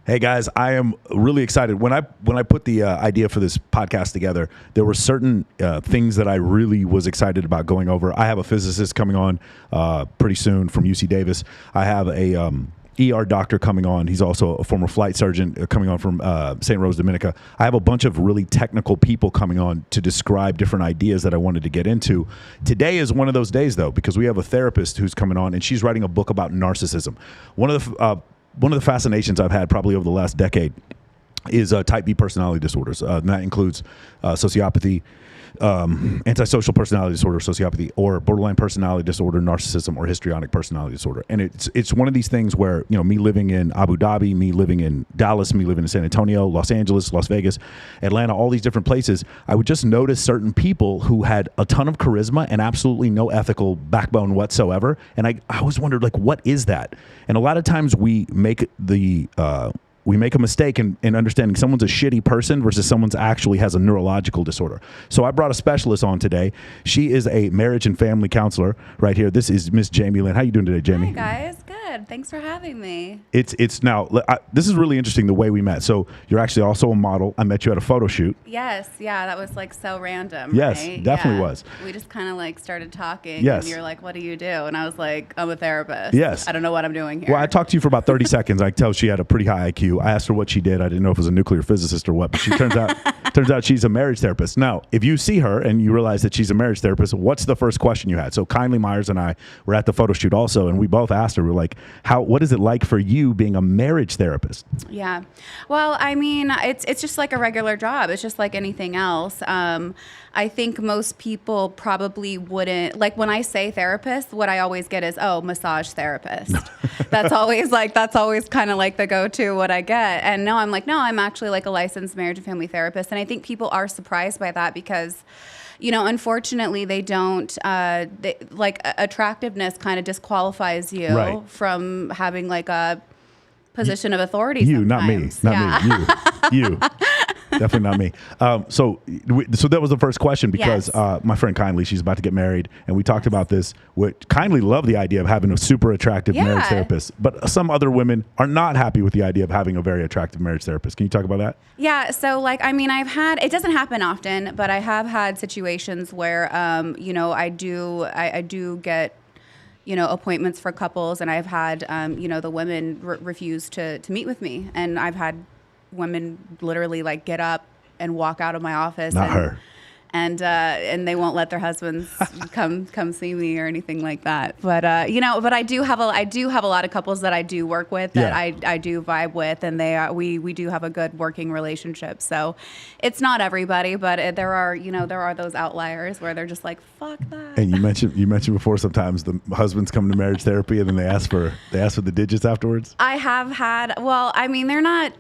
Hey guys, I am really excited. When I put the idea for this podcast together, there were certain things that I really was excited about going over. I have a physicist coming on pretty soon from UC Davis. I have a ER doctor coming on. He's also a former flight sergeant coming on from St. Rose, Dominica. I have a bunch of really technical people coming on to describe different ideas that I wanted to get into. Today is one of those days, though, because we have a therapist who's coming on, and she's writing a book about narcissism. One of the fascinations I've had probably over the last decade is type B personality disorders. And that includes sociopathy, antisocial personality disorder, sociopathy, or borderline personality disorder, narcissism, or histrionic personality disorder. And it's one of these things where, you know, me living in Abu Dhabi, me living in Dallas, me living in San Antonio, Los Angeles, Las Vegas, Atlanta, all these different places, I would just notice certain people who had a ton of charisma and absolutely no ethical backbone whatsoever. And I always wondered, like, what is that? And a lot of times we make a mistake in understanding someone's a shitty person versus someone's actually has a neurological disorder. So I brought a specialist on today. She is a marriage and family counselor right here. This is Miss Jamie Lynn. How you doing today, Jamie? Hi, guys. Good. Thanks for having me. It's now, this is really interesting the way we met. So you're actually also a model. I met you at a photo shoot. Yes. Yeah. That was like so random. Yes, right? definitely was. We just kind of like started talking. Yes. And you're like, what do you do? And I was like, I'm a therapist. Yes. I don't know what I'm doing here. Well, I talked to you for about 30 seconds. I could tell she had a pretty high IQ. I asked her what she did. I didn't know if it was a nuclear physicist or what, but she turns out she's a marriage therapist. Now, if you see her and you realize that she's a marriage therapist, what's the first question you had? So Kindly Myers and I were at the photo shoot also, and we both asked her, we're like, what is it like for you being a marriage therapist? Yeah. Well, I mean, it's just like a regular job. It's just like anything else. I think most people probably wouldn't, like when I say therapist, what I always get is, oh, massage therapist. That's always kind of like the go-to what I get. And no, I'm actually like a licensed marriage and family therapist. And I think people are surprised by that because, you know, unfortunately they don't, attractiveness kind of disqualifies you from having like a position of authority. You, sometimes. not me, you. Definitely not me. So that was the first question because my friend Kindly, she's about to get married, and we talked about this. Kindly love the idea of having a super attractive marriage therapist, but some other women are not happy with the idea of having a very attractive marriage therapist. Can you talk about that? Yeah. So it doesn't happen often, but I have had situations where, I do get, appointments for couples, and I've had, the women refuse to meet with me, and I've had women literally like get up and walk out of my office. Not her. And they won't let their husbands come see me or anything like that. But but I do have a lot of couples that I do work with that I do vibe with, and we do have a good working relationship. So it's not everybody, but there are those outliers where they're just like, fuck that. And you mentioned before sometimes the husbands come to marriage therapy and then they ask for the digits afterwards. I have had. Well, I mean, they're not.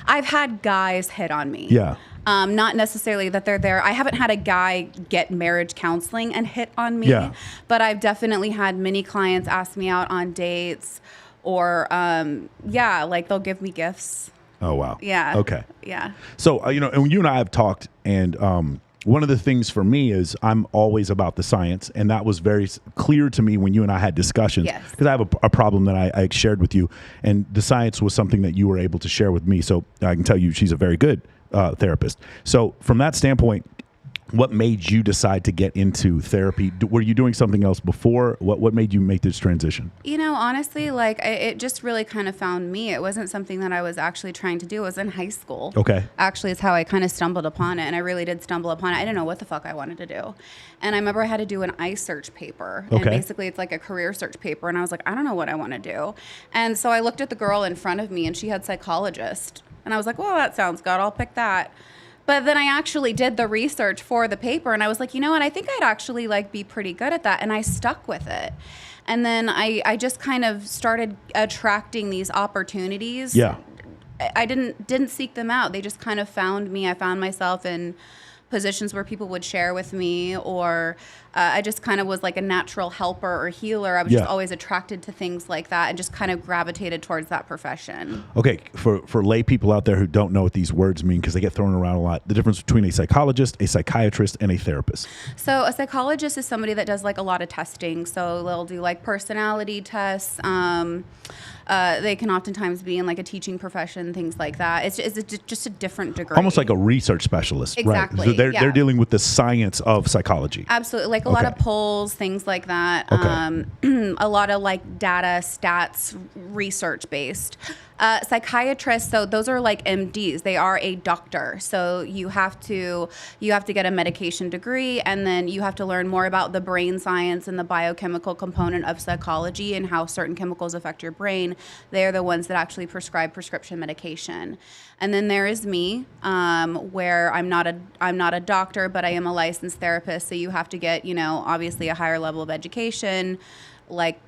I've had guys hit on me. Yeah. Not necessarily that they're there. I haven't had a guy get marriage counseling and hit on me. Yeah. But I've definitely had many clients ask me out on dates or, like they'll give me gifts. Oh, wow. Yeah. Okay. Yeah. So, and you and I have talked, and one of the things for me is I'm always about the science, and that was very clear to me when you and I had discussions. Yes. Because I have a problem that I shared with you, and the science was something that you were able to share with me. So I can tell you she's a very good therapist. So from that standpoint, what made you decide to get into therapy? Were you doing something else before? What made you make this transition? Honestly, like it just really kind of found me. It wasn't something that I was actually trying to do. It was in high school. Okay. Actually, it's how I kind of stumbled upon it, and I really did stumble upon it. I didn't know what the fuck I wanted to do. And I remember I had to do an iSearch paper. Okay. And basically it's like a career search paper, and I was like, I don't know what I want to do. And so I looked at the girl in front of me, and she had psychologist. And I was like, well, that sounds good. I'll pick that. But then I actually did the research for the paper, and I was like, you know what? I think I'd actually like be pretty good at that, and I stuck with it. And then I just kind of started attracting these opportunities. Yeah. I didn't seek them out. They just kind of found me. I found myself in positions where people would share with me, or I just kind of was like a natural helper or healer. I was just always attracted to things like that and just kind of gravitated towards that profession. Okay, for lay people out there who don't know what these words mean because they get thrown around a lot, the difference between a psychologist, a psychiatrist, and a therapist. So a psychologist is somebody that does like a lot of testing. So they'll do like personality tests. They can oftentimes be in like a teaching profession, things like that. It's just a different degree. Almost like a research specialist, exactly. Right? So they're dealing with the science of psychology. Absolutely, like a lot of polls, things like that. Okay. A lot of like data, stats, research based. Psychiatrists, so those are like MDs. They are a doctor. So you have to get a medication degree, and then you have to learn more about the brain science and the biochemical component of psychology and how certain chemicals affect your brain. They're the ones that actually prescribe prescription medication. And then there is me, where I'm not a doctor, but I am a licensed therapist. So you have to get, obviously a higher level of education, like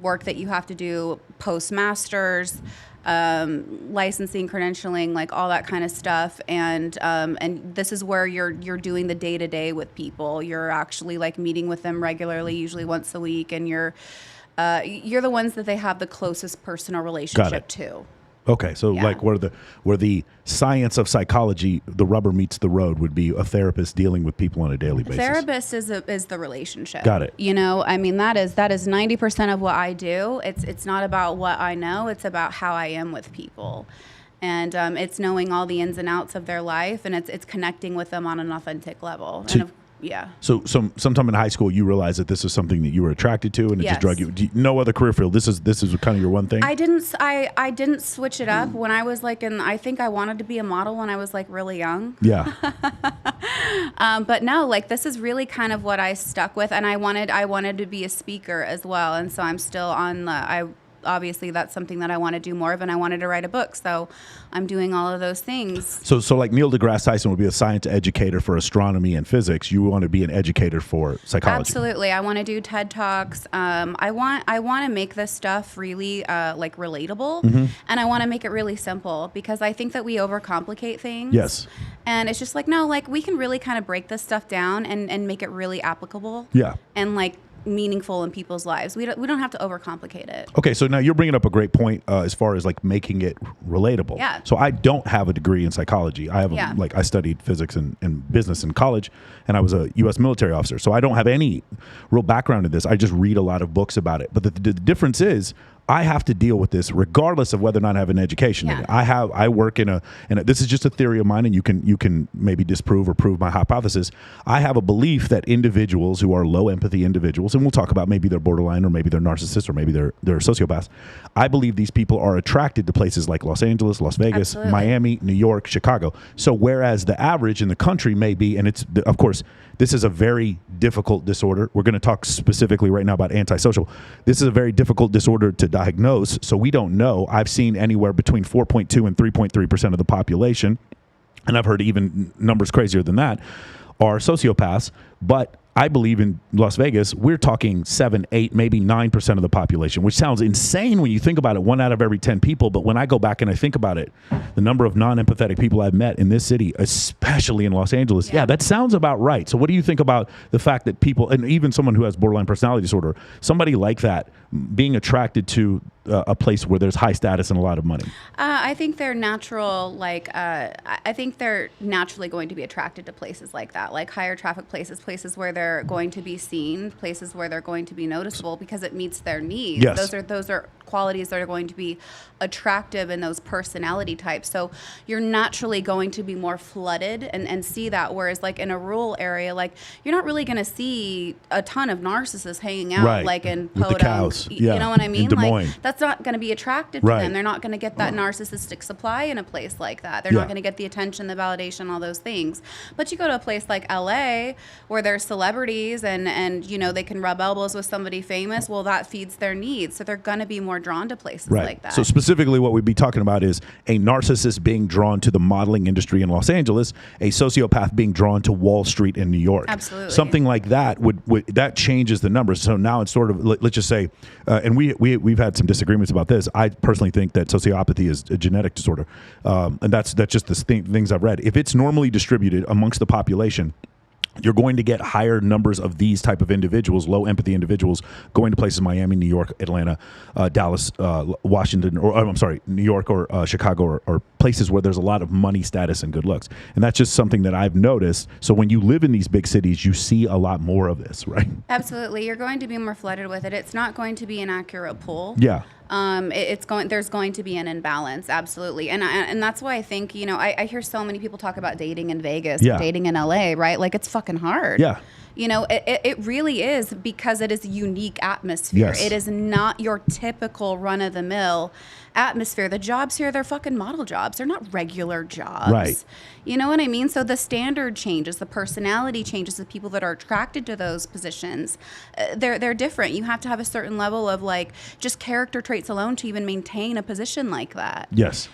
work that you have to do post-masters, licensing, credentialing, like all that kind of stuff. And this is where you're doing the day-to-day with people. You're actually like meeting with them regularly, usually once a week, and you're the ones that they have the closest personal relationship to. Okay, so like where the science of psychology, the rubber meets the road, would be a therapist dealing with people on a daily basis. Therapist is the relationship. Got it. I mean, that is 90% of what I do. It's not about what I know. It's about how I am with people. And it's knowing all the ins and outs of their life, and it's connecting with them on an authentic level. So sometime in high school, you realized that this is something that you were attracted to, and it just drug you. No other career field. This is kind of your one thing. I didn't switch it up when I was like I think I wanted to be a model when I was like really young. Yeah. But no, like this is really kind of what I stuck with, and I wanted to be a speaker as well, and so I'm still on obviously that's something that I want to do more of, and I wanted to write a book, so I'm doing all of those things. So like Neil deGrasse Tyson would be a science educator for astronomy and physics. You want to be an educator for psychology. Absolutely, I want to do TED Talks. I want to make this stuff really like relatable, and I want to make it really simple because I think that we overcomplicate things. Yes. And it's just like, no, like we can really kind of break this stuff down and make it really applicable. Yeah. And like meaningful in people's lives. We don't have to overcomplicate it. Okay, so now you're bringing up a great point as far as like making it relatable. Yeah. So I don't have a degree in psychology. I have I studied physics and business in college, and I was a U.S. military officer. So I don't have any real background in this. I just read a lot of books about it. But the difference is, I have to deal with this regardless of whether or not I have an education. Yeah. I work in a this is just a theory of mine, and you can maybe disprove or prove my hypothesis. I have a belief that individuals who are low empathy individuals, and we'll talk about maybe they're borderline or maybe they're narcissists or maybe they're sociopaths. I believe these people are attracted to places like Los Angeles, Las Vegas, Absolutely. Miami, New York, Chicago. So whereas the average in the country may be, and it's of course this is a very difficult disorder. We're going to talk specifically right now about antisocial. This is a very difficult disorder to diagnose, so we don't know. I've seen anywhere between 4.2 and 3.3% of the population, and I've heard even numbers crazier than that, are sociopaths. But I believe in Las Vegas, we're talking 7, 8, maybe 9% of the population, which sounds insane when you think about it, 1 out of every 10 people. But when I go back and I think about it, the number of non-empathetic people I've met in this city, especially in Los Angeles, that sounds about right. So what do you think about the fact that people, and even someone who has borderline personality disorder, somebody like that being attracted to a place where there's high status and a lot of money? I think they're natural, I think they're naturally going to be attracted to places like that, like higher traffic places where they're going to be seen, places where they're going to be noticeable because it meets their needs. Yes. Those are qualities that are going to be attractive in those personality types. So you're naturally going to be more flooded and see that. Whereas like in a rural area, like you're not really going to see a ton of narcissists hanging out like in with the cows. You know what I mean? In Des Moines. Like that's not going to be attractive to them. They're not going to get that narcissistic supply in a place like that. They're not going to get the attention, the validation, all those things. But you go to a place like LA where there's celebrities and they can rub elbows with somebody famous, well, that feeds their needs. So they're going to be more drawn to places like that. So specifically what we'd be talking about is a narcissist being drawn to the modeling industry in Los Angeles, a sociopath being drawn to Wall Street in New York. Absolutely. Something like that would that changes the numbers. So now it's sort of, let's just say, and we've had some disagreements about this. I personally think that sociopathy is a genetic disorder. And that's just the things I've read. If it's normally distributed amongst the population, you're going to get higher numbers of these type of individuals, low empathy individuals, going to places Miami, New York, Atlanta, Dallas, Washington, or I'm sorry, New York or Chicago, or places where there's a lot of money, status, and good looks. And that's just something that I've noticed. So when you live in these big cities, you see a lot more of this, right? Absolutely. You're going to be more flooded with it. It's not going to be an accurate pool. Yeah. There's going to be an imbalance. Absolutely. And that's why I think, I hear so many people talk about dating in Vegas, Yeah. dating in LA, right? Like, it's fucking hard. Yeah. It really is, because it is a unique atmosphere. Yes. It is not your typical run-of-the-mill atmosphere. The jobs here, they're fucking model jobs. They're not regular jobs. Right. You know what I mean? So the standard changes, the personality changes, the people that are attracted to those positions, they're different. You have to have a certain level of, like, just character traits alone to even maintain a position like that. Yes.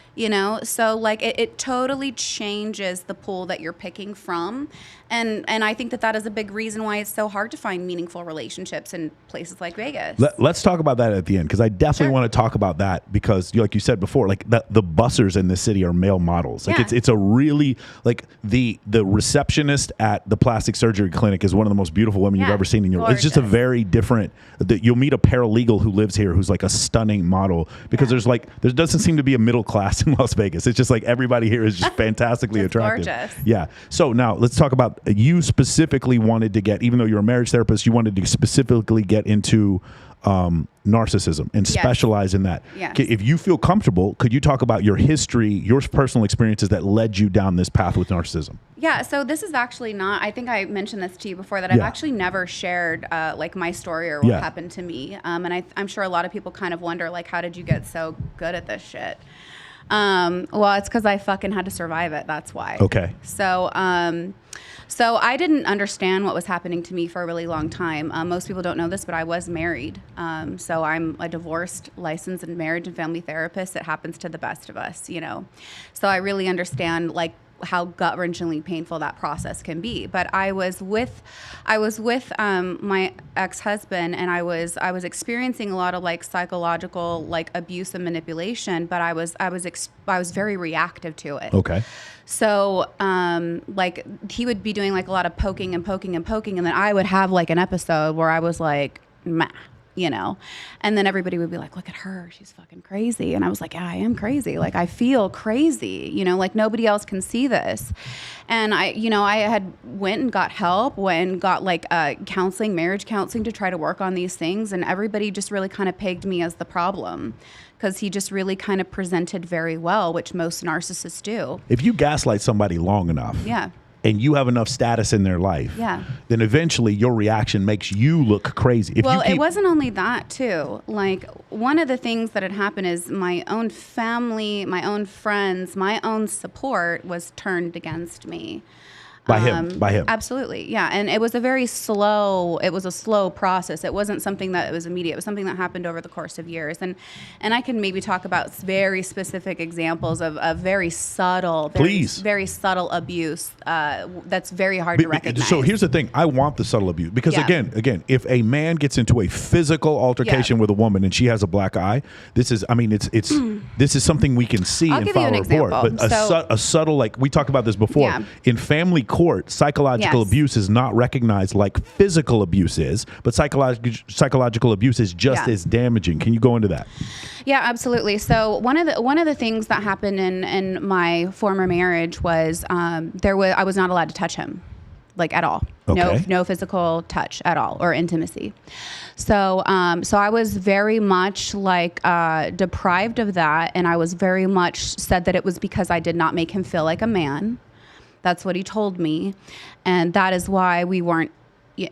So like it totally changes the pool that you're picking from. And I think that is a big reason why it's so hard to find meaningful relationships in places like Vegas. Let's talk about that at the end, because I definitely want to talk about that, because like you said before, like the bussers in this city are male models. Like it's a really, like the receptionist at the plastic surgery clinic is one of the most beautiful women you've ever seen in your life. It's just a very different, you'll meet a paralegal who lives here who's like a stunning model, because there doesn't seem to be a middle class in Las Vegas. It's just like everybody here is just fantastically attractive. Gorgeous. Yeah. So now let's talk about, you specifically wanted to get, even though you're a marriage therapist, you wanted to specifically get into narcissism and specialize in that. Yes. If you feel comfortable, could you talk about your history, your personal experiences that led you down this path with narcissism? Yeah, so this is actually not, I think I mentioned this to you before, that I've actually never shared like my story or what happened to me. And I'm sure a lot of people kind of wonder, like, how did you get so good at this shit? Well, it's because I fucking had to survive it. That's why. Okay. So I didn't understand what was happening to me for a really long time. Most people don't know this, but I was married. So I'm a divorced, licensed marriage and family therapist. It happens to the best of us, So I really understand, like, how gut-wrenchingly painful that process can be. But I was with my ex-husband, and I was experiencing a lot of, like, psychological, like, abuse and manipulation, but I was very reactive to it. Okay. So, like, he would be doing, like, a lot of poking, and then I would have, like, an episode where I was like, meh. And then everybody would be like, look at her, she's fucking crazy. And I was like, yeah, I am crazy. Like, I feel crazy, like nobody else can see this. And I had went and got help, got like counseling, marriage counseling, to try to work on these things. And everybody just really kind of pegged me as the problem, because he just really kind of presented very well, which most narcissists do. If you gaslight somebody long enough. And you have enough status in their life, then eventually your reaction makes you look crazy. It wasn't only that, too. Like, one of the things that had happened is my own family, my own friends, my own support was turned against me. By him. Absolutely. Yeah. And it was a slow process. It wasn't something that was immediate. It was something that happened over the course of years. And I can maybe talk about very specific examples of very subtle, very subtle abuse that's very hard to recognize. So here's the thing. I want the subtle abuse, because again, if a man gets into a physical altercation with a woman and she has a black eye, this is something we can see and file a report. But a subtle, like we talked about this before, in family court, psychological abuse is not recognized like physical abuse is, but psychological abuse is just as damaging. Can you go into that? Yeah, absolutely. So one of the things that happened in my former marriage was I was not allowed to touch him, like, at all. Okay. No physical touch at all, or intimacy. So I was very much like deprived of that, and I was very much said that it was because I did not make him feel like a man. That's what he told me. And that is why we weren't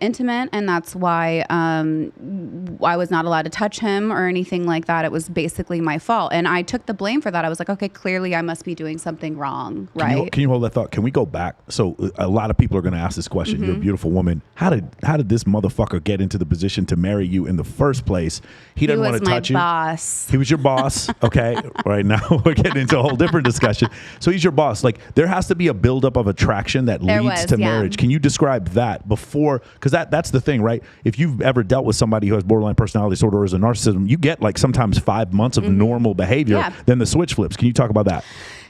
intimate, and that's why I was not allowed to touch him or anything like that. It was basically my fault, and I took the blame for that. I was like, okay, clearly I must be doing something wrong, right? Can you hold that thought? Can we go back? So a lot of people are going to ask this question. You're a beautiful woman. How did this motherfucker get into the position to marry you in the first place? He doesn't want to touch you. He was my boss. He was your boss. Okay. Right now we're getting into a whole different discussion. So he's your boss. Like, there has to be a buildup of attraction that leads to marriage. Can you describe that before? Because that's the thing, right? If you've ever dealt with somebody who has borderline personality disorder or is a narcissism, you get like sometimes 5 months of normal behavior, then the switch flips. Can you talk about that?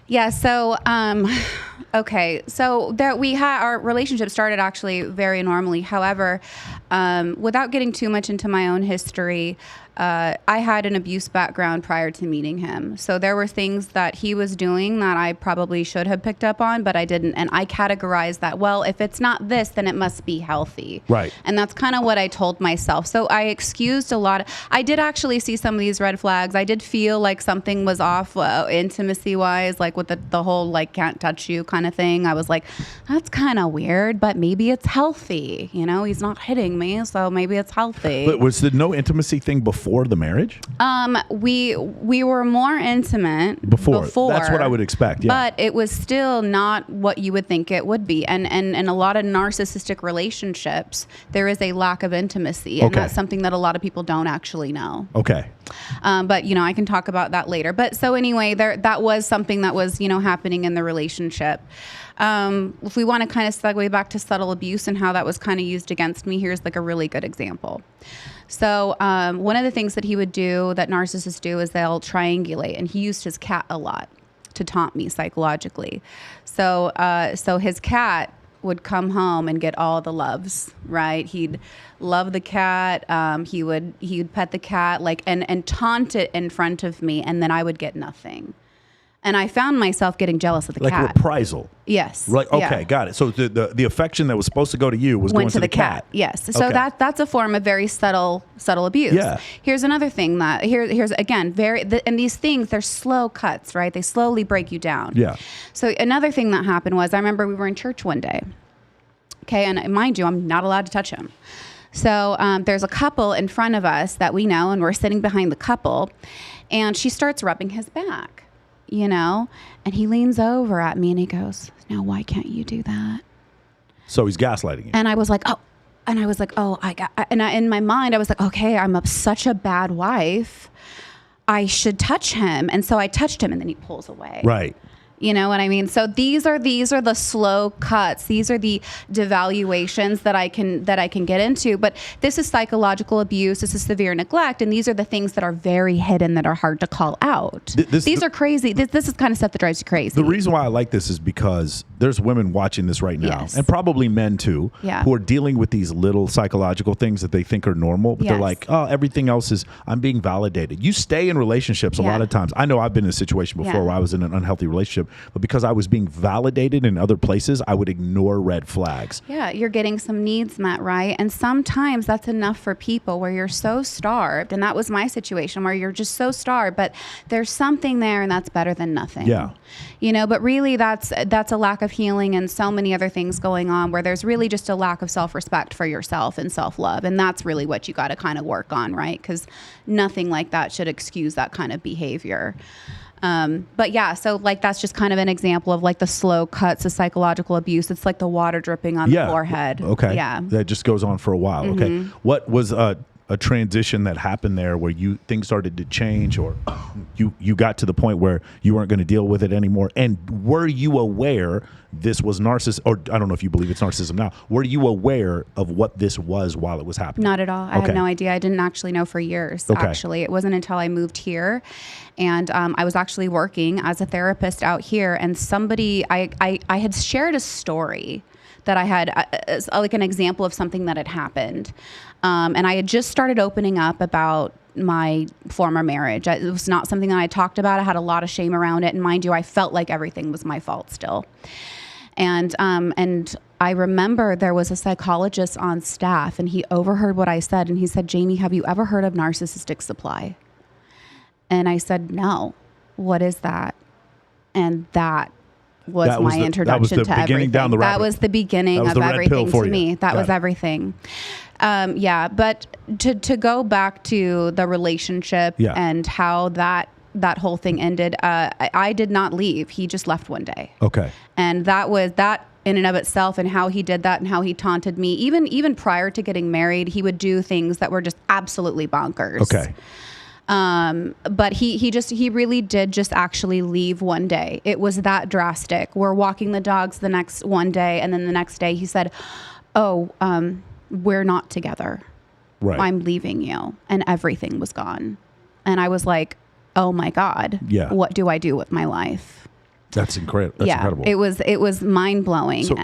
Yeah. So, okay. So that we had our relationship started actually very normally. However, without getting too much into my own history, I had an abuse background prior to meeting him. So there were things that he was doing that I probably should have picked up on, but I didn't. And I categorized that, well, if it's not this, then it must be healthy. Right. And that's kind of what I told myself. So I excused a lot. I did actually see some of these red flags. I did feel like something was off intimacy wise, like with the whole like can't touch you kind of thing. I was like, that's kind of weird, but maybe it's healthy. You know, he's not hitting me, so maybe it's healthy. But was there no intimacy thing before the marriage? We were more intimate before. That's what I would expect. Yeah. But it was still not what you would think it would be. And a lot of narcissistic relationships, there is a lack of intimacy. And that's something that a lot of people don't actually know. Okay. But, you know, I can talk about that later. But so anyway, that was something that was, you know, happening in the relationship. If we want to kind of segue back to subtle abuse and how that was kind of used against me, here's like a really good example. So one of the things that he would do, that narcissists do, is they'll triangulate. And he used his cat a lot to taunt me psychologically. So his cat would come home and get all the loves, right? He'd love the cat. He'd pet the cat, like, and taunt it in front of me, and then I would get nothing. And I found myself getting jealous of the cat. Like reprisal. Yes. Like, okay, got it. So the affection that was supposed to go to you was going to the cat. Yes. So that's a form of very subtle abuse. Yeah. Here's another thing that here's again and these things, they're slow cuts, right? They slowly break you down. Yeah. So another thing that happened was, I remember we were in church one day. Okay, and mind you, I'm not allowed to touch him. So there's a couple in front of us that we know, and we're sitting behind the couple, and she starts rubbing his back. You know, and he leans over at me and he goes, "Now, why can't you do that?" So he's gaslighting you. And I was like, in my mind, I was like, okay, I'm such a bad wife. I should touch him. And so I touched him, and then he pulls away. Right. You know what I mean? So these are the slow cuts. These are the devaluations that I can get into. But this is psychological abuse. This is severe neglect, and these are the things that are very hidden, that are hard to call out. These are crazy. This is kind of stuff that drives you crazy. The reason why I like this is because there's women watching this right now, and probably men too, who are dealing with these little psychological things that they think are normal, but they're like, oh, everything else is, I'm being validated. You stay in relationships a lot of times. I know I've been in a situation before where I was in an unhealthy relationship, but because I was being validated in other places, I would ignore red flags. Yeah, you're getting some needs met, right? And sometimes that's enough for people where you're so starved, and that was my situation, where you're just so starved, but there's something there, and that's better than nothing. Yeah. You know, but really that's a lack of healing and so many other things going on, where there's really just a lack of self-respect for yourself and self-love. And that's really what you got to kind of work on, right? Because nothing like that should excuse that kind of behavior. But yeah, so like that's just kind of an example of like the slow cuts of psychological abuse. It's like the water dripping on the forehead. Okay. Yeah. That just goes on for a while. Mm-hmm. Okay. What was a transition that happened there where things started to change, or you got to the point where you weren't going to deal with it anymore? And were you aware this was narcissism, or I don't know if you believe it's narcissism now, were you aware of what this was while it was happening? Not at all. I had no idea. I didn't actually know for years, actually. It wasn't until I moved here, and I was actually working as a therapist out here, and somebody, I had shared a story that I had, like an example of something that had happened. And I had just started opening up about my former marriage. It was not something that I talked about. I had a lot of shame around it. And mind you, I felt like everything was my fault still. And I remember there was a psychologist on staff, and he overheard what I said. And he said, "Jamie, have you ever heard of narcissistic supply?" And I said, "No. What is that?" And that was my introduction to everything. That was the beginning of everything to me. That was everything. But to go back to the relationship and how that whole thing ended, I did not leave. He just left one day. Okay. And that was that in and of itself, and how he did that and how he taunted me. Even prior to getting married, he would do things that were just absolutely bonkers. Okay. But he really did just actually leave one day. It was that drastic. We're walking the dogs the next one day, and then the next day he said, "Oh, we're not together. Right. I'm leaving you." And everything was gone. And I was like, "Oh my God, what do I do with my life?" That's incredible. That's incredible. It was mind blowing. So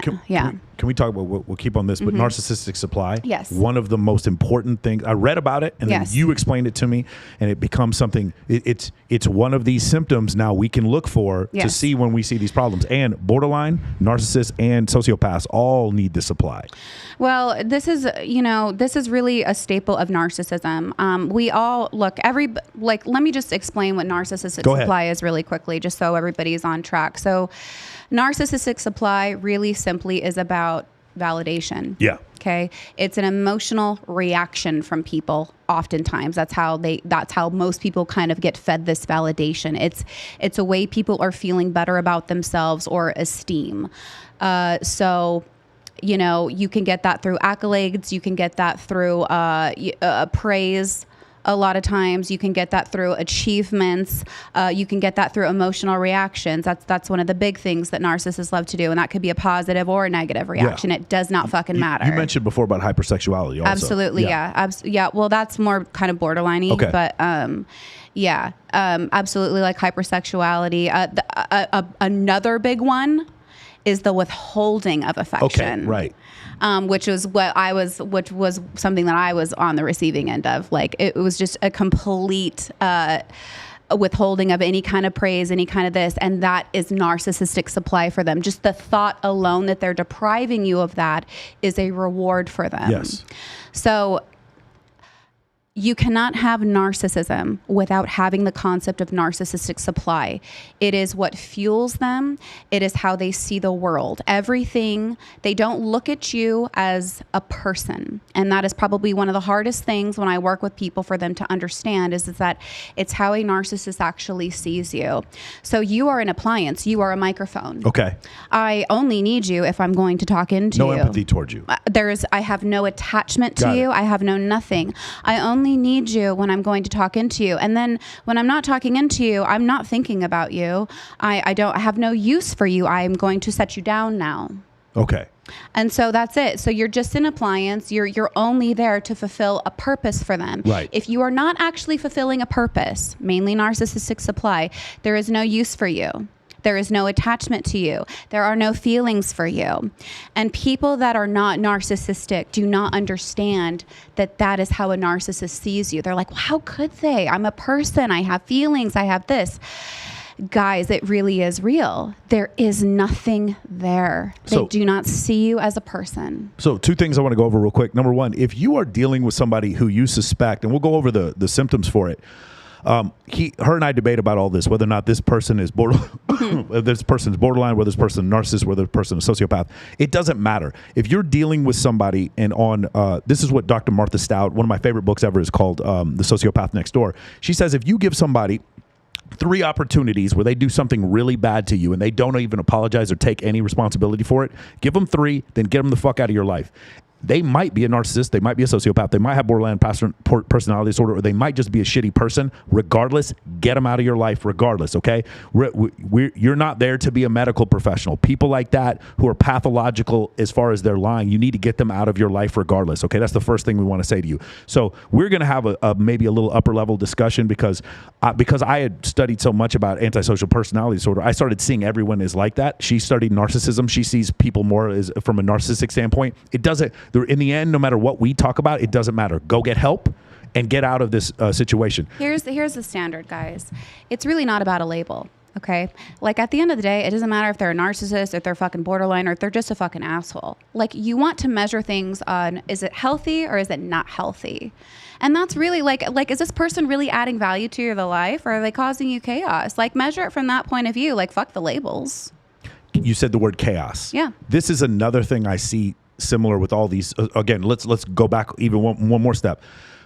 can we talk about, we'll keep on this, but narcissistic supply? Yes. One of the most important things, I read about it and then you explained it to me, and it becomes something, it's one of these symptoms now we can look for to see when we see these problems. And borderline, narcissists, and sociopaths all need the supply. Well, this is really a staple of narcissism. We all let me just explain what narcissistic supply is really quickly, just so everybody's on track. So narcissistic supply really simply is about validation. Yeah. Okay. It's an emotional reaction from people. Oftentimes that's how most people kind of get fed this validation. It's a way people are feeling better about themselves or esteem. So you can get that through accolades. You can get that through praise. A lot of times you can get that through achievements. You can get that through emotional reactions. That's one of the big things that narcissists love to do. And that could be a positive or a negative reaction. It does not fucking matter. You mentioned before about hypersexuality also. Absolutely. Yeah. Well, that's more kind of borderline-y. Okay. But absolutely, like hypersexuality. Another big one is the withholding of affection. Okay, right. Which was something that I was on the receiving end of. Like, it was just a complete withholding of any kind of praise, any kind of this, and that is narcissistic supply for them. Just the thought alone that they're depriving you of that is a reward for them. Yes. So you cannot have narcissism without having the concept of narcissistic supply. It is what fuels them. It is how they see the world. Everything, they don't look at you as a person. And that is probably one of the hardest things when I work with people for them to understand is that it's how a narcissist actually sees you. So you are an appliance. You are a microphone. Okay. I only need you if I'm going to talk into you. No empathy towards you. I have no attachment to you. I have no nothing. I only need you when I'm going to talk into you. And then when I'm not talking into you, I'm not thinking about you. I have no use for you. I'm going to set you down now. Okay. And so that's it. So you're just an appliance. You're only there to fulfill a purpose for them. Right. If you are not actually fulfilling a purpose, mainly narcissistic supply, there is no use for you. There is no attachment to you. There are no feelings for you. And people that are not narcissistic do not understand that that is how a narcissist sees you. They're like, well, how could they? I'm a person. I have feelings. I have this. Guys, it really is real. There is nothing there. They do not see you as a person. So 2 things I want to go over real quick. Number 1, if you are dealing with somebody who you suspect, and we'll go over the symptoms for it. Her and I debate about all this, whether or not this person is borderline, whether this person is borderline, whether this person is a narcissist, whether this person is a sociopath. It doesn't matter. If you're dealing with somebody, and this is what Dr. Martha Stout, one of my favorite books ever, is called The Sociopath Next Door. She says if you give somebody 3 opportunities where they do something really bad to you and they don't even apologize or take any responsibility for it, give them 3, then get them the fuck out of your life. They might be a narcissist. They might be a sociopath. They might have borderline personality disorder, or they might just be a shitty person. Regardless, get them out of your life regardless, okay? You're not there to be a medical professional. People like that who are pathological as far as they're lying, you need to get them out of your life regardless, okay? That's the first thing we want to say to you. So we're going to have maybe a little upper level discussion because I had studied so much about antisocial personality disorder. I started seeing everyone is like that. She studied narcissism. She sees people more as from a narcissistic standpoint. It doesn't... In the end, no matter what we talk about, it doesn't matter. Go get help and get out of this situation. Here's the standard, guys. It's really not about a label, okay? Like, at the end of the day, it doesn't matter if they're a narcissist, if they're fucking borderline, or if they're just a fucking asshole. Like, you want to measure things on, is it healthy or is it not healthy? And that's really like, is this person really adding value to your life, or are they causing you chaos? Like, measure it from that point of view. Like, fuck the labels. You said the word chaos. Yeah. This is another thing I see similar with all these. Again, let's go back even one more step.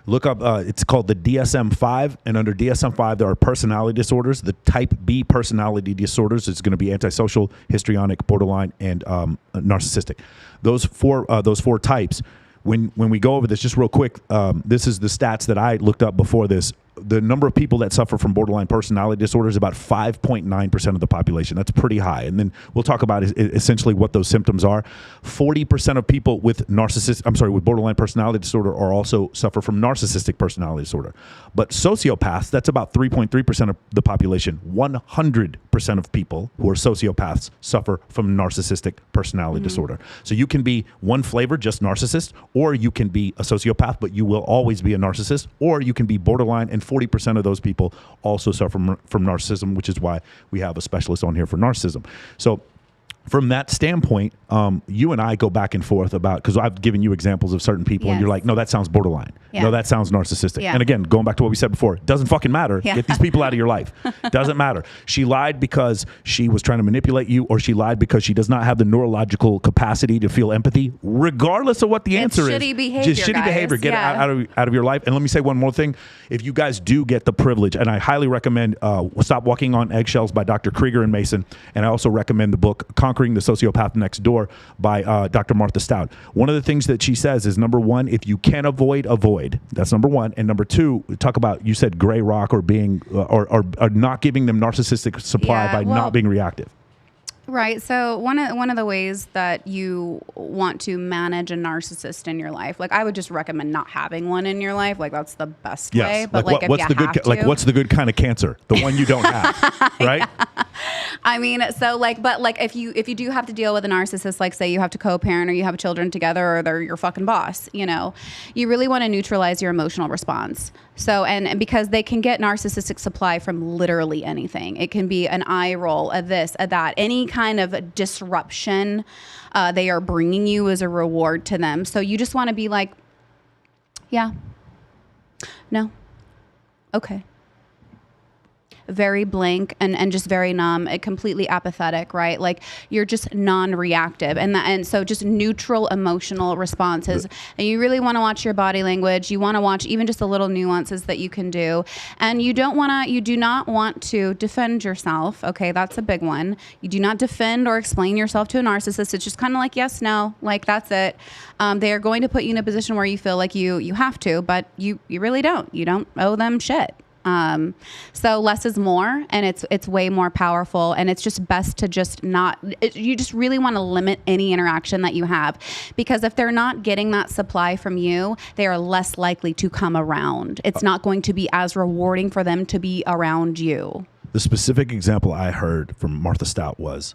Look up, it's called the DSM-5, and under DSM-5 there are personality disorders. The type B personality disorders is going to be antisocial, histrionic, borderline, and narcissistic. Those four types. When we go over this, just real quick, this is the stats that I looked up before this. The number of people that suffer from borderline personality disorder is about 5.9% of the population. That's pretty high. And then we'll talk about essentially what those symptoms are. 40% of people with borderline personality disorder are also suffer from narcissistic personality disorder. But sociopaths, that's about 3.3% of the population. 100% of people who are sociopaths suffer from narcissistic personality disorder. So you can be one flavor, just narcissist, or you can be a sociopath, but you will always be a narcissist, or you can be borderline, and 40% of those people also suffer from narcissism, which is why we have a specialist on here for narcissism. So from that standpoint, you and I go back and forth about, because I've given you examples of certain people and you're like, no, that sounds borderline. Yeah. No, that sounds narcissistic. Yeah. And again, going back to what we said before, it doesn't fucking matter. Yeah. Get these people out of your life. Doesn't matter. She lied because she was trying to manipulate you, or she lied because she does not have the neurological capacity to feel empathy, regardless of what the answer is. Shitty behavior, Just shitty guys. behavior. Get it out of your life. And let me say one more thing. If you guys do get the privilege, and I highly recommend Stop Walking on Eggshells by Dr. Krieger and Mason, and I also recommend the book Conquering the Sociopath Next Door by Dr. Martha Stout. One of the things that she says is, number one, if you can avoid. That's number one. And number two, talk about, you said gray rock, or being or not giving them narcissistic supply by not being reactive. Right. So one of the ways that you want to manage a narcissist in your life, like I would just recommend not having one in your life. Like that's the best way. But like what's the good what's the good kind of cancer? The one you don't have, right? I mean, so like, but like if you do have to deal with a narcissist, like say you have to co-parent or you have children together, or they're your fucking boss, you know, you really want to neutralize your emotional response. So, and because they can get narcissistic supply from literally anything. It can be an eye roll, a this, a that, any kind of disruption they are bringing you as a reward to them. So you just want to be like, yeah, no, okay. Very blank and just very numb, completely apathetic, right? Like you're just non-reactive, and so just neutral emotional responses. And you really want to watch your body language. You want to watch even just the little nuances that you can do. And you do not want to defend yourself. Okay, that's a big one. You do not defend or explain yourself to a narcissist. It's just kind of like yes, no, like that's it. They are going to put you in a position where you feel like you have to, but you really don't. You don't owe them shit. So less is more, and it's way more powerful, and it's just best to just you just really want to limit any interaction that you have, because if they're not getting that supply from you, they are less likely to come around. It's not going to be as rewarding for them to be around you. The specific example I heard from Martha Stout was,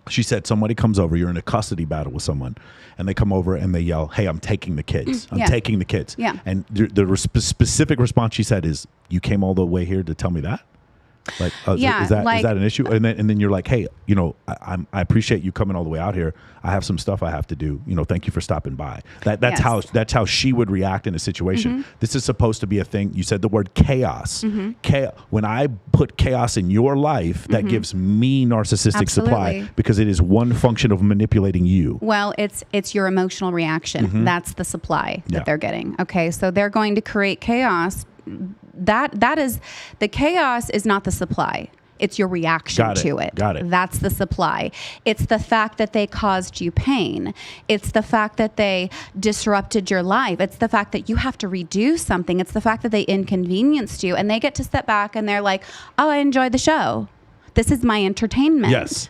she said somebody comes over, you're in a custody battle with someone, and they come over and they yell, hey, I'm taking the kids. I'm taking the kids. Yeah. And the specific response she said is, you came all the way here to tell me that? Like, is that an issue? And then you're like, hey, you know, I appreciate you coming all the way out here. I have some stuff I have to do. You know, thank you for stopping by. That's how she would react in a situation. This is supposed to be a thing. You said the word chaos. Chaos. When I put chaos in your life, that gives me narcissistic supply, because it is one function of manipulating you. Well, it's your emotional reaction. That's the supply that they're getting. Okay, so they're going to create chaos. That is, the chaos is not the supply. It's your reaction to it. Got it. That's the supply. It's the fact that they caused you pain. It's the fact that they disrupted your life. It's the fact that you have to redo something. It's the fact that they inconvenienced you, and they get to step back and they're like, oh, I enjoyed the show. This is my entertainment. Yes.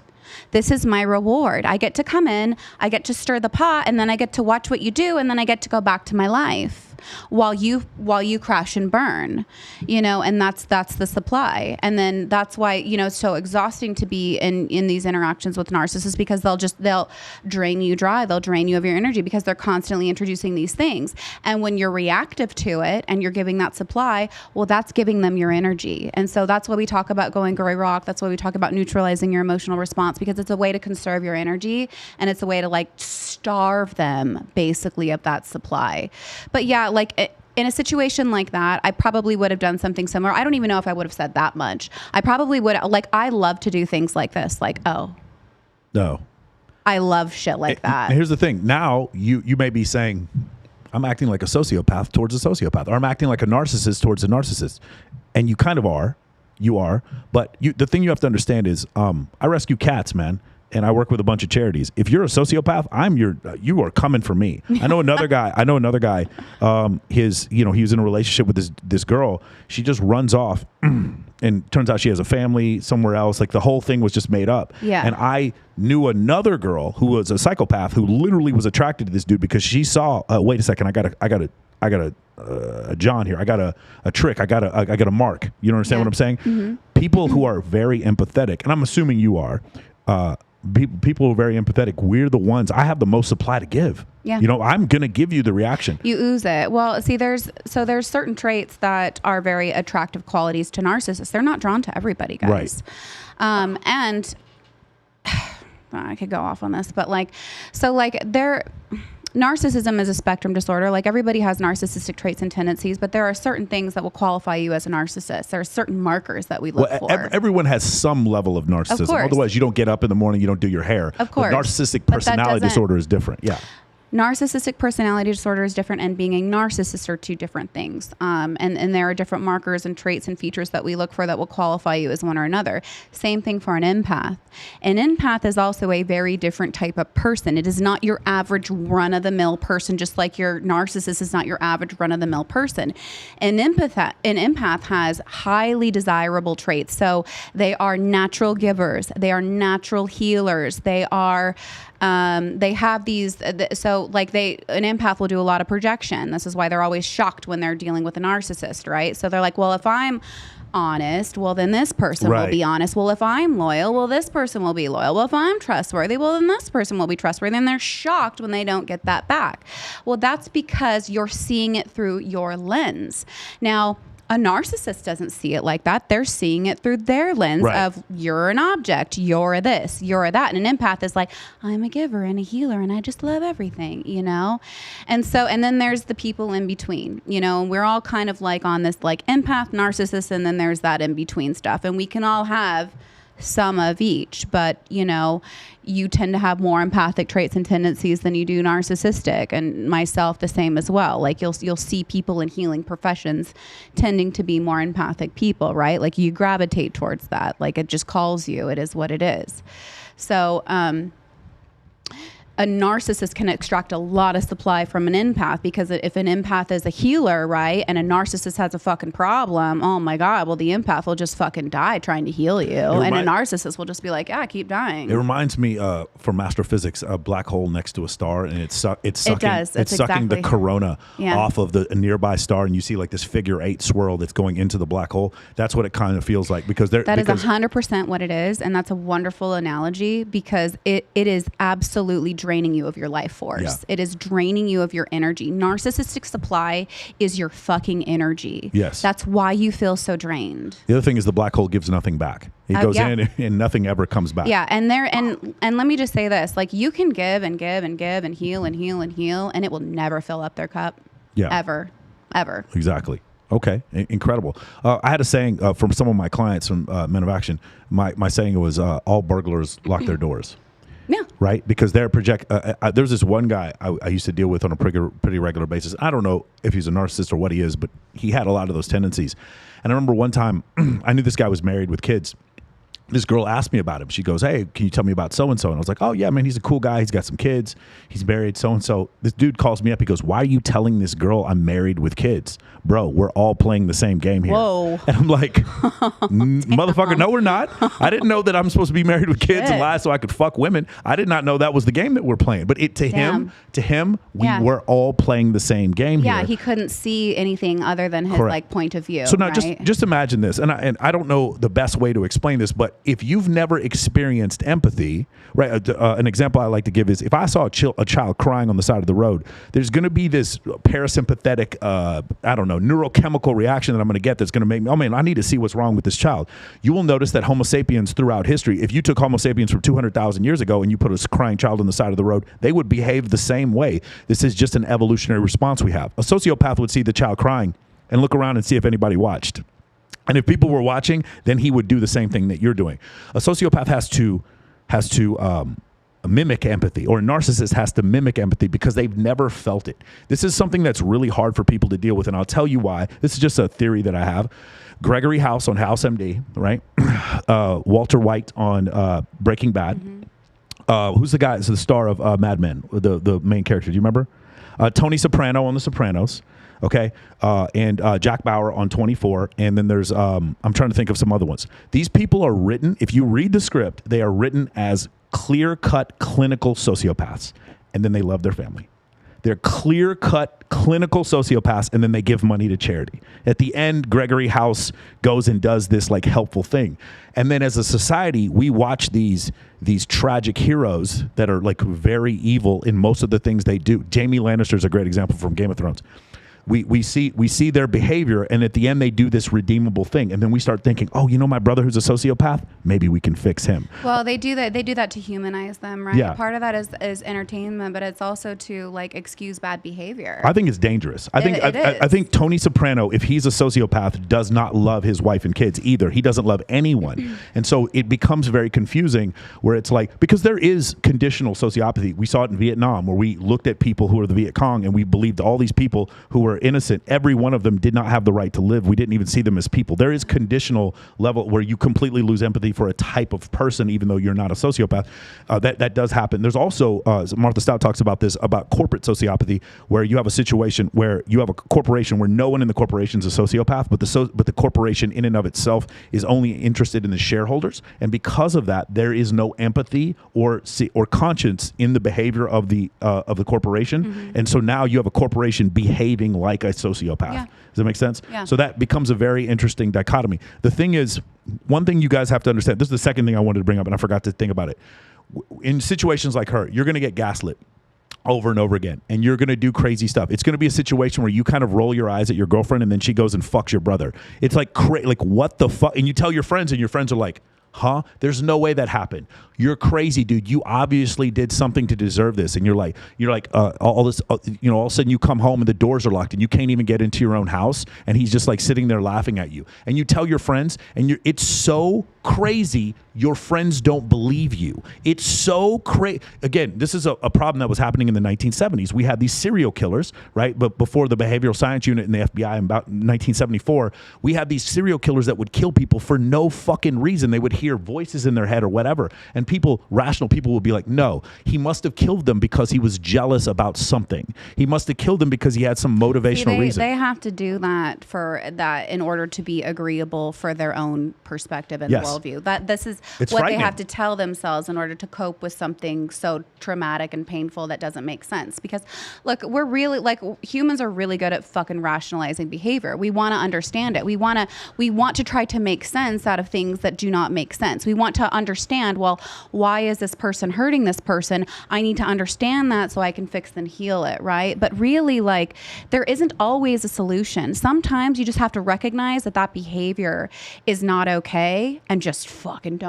This is my reward. I get to come in, I get to stir the pot, and then I get to watch what you do, and then I get to go back to my life while you crash and burn, you know, and that's the supply. And then that's why, you know, it's so exhausting to be in these interactions with narcissists, because they'll drain you dry. They'll drain you of your energy, because they're constantly introducing these things. And when you're reactive to it and you're giving that supply, well, that's giving them your energy. And so that's why we talk about going gray rock. That's why we talk about neutralizing your emotional response, because it's a way to conserve your energy, and it's a way to like starve them basically of that supply. But yeah, like in a situation like that, I probably would have done something similar. I don't even know if I would have said that much. I probably would, like, I love to do things like this. Like, oh, no, I love shit like that. Here's the thing. Now you may be saying, I'm acting like a sociopath towards a sociopath, or I'm acting like a narcissist towards a narcissist. And you kind of are. You are. But the thing you have to understand is, I rescue cats, man. And I work with a bunch of charities. If you're a sociopath, you are coming for me. I know another guy. He was in a relationship with this girl. She just runs off, and turns out she has a family somewhere else. Like the whole thing was just made up. Yeah. And I knew another girl who was a psychopath who literally was attracted to this dude because she saw. Wait a second, I got a John here. I got a trick. I got a mark. You understand what I'm saying? people who are very empathetic, and I'm assuming you are, people who are very empathetic, we're the ones, I have the most supply to give. Yeah. You know, I'm going to give you the reaction. You ooze it. Well, see, there's certain traits that are very attractive qualities to narcissists. They're not drawn to everybody, guys. Right. And I could go off on this, but narcissism is a spectrum disorder. Like, everybody has narcissistic traits and tendencies, but there are certain things that will qualify you as a narcissist. There are certain markers that we look for. Everyone has some level of narcissism. Of course. Otherwise, you don't get up in the morning, you don't do your hair. Of course. But narcissistic personality disorder is different. Yeah. Narcissistic personality disorder is different, and being a narcissist are two different things. And there are different markers and traits and features that we look for that will qualify you as one or another. Same thing for an empath. An empath is also a very different type of person. It is not your average run-of-the-mill person, just like your narcissist is not your average run-of-the-mill person. An empath has highly desirable traits. So they are natural givers. They are natural healers. They have these, an empath will do a lot of projection. This is why they're always shocked when they're dealing with a narcissist, right? So they're like, well, if I'm honest, well, then this person will be honest. Well, if I'm loyal, well, this person will be loyal. Well, if I'm trustworthy, well, then this person will be trustworthy. And they're shocked when they don't get that back. Well, that's because you're seeing it through your lens. Now, a narcissist doesn't see it like that. They're seeing it through their lens of, you're an object, you're this, you're that. And an empath is like, I'm a giver and a healer and I just love everything, you know? And then there's the people in between, you know, and we're all kind of like on this like empath, narcissist, and then there's that in between stuff. And we can all have some of each, but you know, you tend to have more empathic traits and tendencies than you do narcissistic, and myself the same as well. Like you'll see people in healing professions tending to be more empathic people, right? Like you gravitate towards that. Like it just calls you. It is what it is. So a narcissist can extract a lot of supply from an empath, because if an empath is a healer, right, and a narcissist has a fucking problem, oh my God, well, the empath will just fucking die trying to heal you. And a narcissist will just be like, yeah, keep dying. It reminds me from astrophysics, a black hole next to a star, and it's sucking the corona off of the nearby star, and you see like this figure 8 swirl that's going into the black hole. That's what it kind of feels like, because that is 100% what it is, and that's a wonderful analogy, because it is absolutely draining you of your life force. Yeah. It is draining you of your energy. Narcissistic supply is your fucking energy. Yes. That's why you feel so drained. The other thing is the black hole gives nothing back. It goes in and nothing ever comes back. Yeah, and let me just say this, like you can give and give and give and heal and heal and heal, and it will never fill up their cup. Yeah. Ever. Exactly. Okay, incredible. I had a saying from some of my clients from Men of Action. My saying was, all burglars lock their doors. Yeah. Right? Because they're there's this one guy I used to deal with on a pretty regular basis. I don't know if he's a narcissist or what he is, but he had a lot of those tendencies. And I remember one time, I knew this guy was married with kids. This girl asked me about him. She goes, hey, can you tell me about so-and-so? And I was like, oh, yeah, man, he's a cool guy. He's got some kids. He's married, so-and-so. This dude calls me up. He goes, why are you telling this girl I'm married with kids? Bro, we're all playing the same game here. Whoa. And I'm like, motherfucker, no, we're not. I didn't know that I'm supposed to be married with kids and lie so I could fuck women. I did not know that was the game that we're playing. But to him, we were all playing the same game here. Yeah, he couldn't see anything other than his like point of view. So now just imagine this. And I don't know the best way to explain this, but if you've never experienced empathy, right? An example I like to give is if I saw a child crying on the side of the road, there's going to be this parasympathetic, neurochemical reaction that I'm going to get that's going to make me, oh man, I need to see what's wrong with this child. You will notice that Homo sapiens throughout history, if you took Homo sapiens from 200,000 years ago and you put a crying child on the side of the road, they would behave the same way. This is just an evolutionary response we have. A sociopath would see the child crying and look around and see if anybody watched. And if people were watching, then he would do the same thing that you're doing. A sociopath has to mimic empathy, or a narcissist has to mimic empathy because they've never felt it. This is something that's really hard for people to deal with, and I'll tell you why. This is just a theory that I have. Gregory House on House MD, right? Walter White on Breaking Bad. Mm-hmm. Who's the guy? It's the star of Mad Men, the main character. Do you remember? Tony Soprano on The Sopranos. Okay. And Jack Bauer on 24. And then there's, I'm trying to think of some other ones. These people are written, if you read the script, they are written as clear-cut clinical sociopaths. And then they love their family. They're clear-cut clinical sociopaths, and then they give money to charity. At the end, Gregory House goes and does this like helpful thing. And then as a society, we watch these tragic heroes that are like very evil in most of the things they do. Jaime Lannister is a great example from Game of Thrones. We see their behavior, and at the end they do this redeemable thing, and then we start thinking, oh, you know, my brother who's a sociopath, maybe we can fix him. Well, they do that to humanize them, right? Yeah. Part of that is entertainment, but it's also to like excuse bad behavior. I think it's dangerous. I think Tony Soprano, if he's a sociopath, does not love his wife and kids either. He doesn't love anyone. And so it becomes very confusing where it's like, because there is conditional sociopathy. We saw it in Vietnam where we looked at people who were the Viet Cong and we believed all these people who were innocent, every one of them did not have the right to live. We didn't even see them as people. There is conditional level where you completely lose empathy for a type of person, even though you're not a sociopath. That does happen. There's also, Martha Stout talks about this, about corporate sociopathy, where you have a situation where you have a corporation where no one in the corporation is a sociopath, but the corporation in and of itself is only interested in the shareholders. And because of that, there is no empathy or conscience in the behavior of the corporation. And so now you have a corporation behaving like a sociopath. Yeah. Does that make sense? Yeah. So that becomes a very interesting dichotomy. The thing is, one thing you guys have to understand, this is the second thing I wanted to bring up, and I forgot to think about it. In situations like her, you're going to get gaslit over and over again, and you're going to do crazy stuff. It's going to be a situation where you kind of roll your eyes at your girlfriend, and then she goes and fucks your brother. It's like, like what the fuck? And you tell your friends, and your friends are like, huh? There's no way that happened. You're crazy, dude. You obviously did something to deserve this. And you're like, all this, all of a sudden you come home and the doors are locked and you can't even get into your own house. And he's just like sitting there laughing at you. And you tell your friends, and it's so crazy. Your friends don't believe you. It's so crazy. Again, this is a problem that was happening in the 1970s. We had these serial killers, right? But before the Behavioral Science Unit in the FBI in about 1974, we had these serial killers that would kill people for no fucking reason. They would hear voices in their head or whatever. And rational people would be like, no, he must have killed them because he was jealous about something. He must have killed them because he had some motivational reason. They have to do that in order to be agreeable for their own perspective and worldview. This is what they have to tell themselves in order to cope with something so traumatic and painful that doesn't make sense. Because look, we're really humans are really good at fucking rationalizing behavior. We want to understand it. We want to try to make sense out of things that do not make sense. We want to understand, well, why is this person hurting this person? I need to understand that so I can fix and heal it, right? But really, there isn't always a solution. Sometimes you just have to recognize that behavior is not okay and just fucking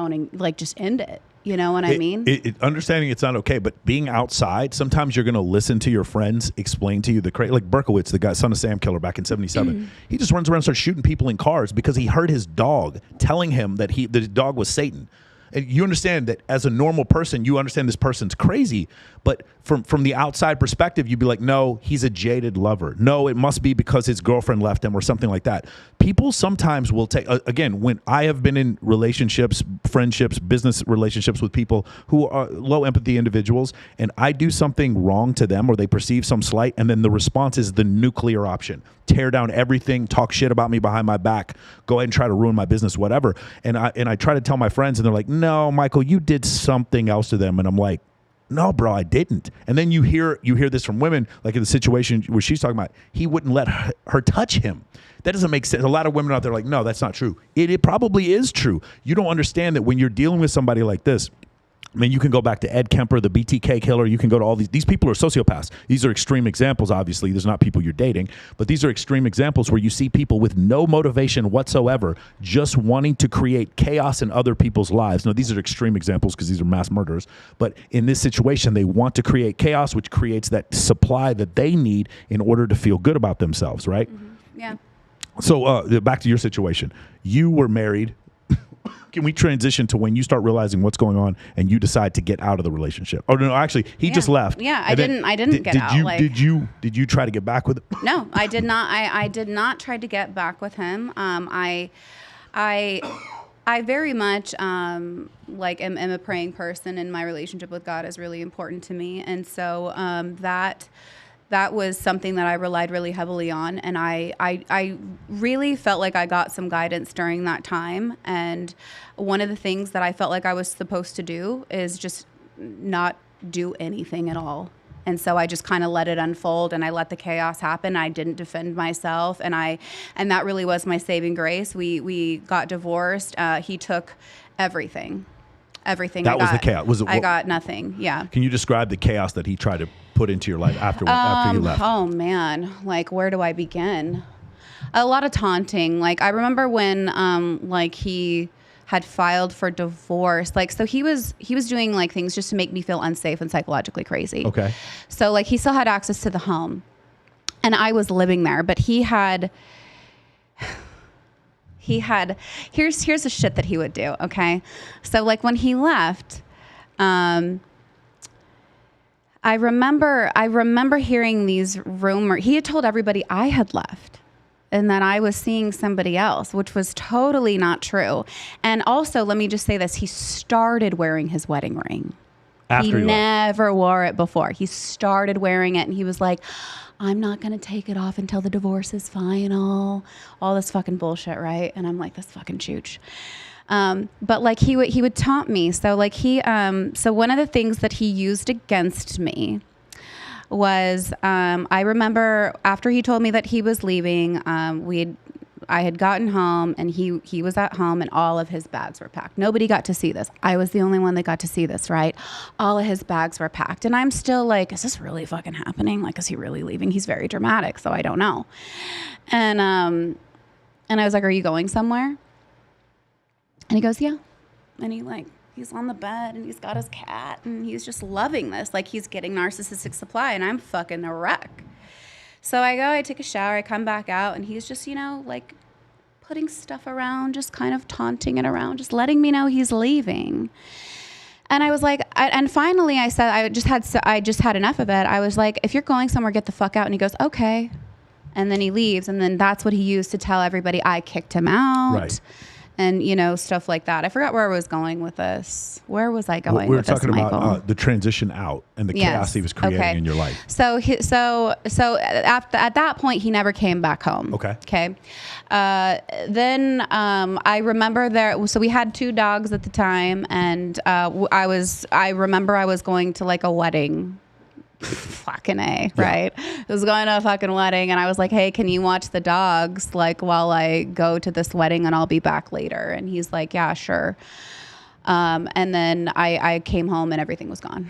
just end it. You know what I mean? Understanding it's not okay, but being outside, sometimes you're going to listen to your friends explain to you the crazy. Like Berkowitz, the guy, son of Sam killer back in 77. He just runs around and starts shooting people in cars because he heard his dog telling him that the dog was Satan. And you understand that as a normal person, you understand this person's crazy. But from the outside perspective, you'd be like, no, he's a jaded lover. No, it must be because his girlfriend left him or something like that. People sometimes will take, again, when I have been in relationships, friendships, business relationships with people who are low empathy individuals, and I do something wrong to them or they perceive some slight, and then the response is the nuclear option. Tear down everything, talk shit about me behind my back, go ahead and try to ruin my business, whatever. And I try to tell my friends, and they're like, no, Michael, you did something else to them. And I'm like, no, bro, I didn't. And then you hear this from women, like in the situation where she's talking about, he wouldn't let her touch him. That doesn't make sense. A lot of women out there are like, no, that's not true. It probably is true. You don't understand that when you're dealing with somebody like this. I mean, you can go back to Ed Kemper, the BTK killer. You can go to all these people are sociopaths. These are extreme examples, obviously. There's not people you're dating, but these are extreme examples where you see people with no motivation whatsoever, just wanting to create chaos in other people's lives. Now, these are extreme examples because these are mass murderers, but in this situation, they want to create chaos, which creates that supply that they need in order to feel good about themselves, right? Mm-hmm. Yeah. So back to your situation. You were married. Can we transition to when you start realizing what's going on and you decide to get out of the relationship? Oh no, actually, he just left. Yeah, I didn't get out. Did you try to get back with him? No, I did not. I did not try to get back with him. I very much am a praying person, and my relationship with God is really important to me, and so that was something that I relied really heavily on. And I really felt like I got some guidance during that time. And one of the things that I felt like I was supposed to do is just not do anything at all. And so I just kind of let it unfold, and I let the chaos happen. I didn't defend myself, and that really was my saving grace. We got divorced. He took everything. That was the chaos. I got nothing. Yeah. Can you describe the chaos that he tried to put into your life after you left? Oh man, like where do I begin? A lot of taunting. Like I remember when like he had filed for divorce. Like so he was doing like things just to make me feel unsafe and psychologically crazy. Okay. So like he still had access to the home, and I was living there, but he had here's the shit that he would do. Okay. So like when he left, I remember hearing these rumors. He had told everybody I had left and that I was seeing somebody else, which was totally not true. And also, let me just say this. He started wearing his wedding ring. He never wore it before. He started wearing it, and he was like, I'm not going to take it off until the divorce is final. All this fucking bullshit, right? And I'm like, this fucking chooch. But like he would taunt me. So like so one of the things that he used against me was, I remember after he told me that he was leaving, I had gotten home, and he was at home, and all of his bags were packed. Nobody got to see this. I was the only one that got to see this, right? All of his bags were packed. And I'm still like, is this really fucking happening? Like, is he really leaving? He's very dramatic, so I don't know. And I was like, are you going somewhere? And he goes, yeah. And he's on the bed, and he's got his cat, and he's just loving this. Like, he's getting narcissistic supply, and I'm fucking a wreck. So I take a shower, I come back out, and he's just, like putting stuff around, just kind of taunting it around, just letting me know he's leaving. And I was like, and finally I said, I just had enough of it. I was like, if you're going somewhere, get the fuck out. And he goes, okay. And then he leaves. And then that's what he used to tell everybody I kicked him out. Right. And, stuff like that. I forgot where I was going with this. Where was I going with this, Michael? We were talking about the transition out and the chaos he was creating in your life. So at that point, he never came back home. Okay. Then I remember so we had 2 dogs at the time, and I remember I was going to like a wedding. Fucking A, right? I was going to a fucking wedding, and I was like, hey, can you watch the dogs like while I go to this wedding, and I'll be back later? And he's like, yeah, sure. And then I came home, and everything was gone.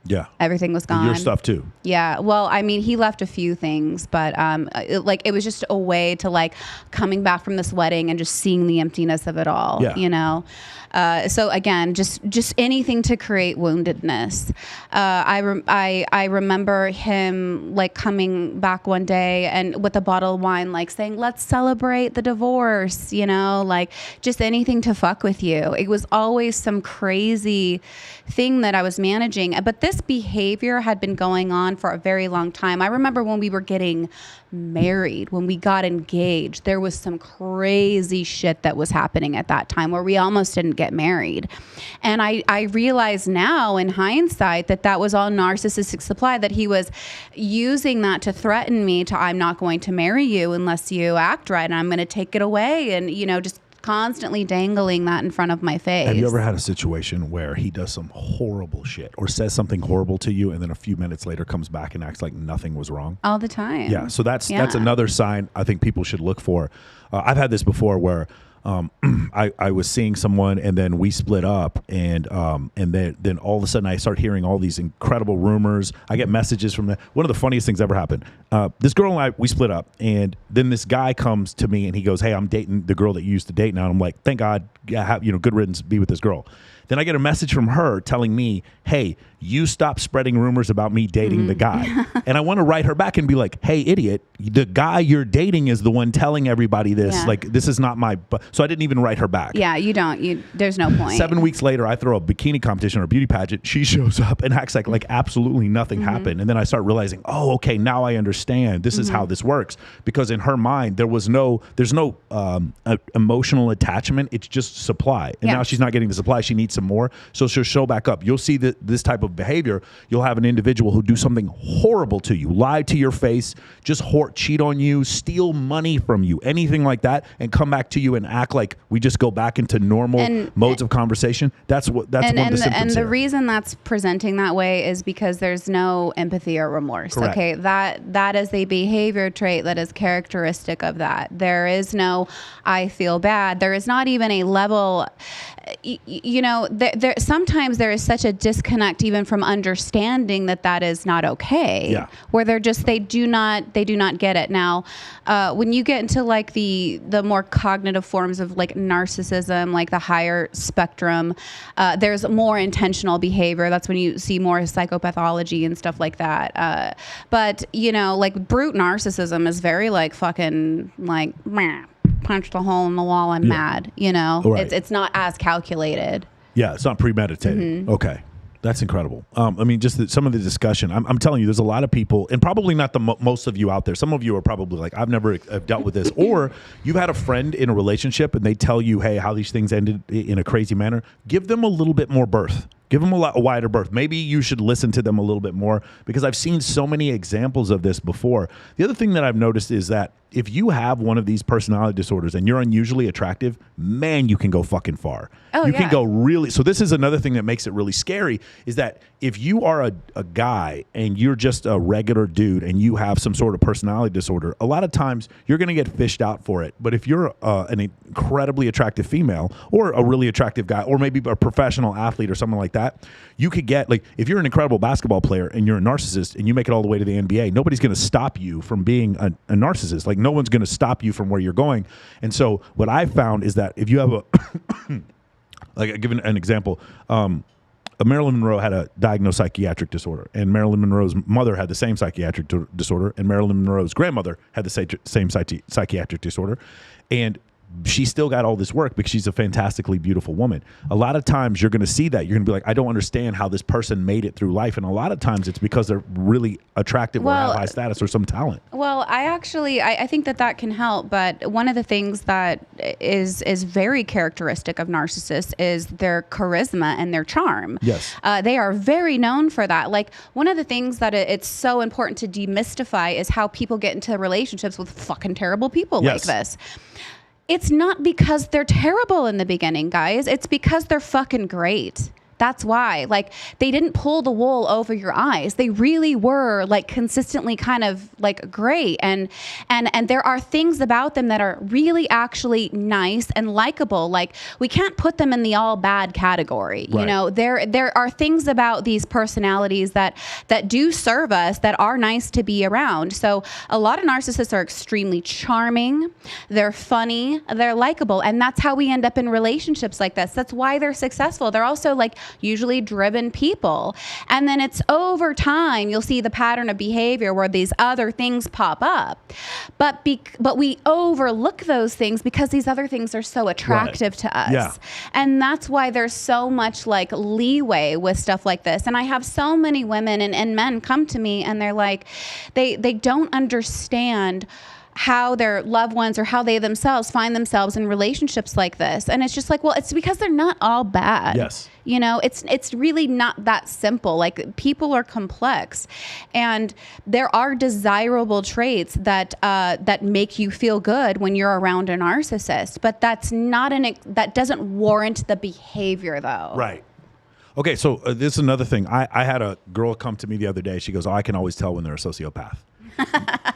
Yeah. Everything was gone. Your stuff too. Yeah. Well, I mean, he left a few things, but it was just a way to like coming back from this wedding and just seeing the emptiness of it all, So again, just anything to create woundedness. I remember him like coming back one day and with a bottle of wine, like saying, let's celebrate the divorce, like just anything to fuck with you. It was always some crazy thing that I was managing. But this behavior had been going on for a very long time. I remember when we were getting married, when we got engaged, there was some crazy shit that was happening at that time where we almost didn't get married. And I realize now in hindsight that was all narcissistic supply, that he was using that to threaten me to, I'm not going to marry you unless you act right, and I'm going to take it away, and just constantly dangling that in front of my face. Have you ever had a situation where he does some horrible shit or says something horrible to you, and then a few minutes later comes back and acts like nothing was wrong? All the time. Yeah. So that's another sign I think people should look for. I've had this before where I was seeing someone, and then we split up, and then all of a sudden I start hearing all these incredible rumors. I get messages from one of the funniest things ever happened. This girl and we split up, and then this guy comes to me and he goes, hey, I'm dating the girl that you used to date now. And I'm like, thank God, good riddance, be with this girl. Then I get a message from her telling me, hey, you stop spreading rumors about me dating the guy. And I want to write her back and be like, hey, idiot, the guy you're dating is the one telling everybody this. Yeah. Like, this is not my... So I didn't even write her back. Yeah, you don't. There's no point. 7 weeks later, I throw a bikini competition or a beauty pageant. She shows up and acts like absolutely nothing happened. And then I start realizing, oh, okay, now I understand. This is how this works. Because in her mind, there's no emotional attachment. It's just supply. And now she's not getting the supply. She needs some more. So she'll show back up. You'll see this type of behavior. You'll have an individual who do something horrible to you, lie to your face, just cheat on you, steal money from you, anything like that, and come back to you and act like we just go back into normal modes of conversation. That's one of the symptoms And the here. reason that's presenting that way is because there's no empathy or remorse. Correct. Okay, that is a behavior trait that is characteristic of that. There is no I feel bad. There is not even a level. There sometimes there is such a disconnect even from understanding that is not okay. Yeah. Where they do not get it. Now, when you get into like the more cognitive forms of like narcissism, like the higher spectrum, there's more intentional behavior. That's when you see more psychopathology and stuff like that. But like brute narcissism is very like fucking like meh, punched a hole in the wall. I'm mad. Right. It's not as calculated. Yeah, it's not premeditated. Mm-hmm. Okay. That's incredible. I mean, just some of the discussion. I'm telling you, there's a lot of people, and probably not the most of you out there. Some of you are probably like, I've never dealt with this. Or you've had a friend in a relationship and they tell you, hey, how these things ended in a crazy manner. Give them a little bit more berth. Give them a wider berth. Maybe you should listen to them a little bit more, because I've seen so many examples of this before. The other thing that I've noticed is that if you have one of these personality disorders and you're unusually attractive, man, you can go fucking far. Oh, you can go really. So this is another thing that makes it really scary, is that if you are a guy and you're just a regular dude and you have some sort of personality disorder, a lot of times you're going to get fished out for it. But if you're an incredibly attractive female or a really attractive guy, or maybe a professional athlete or something like that, you could get, like, if you're an incredible basketball player and you're a narcissist and you make it all the way to the NBA, nobody's going to stop you from being a narcissist. Like, no one's going to stop you from where you're going. And so what I found is that if you have a like, I'll give an example. Marilyn Monroe had a diagnosed psychiatric disorder, and Marilyn Monroe's mother had the same psychiatric disorder, and Marilyn Monroe's grandmother had the same psychiatric disorder. And she still got all this work because she's a fantastically beautiful woman. A lot of times you're going to see that. You're going to be like, I don't understand how this person made it through life. And a lot of times it's because they're really attractive or have high status or some talent. Well, I think that can help. But one of the things that is very characteristic of narcissists is their charisma and their charm. Yes. They are very known for that. Like, one of the things that it's so important to demystify is how people get into relationships with fucking terrible people like this. It's not because they're terrible in the beginning, guys. It's because they're fucking great. That's why. Like, they didn't pull the wool over your eyes. They really were like consistently kind of like great. And there are things about them that are really actually nice and likable. Like, we can't put them in the all bad category. Right. You know, there are things about these personalities that do serve us, that are nice to be around. So a lot of narcissists are extremely charming. They're funny. They're likable. And that's how we end up in relationships like this. That's why they're successful. They're also like usually driven people. And then it's over time, you'll see the pattern of behavior where these other things pop up. But we overlook those things because these other things are so attractive to us. Yeah. And that's why there's so much like leeway with stuff like this. And I have so many women and men come to me and they're like, they don't understand how their loved ones or how they themselves find themselves in relationships like this. And it's just like, well, it's because they're not all bad. Yes. You know, it's really not that simple. Like, people are complex, and there are desirable traits that make you feel good when you're around a narcissist, but that doesn't warrant the behavior, though. Right. Okay, so this is another thing. I had a girl come to me the other day. She goes, "Oh, I can always tell when they're a sociopath."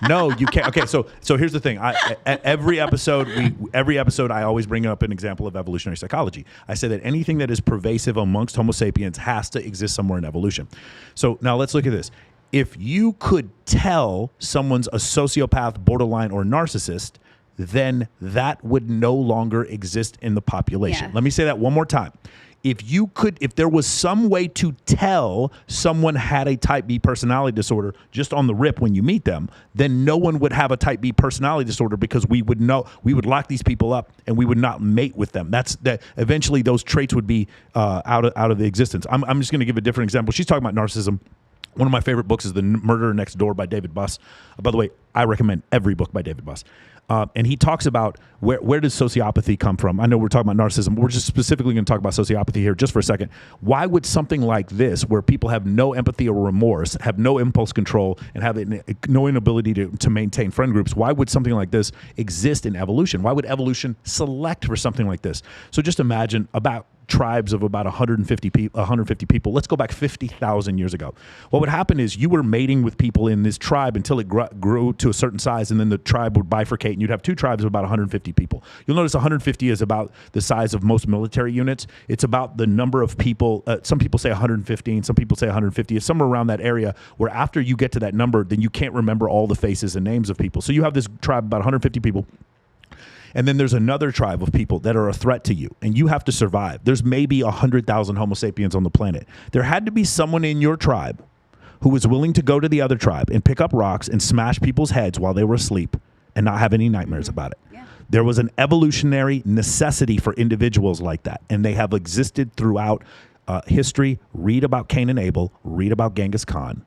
No, you can't. Okay, so here's the thing. Every episode, I always bring up an example of evolutionary psychology. I say that anything that is pervasive amongst Homo sapiens has to exist somewhere in evolution. So now let's look at this. If you could tell someone's a sociopath, borderline, or narcissist, then that would no longer exist in the population. Yeah. Let me say that one more time. If there was some way to tell someone had a type B personality disorder just on the rip when you meet them, then no one would have a type B personality disorder, because we would lock these people up and we would not mate with them. Eventually those traits would be out of the existence. I'm just going to give a different example. She's talking about narcissism. One of my favorite books is The Murderer Next Door by David Buss. By the way, I recommend every book by David Buss. And he talks about where does sociopathy come from? I know we're talking about narcissism, but we're just specifically going to talk about sociopathy here just for a second. Why would something like this, where people have no empathy or remorse, have no impulse control, and have no inability to maintain friend groups, why would something like this exist in evolution? Why would evolution select for something like this? So just imagine about tribes of about 150 people. Let's go back 50,000 years ago. What would happen is you were mating with people in this tribe until it grew to a certain size, and then the tribe would bifurcate, and you'd have two tribes of about 150 people. You'll notice 150 is about the size of most military units. It's about the number of people. Some people say 115, some people say 150. It's somewhere around that area where after you get to that number, then you can't remember all the faces and names of people. So you have this tribe of about 150 people. And then there's another tribe of people that are a threat to you, and you have to survive. There's maybe 100,000 Homo sapiens on the planet. There had to be someone in your tribe who was willing to go to the other tribe and pick up rocks and smash people's heads while they were asleep and not have any nightmares about it. Yeah. There was an evolutionary necessity for individuals like that, and they have existed throughout history. Read about Cain and Abel. Read about Genghis Khan.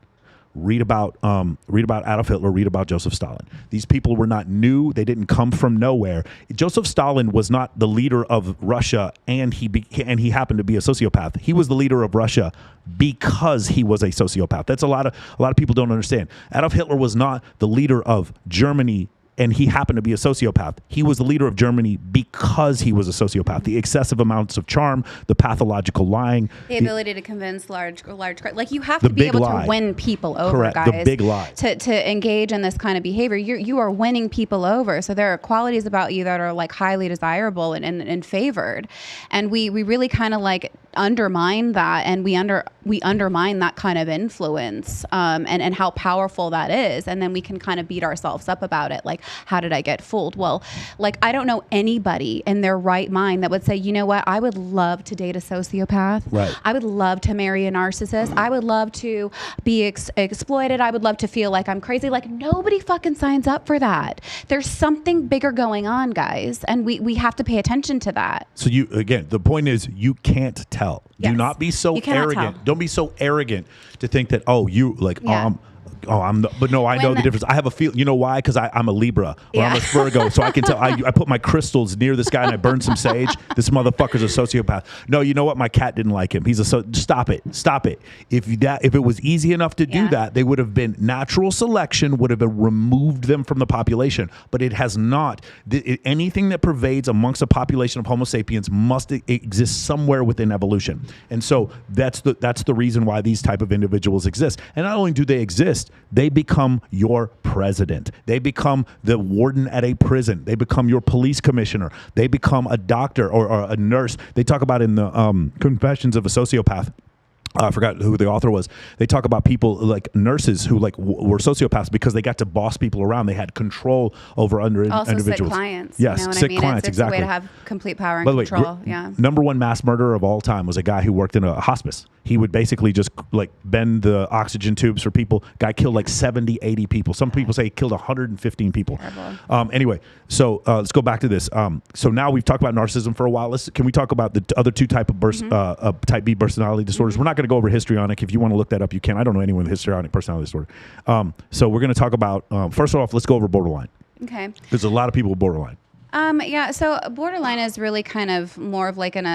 Read about Adolf Hitler. Read about Joseph Stalin. These people were not new. They didn't come from nowhere. Joseph Stalin was not the leader of Russia, and he happened to be a sociopath. He was the leader of Russia because he was a sociopath. That's a lot of people don't understand. Adolf Hitler was not the leader of Germany, and he happened to be a sociopath. He was the leader of Germany because he was a sociopath. The excessive amounts of charm, the pathological lying. The ability to convince large like you have to be able to win people over, correct, guys. The big lie. To engage in this kind of behavior. You are winning people over. So there are qualities about you that are like highly desirable and favored. And we really kind of like undermine that, and we undermine that kind of influence and how powerful that is. And then we can kind of beat ourselves up about it. Like, how did I get fooled? Well, like, I don't know anybody in their right mind that would say, you know what, I would love to date a sociopath. Right. I would love to marry a narcissist. I would love to be exploited. I would love to feel like I'm crazy. Like, nobody fucking signs up for that. There's something bigger going on, guys. And we have to pay attention to that. So the point is, you can't tell. Yes. Do not be so arrogant. Tell. Don't be so arrogant to think that, but no, I know the difference. I have a feel. You know why? Because I'm a Libra or I'm a Virgo, so I can tell. I put my crystals near this guy and I burn some sage. This motherfucker's a sociopath. No, you know what? My cat didn't like him. Stop it. If it was easy enough to do that, they would have been natural selection would have removed them from the population. But it has not. Anything that pervades amongst a population of Homo sapiens must exist somewhere within evolution. And so that's the reason why these type of individuals exist. And not only do they exist, they become your president. They become the warden at a prison. They become your police commissioner. They become a doctor or a nurse. They talk about in the Confessions of a Sociopath. I forgot who the author was. They talk about people like nurses who were sociopaths because they got to boss people around. They had control over individuals. Sick clients. Yes, you know what sick I mean? clients. It's exactly. a way to have complete power and By the way, control. Yeah. Number one mass murderer of all time was a guy who worked in a hospice. He would basically just like bend the oxygen tubes for people. Guy killed like 70, 80 people. Some people say he killed 115 people. Anyway, so let's go back to this. So now we've talked about narcissism for a while. Can we talk about the other two type B personality disorders? Mm-hmm. We're not going to go over histrionic. If you want to look that up, you can. I don't know anyone with histrionic personality disorder. So we're going to talk about, first off, let's go over borderline. Okay. There's a lot of people with borderline. So borderline is really kind of more of like an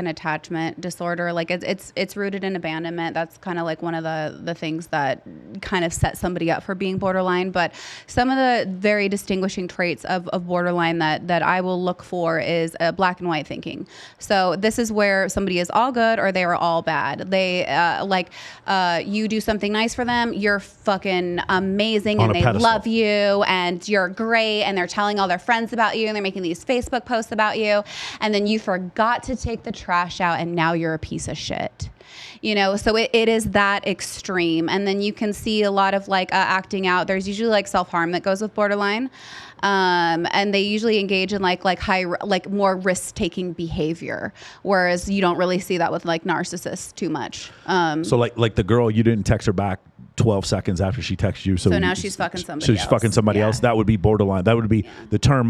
attachment disorder. Like it's rooted in abandonment. That's kind of like one of the things that kind of set somebody up for being borderline. But some of the very distinguishing traits of borderline that I will look for is black and white thinking. So this is where somebody is all good or they are all bad. They you do something nice for them, you're fucking amazing and they love you and you're great and they're telling all their friends about you and they're making these Facebook posts about you, and then you forgot to take the trash out and now you're a piece of shit. You know, so it is that extreme. And then you can see a lot of like acting out. There's usually like self-harm that goes with borderline. And they usually engage in like more risk-taking behavior, whereas you don't really see that with like narcissists too much. So like the girl, you didn't text her back 12 seconds after she texts you. So now she's fucking somebody else. She's fucking somebody else. That would be borderline. That would be the term.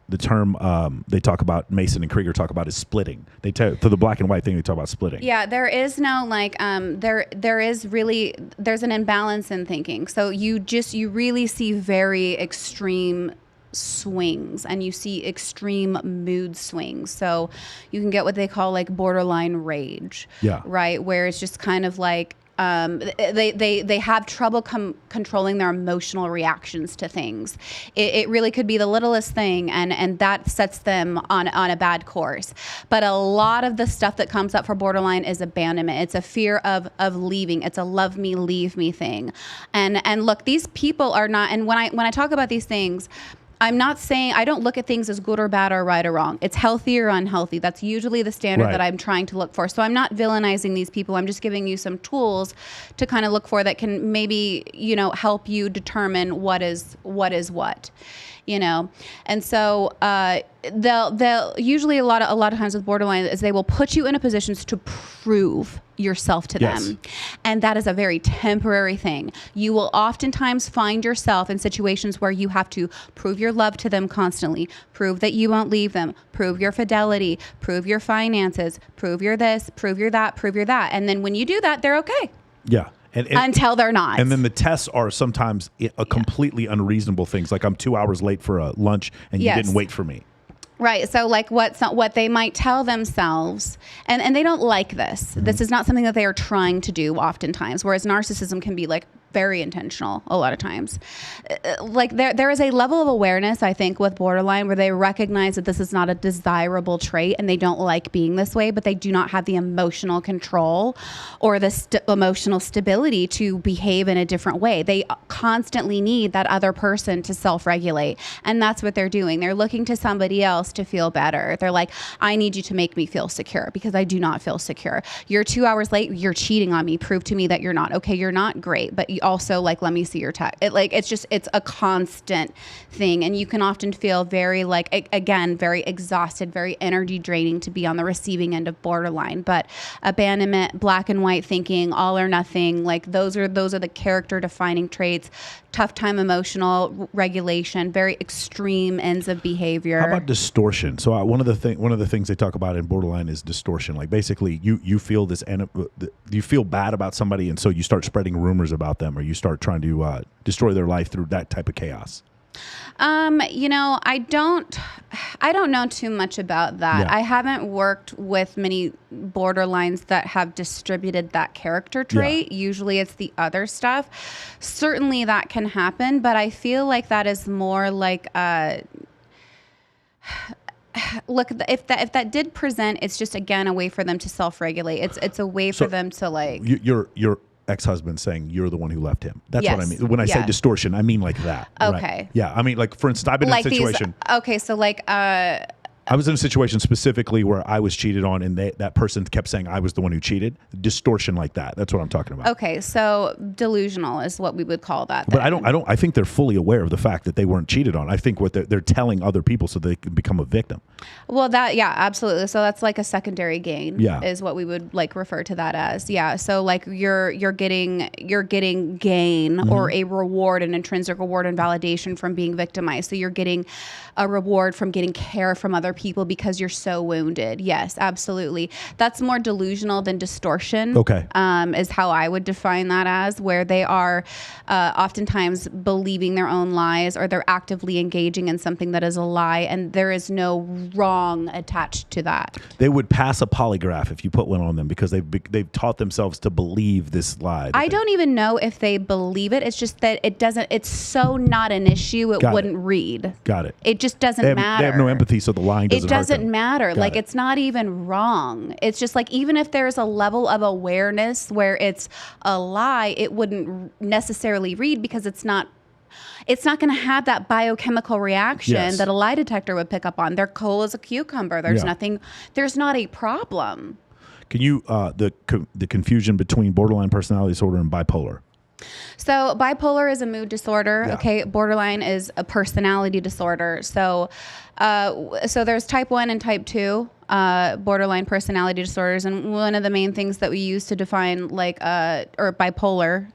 The term they talk about, Mason and Krieger talk about, is splitting. For the black and white thing, they talk about splitting. Yeah, there is no there's an imbalance in thinking. So you really see very extreme swings, and you see extreme mood swings. So you can get what they call like borderline rage. Yeah. Right, where it's just kind of like they have trouble controlling their emotional reactions to things. It really could be the littlest thing, and that sets them on a bad course. But a lot of the stuff that comes up for borderline is abandonment. It's a fear of leaving. It's a love me, leave me thing. And look, these people are not. And when I talk about these things, I'm not saying, I don't look at things as good or bad or right or wrong. It's healthy or unhealthy. That's usually the standard that I'm trying to look for. So I'm not villainizing these people. I'm just giving you some tools to kind of look for that can maybe, help you determine what is what. And so they'll usually a lot of times with borderline is they will put you in a position to prove yourself to them. And that is a very temporary thing. You will oftentimes find yourself in situations where you have to prove your love to them constantly, prove that you won't leave them, prove your fidelity, prove your finances, prove your this, prove your that, prove your that. And then when you do that, they're okay. Yeah. Until they're not. And then the tests are sometimes completely unreasonable things. Like, I'm 2 hours late for a lunch and you didn't wait for me. Right. So like what they might tell themselves, and they don't like this. Mm-hmm. This is not something that they are trying to do oftentimes, whereas narcissism can be like very intentional a lot of times. Like there is a level of awareness, I think, with borderline where they recognize that this is not a desirable trait and they don't like being this way, but they do not have the emotional control or the emotional stability to behave in a different way. They constantly need that other person to self-regulate. And that's what they're doing. They're looking to somebody else to feel better. They're like, I need you to make me feel secure because I do not feel secure. You're 2 hours late. You're cheating on me. Prove to me that you're not. Okay, you're not great, but you also like, let me see your text. It's a constant thing. And you can often feel very very exhausted, very energy draining to be on the receiving end of borderline. But abandonment, black and white thinking, all or nothing, like those are the character defining traits. Tough time emotional regulation, very extreme ends of behavior. How about distortion? So one of the things they talk about in borderline is distortion. Like basically you feel you feel bad about somebody, and so you start spreading rumors about them, or you start trying to destroy their life through that type of chaos. I don't know too much about that. Yeah. I haven't worked with many borderlines that have distributed that character trait. Yeah. Usually it's the other stuff. Certainly that can happen, but I feel like that is more like look, if that did present, it's just again a way for them to self-regulate. It's a way for them to like your ex-husband saying you're the one who left him. That's what I mean. When I say distortion, I mean like that. Okay. Right? Yeah. I mean, like, for instance, I've been in a situation. So like, I was in a situation specifically where I was cheated on, and that person kept saying I was the one who cheated. Distortion like that. That's what I'm talking about. Okay, so delusional is what we would call that. But I think they're fully aware of the fact that they weren't cheated on. I think what they're telling other people so they can become a victim. Well, absolutely. So that's like a secondary gain. Yeah. Is what we would like refer to that as. Yeah. So like you're getting gain mm-hmm. or a reward, an intrinsic reward and validation from being victimized. So you're getting a reward from getting care from other people because you're so wounded. Yes, absolutely. That's more delusional than distortion. Okay. Is how I would define that as, where they are oftentimes believing their own lies, or they're actively engaging in something that is a lie, and there is no wrong attached to that. They would pass a polygraph if you put one on them because they've taught themselves to believe this lie. I don't even know if they believe it. It's just that it's so not an issue it wouldn't read. Got it. It just doesn't matter. They have no empathy, so the lying doesn't hurt them. It doesn't matter. Like, it's not even wrong. It's just like, even if there's a level of awareness where it's a lie, it wouldn't necessarily read because it's not going to have that biochemical reaction that a lie detector would pick up on. They're cool as a cucumber. There's nothing. There's not a problem. Can you the confusion between borderline personality disorder and bipolar? So bipolar is a mood disorder. Yeah. Okay. Borderline is a personality disorder. So there's type 1 and type 2 borderline personality disorders. And one of the main things that we use to define bipolar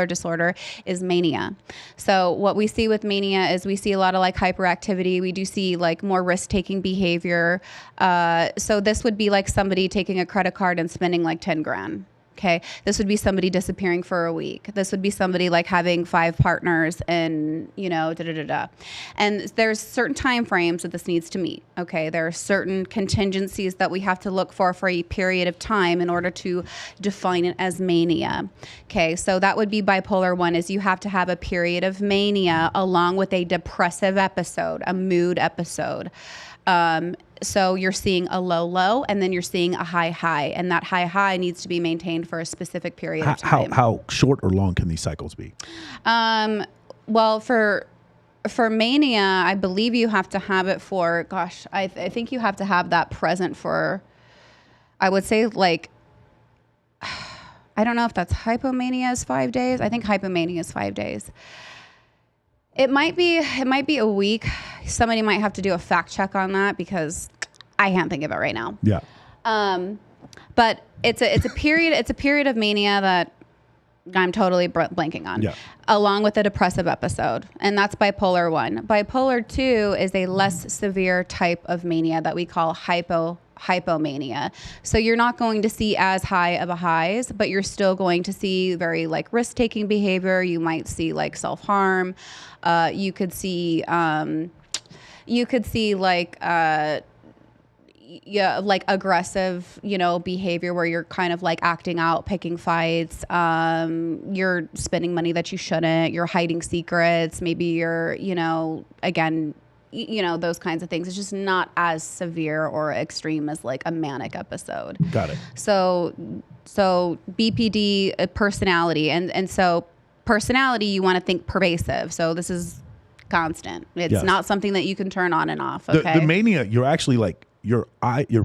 disorder is mania. So what we see with mania is we see a lot of like hyperactivity. We do see like more risk-taking behavior. So this would be like somebody taking a credit card and spending like 10 grand. Okay. This would be somebody disappearing for a week. This would be somebody like having 5 partners and, And there's certain time frames that this needs to meet. Okay. There are certain contingencies that we have to look for a period of time in order to define it as mania. Okay. So that would be bipolar 1 is you have to have a period of mania along with a depressive episode, a mood episode. So you're seeing a low, and then you're seeing a high, and that high needs to be maintained for a specific period of time. How short or long can these cycles be? Well, for mania, I believe you have to have it for, I think you have to have that present for, I would say like, I don't know if that's hypomania is 5 days. I think hypomania is 5 days. It might be a week. Somebody might have to do a fact check on that because I can't think of it right now. Yeah. But it's a period of mania that I'm totally blanking on. Yeah. Along with a depressive episode, and that's bipolar 1. Bipolar 2 is a less severe type of mania that we call hypomania. So you're not going to see as high of a highs, but you're still going to see very like risk-taking behavior. You might see like self-harm. You could see like like aggressive, behavior where you're kind of like acting out, picking fights. You're spending money that you shouldn't. You're hiding secrets. Maybe you're, again, those kinds of things. It's just not as severe or extreme as like a manic episode. Got it. So BPD personality. And so personality, you want to think pervasive. So this is constant. It's not something that you can turn on and off. Okay. The mania, you're actually like, your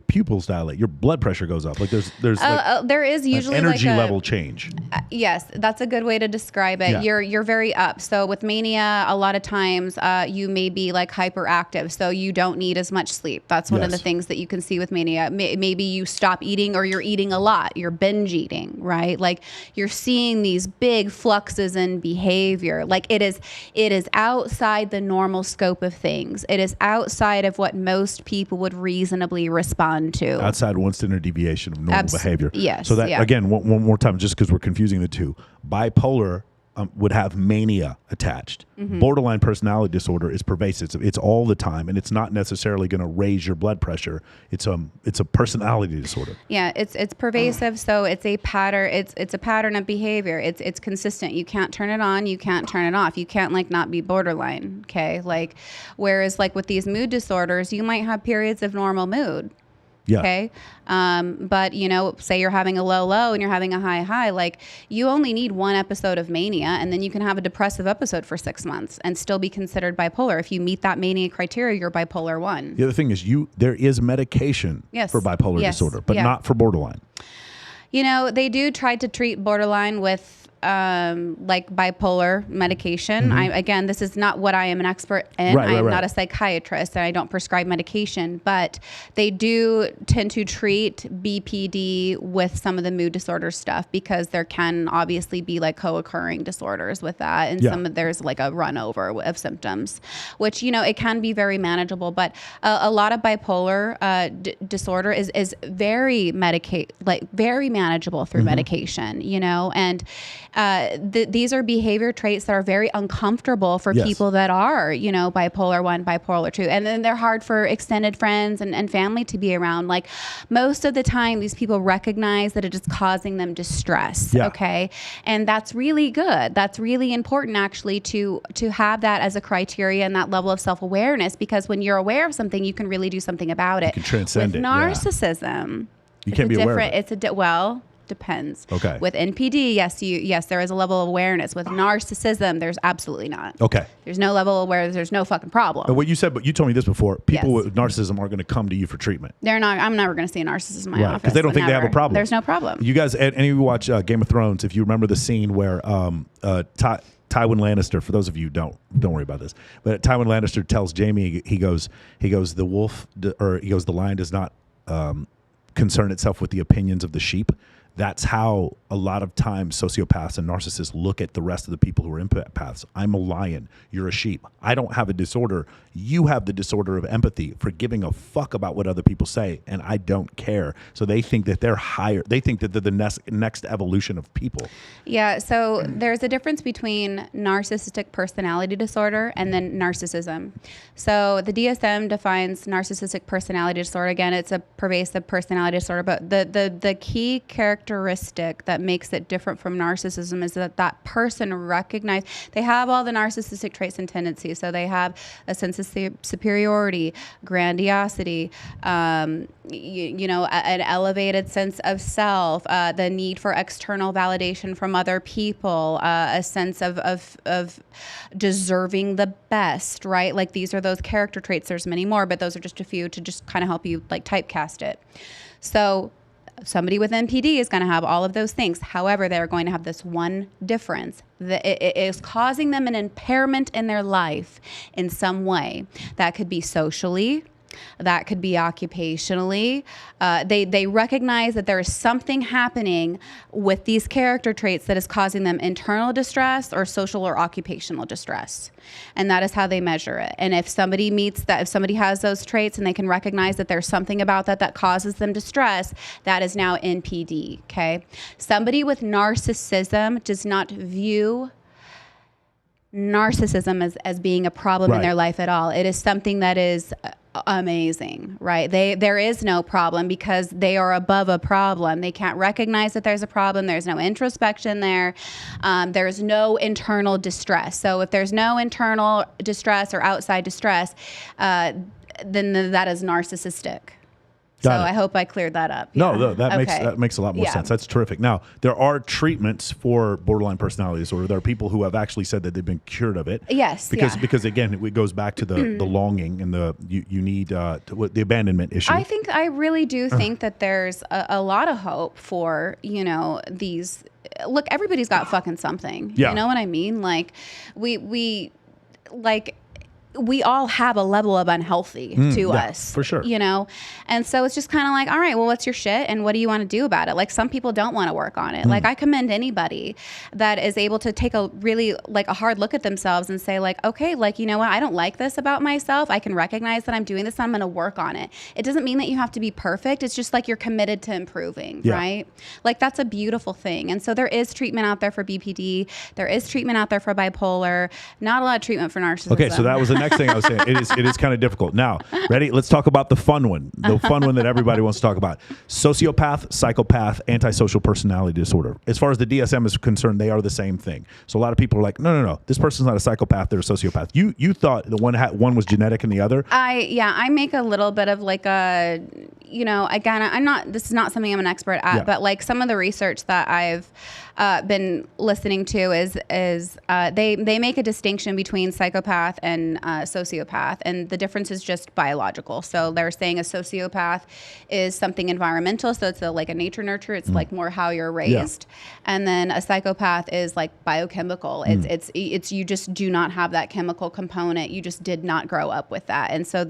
pupils dilate, your blood pressure goes up. Like there is usually an energy like level change. Yes, that's a good way to describe it. Yeah. You're very up. So with mania, a lot of times you may be like hyperactive, so you don't need as much sleep. That's one of the things that you can see with mania. Maybe you stop eating, or you're eating a lot. You're binge eating, right? Like you're seeing these big fluxes in behavior. Like it is outside the normal scope of things. It is outside of what most people would reasonably respond to. Outside one standard deviation of normal behavior. Yes. So that, again, one more time, just because we're confusing the two. Bipolar would have mania attached. Mm-hmm. Borderline personality disorder is pervasive. It's all the time, and it's not necessarily going to raise your blood pressure. It's a personality disorder. Yeah, it's pervasive. So it's a pattern. It's a pattern of behavior. It's consistent. You can't turn it on. You can't turn it off. You can't like not be borderline. Okay, like whereas like with these mood disorders, you might have periods of normal mood. Yeah. Okay. But say you're having a low and you're having a high, like you only need one episode of mania, and then you can have a depressive episode for 6 months and still be considered bipolar. If you meet that mania criteria, you're bipolar 1. The other thing is there is medication for bipolar disorder, but not for borderline. They do try to treat borderline with like bipolar medication. Mm-hmm. Again, this is not what I am an expert in. I am not a psychiatrist, and I don't prescribe medication, but they do tend to treat BPD with some of the mood disorder stuff, because there can obviously be like co-occurring disorders with that. And there's like a run over of symptoms, which, it can be very manageable, but a lot of bipolar disorder is very very manageable through medication, and these are behavior traits that are very uncomfortable for people that are, bipolar 1, bipolar 2. And then they're hard for extended friends and family to be around. Like most of the time, these people recognize that it is causing them distress. Yeah. Okay. And that's really good. That's really important actually to have that as a criteria and that level of self-awareness, because when you're aware of something, you can really do something about it. You can transcend With narcissism, you can't be aware of it. It's depends. Okay. With NPD, yes, there is a level of awareness. With narcissism, there's absolutely not. Okay. There's no level of awareness. There's no fucking problem. And what you said, but you told me this before. People Yes. with narcissism are going to come to you for treatment. They're not. I'm never going to see a narcissist in my office. Because they don't think they have a Never. problem. There's no problem. You guys, any of you watch Game of Thrones, if you remember the scene where Tywin Lannister, for those of you who don't worry about this, but Tywin Lannister tells Jaime, he goes, the lion does not concern itself with the opinions of the sheep. That's how a lot of times sociopaths and narcissists look at the rest of the people who are empaths. I'm a lion. You're a sheep. I don't have a disorder. You have the disorder of empathy for giving a fuck about what other people say, and I don't care. So they think that they're higher. They think that they're the next evolution of people. Yeah, so there's a difference between narcissistic personality disorder and then narcissism. So the DSM defines narcissistic personality disorder. Again, it's a pervasive personality disorder, but the key characteristic that makes it different from narcissism is that person they have all the narcissistic traits and tendencies. So they have a sense of superiority, grandiosity, an elevated sense of self, the need for external validation from other people, a sense of deserving the best, right? Like these are those character traits. There's many more, but those are just a few to just kind of help you like typecast it. So somebody with NPD is going to have all of those things. However, they're going to have this one difference that it is causing them an impairment in their life in some way. That could be socially. That could be occupationally. They recognize that there is something happening with these character traits that is causing them internal distress or social or occupational distress. And that is how they measure it. And if somebody if somebody has those traits and they can recognize that there's something about that causes them distress, that is now NPD, okay? Somebody with narcissism does not view narcissism as being a problem in their life at all. It is something that is amazing, right? There is no problem because they are above a problem. They can't recognize that there's a problem. There's no introspection there. There's no internal distress. So if there's no internal distress or outside distress, then that is narcissistic. So I hope I cleared that up. Yeah. No, that makes a lot more sense. That's terrific. Now, there are treatments for borderline personality disorder. There are people who have actually said that they've been cured of it. Yes. Because again, it goes back to the longing and you need the abandonment issue. I really do think that there's a lot of hope for, these. Look, everybody's got fucking something. Yeah. You know what I mean? Like we all have a level of unhealthy to us, for sure. And so it's just kind of like, all right, well, what's your shit and what do you want to do about it? Like some people don't want to work on it. Like I commend anybody that is able to take a really like a hard look at themselves and say like, okay, like, you know what? I don't like this about myself. I can recognize that I'm doing this. And I'm going to work on it. It doesn't mean that you have to be perfect. It's just like you're committed to improving, right? Like that's a beautiful thing. And so there is treatment out there for BPD. There is treatment out there for bipolar. Not a lot of treatment for narcissism. Okay, so that was the next thing I was saying. It is kind of difficult. Now, ready? Let's talk about the fun one. The fun one that everybody wants to talk about. Sociopath, psychopath, antisocial personality disorder. As far as the DSM is concerned, they are the same thing. So a lot of people are like, no. This person's not a psychopath, they're a sociopath. You thought the one was genetic and the other? I make a little bit of like a, again, this is not something I'm an expert at, but like some of the research that I've been listening to is they make a distinction between psychopath and sociopath, and the difference is just biological. So they're saying a sociopath is something environmental, so it's like a nature nurture. It's like more how you're raised, and then a psychopath is like biochemical. It's you just do not have that chemical component. You just did not grow up with that, and so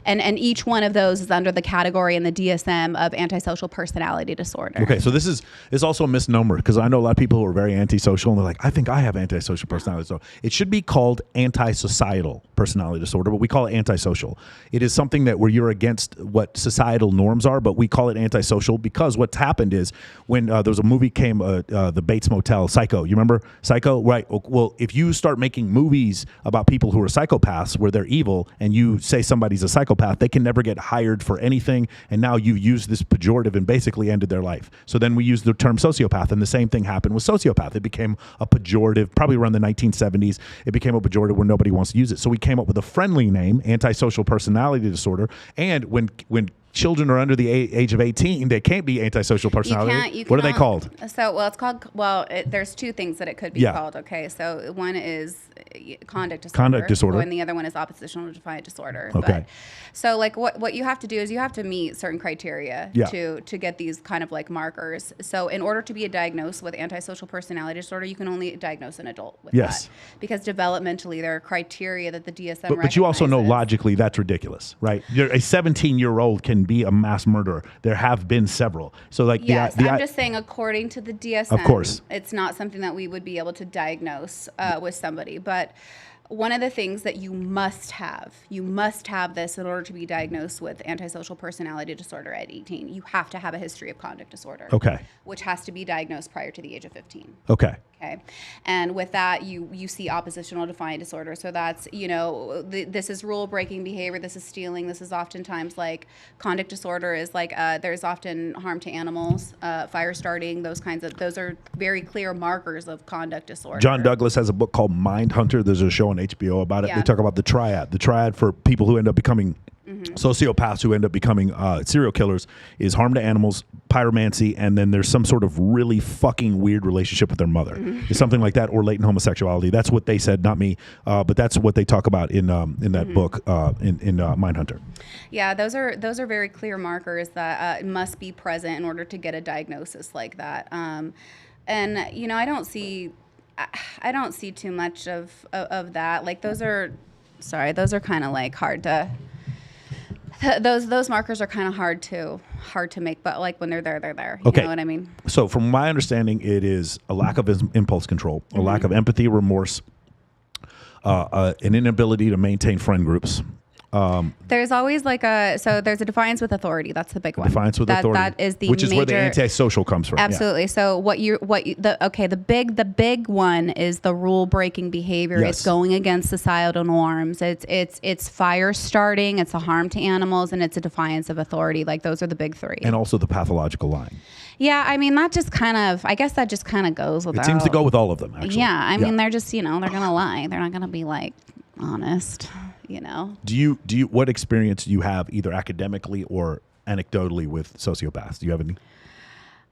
and each one of those is under the category in the DSM of antisocial personality disorder. Okay, so this is also a misnomer because I know a lot of people who are very antisocial and they're like, I think I have antisocial personality disorder. It should be called antisocial personality disorder, but we call it antisocial. It is something that where you're against what societal norms are, but we call it antisocial because what's happened is when there was a movie came, the Bates Motel, Psycho. You remember Psycho? Right. Well, if you start making movies about people who are psychopaths where they're evil and you say somebody's a psychopath, they can never get hired for anything. And now you've used this pejorative and basically ended their life. So then we use the term sociopath, and the same thing happened with sociopath. It became a pejorative, probably around the 1970s. It became a pejorative where nobody wants to use it. So we came up with a friendly name, antisocial personality disorder. And when children are under the age of 18, they can't be antisocial personality. What are they called? So, well, it's called, there's two things that it could be called. Okay. So one is conduct disorder. And the other one is oppositional defiant disorder. Okay. So like what you have to do is you have to meet certain criteria to get these kind of like markers. So in order to be diagnosed with antisocial personality disorder, you can only diagnose an adult with that. Because developmentally there are criteria that the DSM But you also know logically that's ridiculous, right? A 17-year-old can be a mass murderer. There have been several. So like I'm just saying according to the DSM, of course, it's not something that we would be able to diagnose with somebody. But one of the things that you must have this in order to be diagnosed with antisocial personality disorder at 18. You have to have a history of conduct disorder. Okay. Which has to be diagnosed prior to the age of 15. Okay. Okay. And with that, you see oppositional defiant disorder. So that's, this is rule breaking behavior. This is stealing. This is oftentimes like conduct disorder is like, there's often harm to animals, fire starting, those are very clear markers of conduct disorder. John Douglas has a book called Mind Hunter. There's a show on HBO about it. Yeah. They talk about the triad for people who end up becoming sociopaths, who end up becoming serial killers, is harm to animals, pyromancy, and then there's some sort of really fucking weird relationship with their mother. It's something like that, or latent homosexuality. That's what they said, not me, but that's what they talk about in that book in Mindhunter. Yeah, those are very clear markers that must be present in order to get a diagnosis like that. And I don't see too much of that. Like those are kind of like hard to. Those markers are kind of hard to make, but like when they're there, they're there. You know what I mean? So from my understanding, it is a lack of impulse control, a lack of empathy, remorse, an inability to maintain friend groups. There's always there's a defiance with authority. That's the big one. Defiance with authority. That is the which is major, where the antisocial comes from. Absolutely. Yeah. So the big one is the rule breaking behavior. Yes. It's going against societal norms. It's fire starting. It's a harm to animals, and it's a defiance of authority. Like those are the big three. And also the pathological lying. Yeah, I mean that just kind of goes without. It seems to go with all of them. Actually. Yeah, I mean they're just they're gonna lie. They're not gonna be like honest. Do you what experience do you have either academically or anecdotally with sociopaths? Do you have any?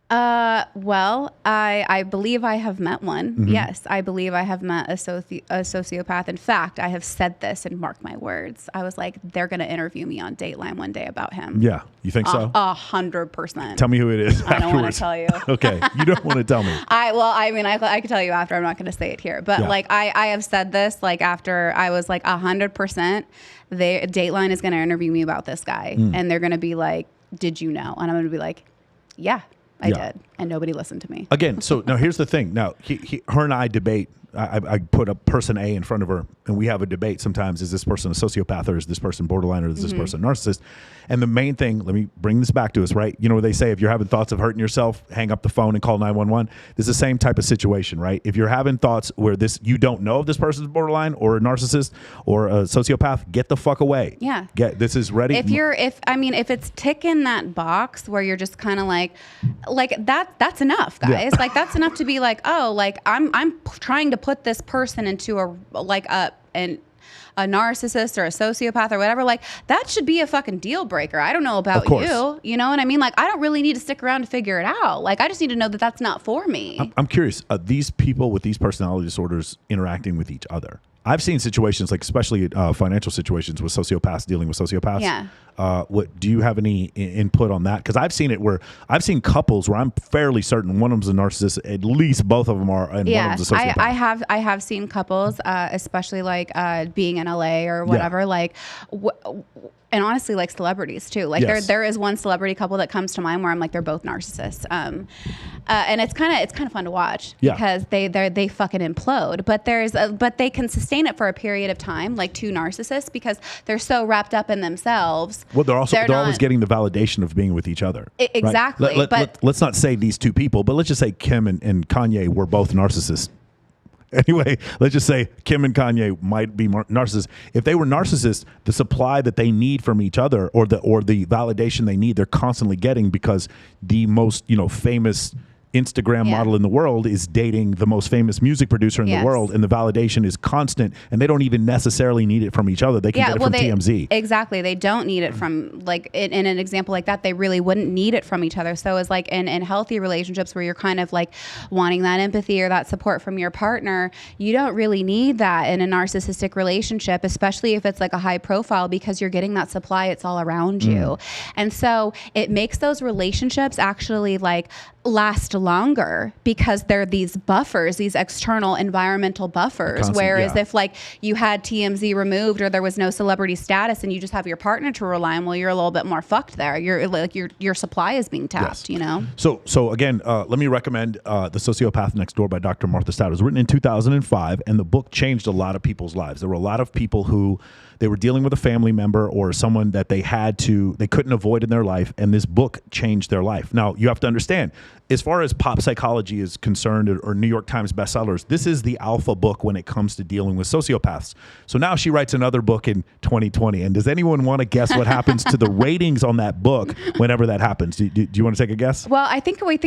Well, I believe I have met one. Mm-hmm. Yes, I believe I have met a sociopath. In fact, I have said this and mark my words. I was like, they're going to interview me on Dateline one day about him. Yeah, you think so? 100%. Tell me who it is. I don't want to tell you. Okay, you don't want to tell me. I could tell you after. I'm not going to say it here. But I have said this like after I was like 100%. Dateline is going to interview me about this guy, and they're going to be like, "Did you know?" And I'm going to be like, "Yeah." I did, and nobody listened to me. Again, so now here's the thing. Now, her and I debate. I put a person A in front of her, and we have a debate sometimes. Is this person a sociopath, or is this person borderline, or is this person a narcissist? And the main thing, let me bring this back to us, right? You know what they say, if you're having thoughts of hurting yourself, hang up the phone and call 911. This is the same type of situation, right? If you're having thoughts where you don't know if this person's borderline or a narcissist or a sociopath, get the fuck away. Yeah. This is ready. If it's ticking that box where you're just kind of like that's enough, guys. Yeah. Like that's enough to be like, oh, like I'm trying to put this person into a narcissist or a sociopath or whatever, like that should be a fucking deal breaker. I don't know about you. You know what I mean? Like I don't really need to stick around to figure it out. Like I just need to know that that's not for me. I'm curious, these people with these personality disorders interacting with each other. I've seen situations, like especially financial situations with sociopaths dealing with sociopaths. Yeah. What do you have any input on that? Because I've seen it where I've seen couples where I'm fairly certain one of them's a narcissist, at least both of them are, and one of them's a sociopath. I have seen couples, especially like being in LA or whatever, like. And honestly, like celebrities too. Like there is one celebrity couple that comes to mind where I'm like, they're both narcissists. And it's kind of fun to watch because they fucking implode. But they can sustain it for a period of time, like two narcissists, because they're so wrapped up in themselves. Well, they're always getting the validation of being with each other. Exactly. Right? Let's not say these two people, but let's just say Kim and Kanye were both narcissists. Anyway, let's just say Kim and Kanye might be narcissists. If they were narcissists, the supply that they need from each other, or the validation they need, they're constantly getting because the most famous Instagram model in the world is dating the most famous music producer in the world, and the validation is constant, and they don't even necessarily need it from each other. They can get it from TMZ. Exactly. They don't need it from, like, in an example like that, they really wouldn't need it from each other. So it's like in healthy relationships where you're kind of like wanting that empathy or that support from your partner, you don't really need that in a narcissistic relationship, especially if it's like a high profile, because you're getting that supply. It's all around you. And so it makes those relationships actually like last longer, because they're these buffers, these external environmental buffers. Whereas if like you had TMZ removed or there was no celebrity status and you just have your partner to rely on, well, you're a little bit more fucked there. You're like your supply is being tapped, you know? So again, let me recommend The Sociopath Next Door by Dr. Martha Stout. It was written in 2005, and the book changed a lot of people's lives. There were a lot of people who they were dealing with a family member or someone that they couldn't avoid in their life, and this book changed their life. Now, you have to understand, as far as pop psychology is concerned, or New York Times bestsellers, this is the alpha book when it comes to dealing with sociopaths. So now she writes another book in 2020. And does anyone want to guess what happens to the ratings on that book whenever that happens? Do you want to take a guess? Well, I think we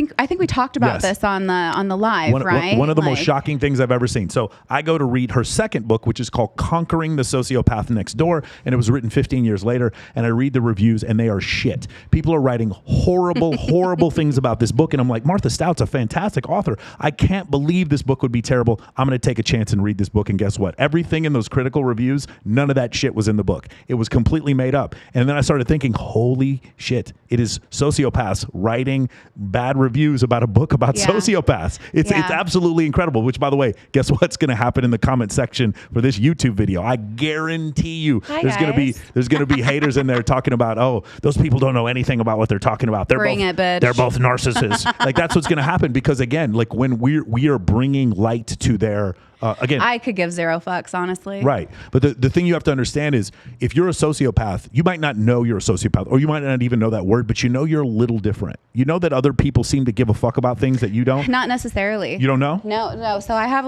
talked about this on the live, right? One of the most shocking things I've ever seen. So I go to read her second book, which is called Conquering the Sociopath Next Door, and it was written 15 years later. And I read the reviews, and they are shit. People are writing horrible, horrible things about this book, and I'm like, Martha Stout's a fantastic author. I can't believe this book would be terrible. I'm going to take a chance and read this book, and guess what? Everything in those critical reviews, none of that shit was in the book. It was completely made up. And then I started thinking, holy shit, it is sociopaths writing bad reviews about a book about sociopaths. It's absolutely incredible, which, by the way, guess what's going to happen in the comment section for this YouTube video? I guarantee you there's going to be haters in there talking about, oh, those people don't know anything about what they're talking about. They're both narcissists. Like, that's what's going to happen, because again, like when we are bringing light to their again, I could give zero fucks, honestly. Right. But the thing you have to understand is, if you're a sociopath, you might not know you're a sociopath, or you might not even know that word, but you know you're a little different. You know that other people seem to give a fuck about things that you don't? Not necessarily. You don't know? No. So I have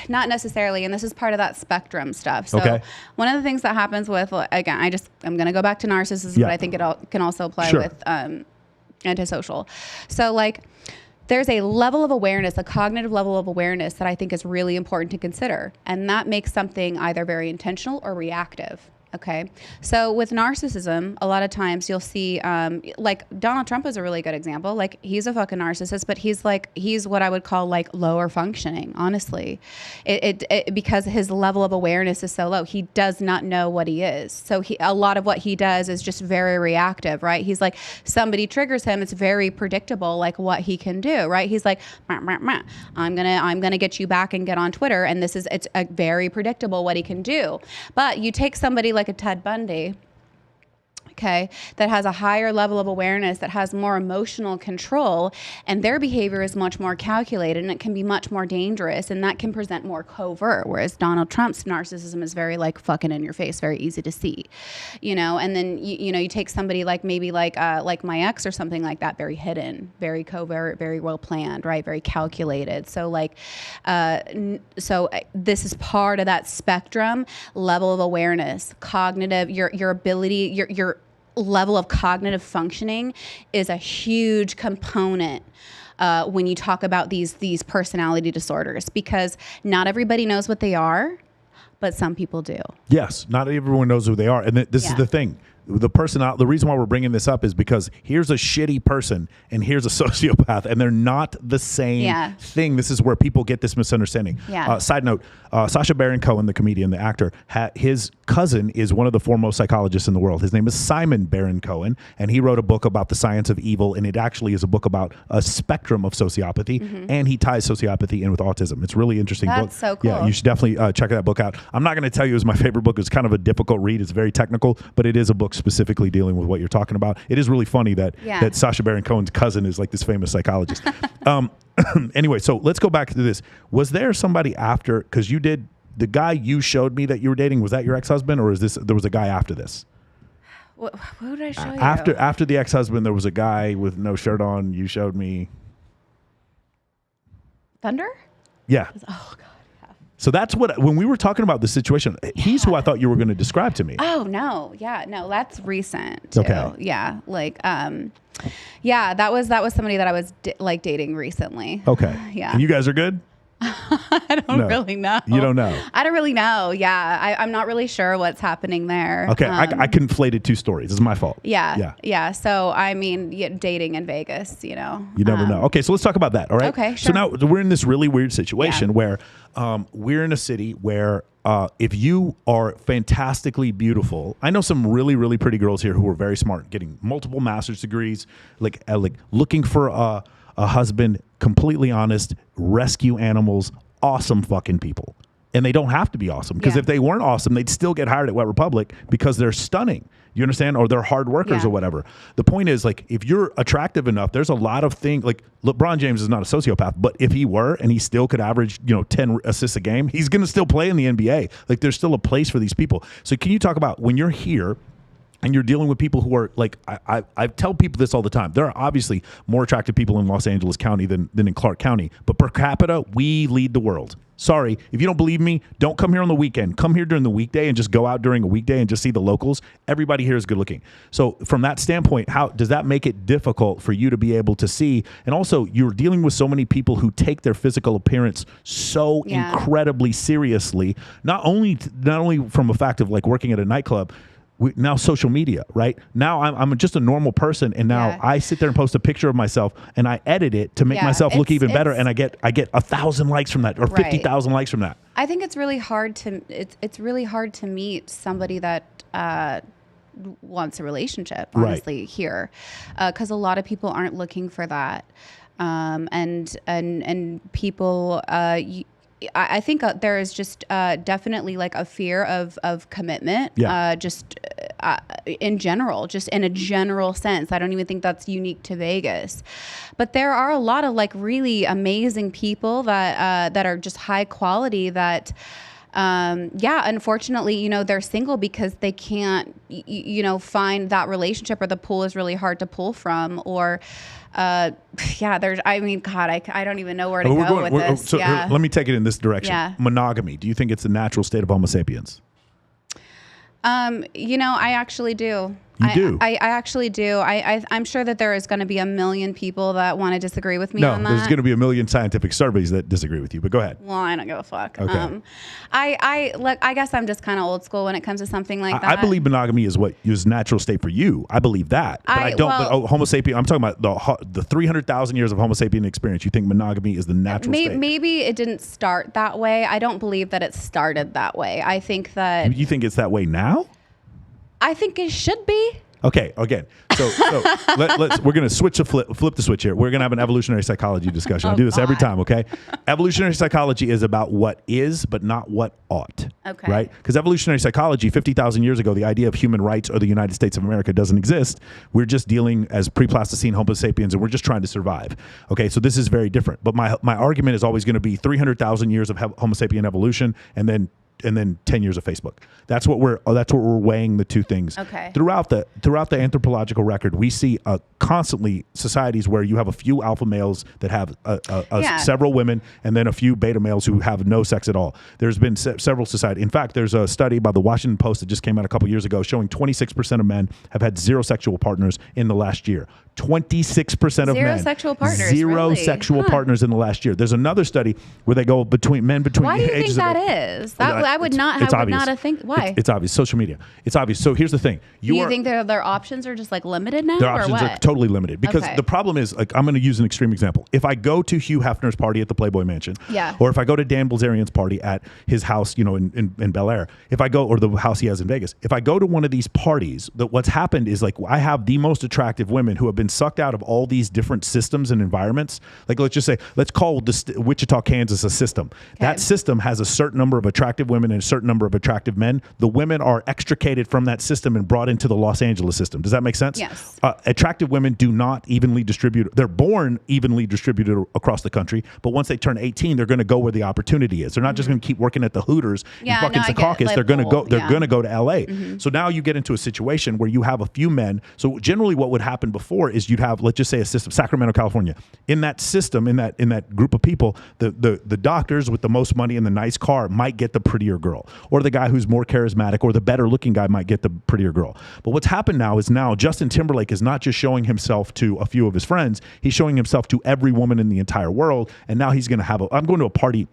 not necessarily, and this is part of that spectrum stuff. So one of the things that happens with, again, I'm going to go back to narcissism, but I think it can also apply with antisocial. So like, there's a level of awareness, a cognitive level of awareness that I think is really important to consider. And that makes something either very intentional or reactive. Okay. So with narcissism, a lot of times you'll see, like Donald Trump is a really good example. Like, he's a fucking narcissist, but he's what I would call like lower functioning, honestly. Because his level of awareness is so low, he does not know what he is. So a lot of what he does is just very reactive, right? He's like, somebody triggers him, it's very predictable, like what he can do, right? He's like, I'm gonna get you back and get on Twitter, and it's a very predictable what he can do. But you take somebody like a Ted Bundy, okay, that has a higher level of awareness, that has more emotional control, and their behavior is much more calculated, and it can be much more dangerous, and that can present more covert, whereas Donald Trump's narcissism is very like fucking in your face, very easy to see, you know. And then you take somebody like maybe like my ex or something like that, very hidden, very covert, very well planned, right, very calculated. So like this is part of that spectrum, level of awareness, cognitive, your ability, your level of cognitive functioning is a huge component when you talk about these personality disorders, because not everybody knows what they are, but some people do. Yes, not everyone knows who they are, and this is the thing. The reason why we're bringing this up is because here's a shitty person and here's a sociopath, and they're not the same thing. This is where people get this misunderstanding. Side note, Sacha Baron Cohen, the comedian, the actor, his cousin is one of the foremost psychologists in the world. His name is Simon Baron Cohen, and he wrote a book about the science of evil, and it actually is a book about a spectrum of sociopathy, and he ties sociopathy in with autism. It's a really interesting book. That's so cool. Yeah, you should definitely check that book out. I'm not going to tell you it was my favorite book. It's kind of a difficult read. It's very technical, but it is a book specifically dealing with what you're talking about. It is really funny that Sacha Baron Cohen's cousin is like this famous psychologist. Anyway, so let's go back to this. Was there somebody after, because you did, the guy you showed me that you were dating, was that your ex-husband, or there was a guy after this? Who did I show you? After the ex-husband, there was a guy with no shirt on. You showed me. Thunder? Yeah. Oh, God. So that's when we were talking about the situation, he's who I thought you were going to describe to me. Oh, no. Yeah, no, that's recent too. Okay. Yeah. Like, Yeah, that was somebody that I was like dating recently. Okay. Yeah. And you guys are good? I don't really know. You don't know? I don't really know. Yeah. I'm not really sure what's happening there. Okay. I conflated two stories. This is my fault. Yeah. So, I mean, dating in Vegas, You never know. Okay. So let's talk about that. All right. Okay. So Sure. now we're in this really weird situation where we're in a city where if you are fantastically beautiful, I know some really, really pretty girls here who are very smart, getting multiple master's degrees, like looking for a husband, completely honest, rescue animals, awesome fucking people. And they don't have to be awesome, because if they weren't awesome, they'd still get hired at Wet Republic because they're stunning. You understand? Or they're hard workers or whatever. The point is, like, if you're attractive enough, there's a lot of things. Like, LeBron James is not a sociopath, but if he were and he still could average, 10 assists a game, he's going to still play in the NBA. Like, there's still a place for these people. So can you talk about when you're here and you're dealing with people who are like, I tell people this all the time. There are obviously more attractive people in Los Angeles County than in Clark County, but per capita, we lead the world. Sorry, if you don't believe me, don't come here on the weekend. Come here during the weekday and just go out during a weekday and just see the locals. Everybody here is good looking. So from that standpoint, how does that make it difficult for you to be able to see? And also, you're dealing with so many people who take their physical appearance so incredibly seriously, not only from a fact of like working at a nightclub, now social media, right? Now I'm just a normal person, and now I sit there and post a picture of myself, and I edit it to make myself look even better, and I get 1,000 likes from that, or 50,000 likes from that. I think it's really hard to meet somebody that wants a relationship, honestly, here, because a lot of people aren't looking for that, and people. I think there is just definitely like a fear of commitment, just in general, just in a general sense. I don't even think that's unique to Vegas, but there are a lot of like really amazing people that are just high quality that. Unfortunately, they're single because they can't, find that relationship, or the pool is really hard to pull from, or, I don't even know where to go with this. So let me take it in this direction. Monogamy. Do you think it's a natural state of Homo sapiens? I actually do. You do? I actually do. I'm sure that there is going to be a million people that want to disagree with me on that. No, there's going to be a million scientific surveys that disagree with you, but go ahead. Well, I don't give a fuck. Okay. I guess I'm just kind of old school when it comes to something like that. I believe monogamy is what is natural state for you. I believe that. But I don't, Homo sapien, I'm talking about the 300,000 years of Homo sapien experience. You think monogamy is the natural state? Maybe it didn't start that way. I don't believe that it started that way. I think that... You think it's that way now? I think it should be. Okay, again. So we're going to flip the switch here. We're going to have an evolutionary psychology discussion. I do this every time, okay? Evolutionary psychology is about what is, but not what ought. Okay. Right? Because evolutionary psychology, 50,000 years ago, the idea of human rights or the United States of America doesn't exist. We're just dealing as pre-Pleistocene Homo sapiens, and we're just trying to survive. Okay, so this is very different. But my argument is always going to be 300,000 years of Homo sapien evolution, and then 10 years of Facebook. That's what we're weighing the two things. Okay. Throughout the anthropological record, we see constantly societies where you have a few alpha males that have several women, and then a few beta males who have no sex at all. There's been several societies. In fact, there's a study by the Washington Post that just came out a couple years ago showing 26% of men have had zero sexual partners in the last year. 26% of men. Sexual partners. Zero really? sexual partners in the last year. There's another study where they go between men between Why do you ages think of that is? I would not have think. Why? It's obvious. Social media. It's obvious. So here's the thing. Do you think their options are just like limited now? Their options are totally limited because the problem is, like, I'm going to use an extreme example. If I go to Hugh Hefner's party at the Playboy Mansion, or if I go to Dan Bilzerian's party at his house, in Bel Air, if I go, or the house he has in Vegas, if I go to one of these parties, what's happened is, like, I have the most attractive women who have been sucked out of all these different systems and environments. Like, let's call Wichita, Kansas a system. Okay. That system has a certain number of attractive women and a certain number of attractive men. The women are extricated from that system and brought into the Los Angeles system. Does that make sense? Yes. Attractive women do not evenly distribute. They're born evenly distributed across the country, but once they turn 18, they're going to go where the opportunity is. They're not just going to keep working at the Hooters in fucking Secaucus. They're going to go. They're going to go to LA. Mm-hmm. So now you get into a situation where you have a few men. So generally, what would happen before is you'd have, let's just say, a system, Sacramento, California. In that system, in that group of people, the doctors with the most money and the nice car might get the prettier prettier girl, or the guy who's more charismatic, or the better looking guy might get the prettier girl. But what's happened now is Justin Timberlake is not just showing himself to a few of his friends, he's showing himself to every woman in the entire world. And now he's going to have I'm going to a party.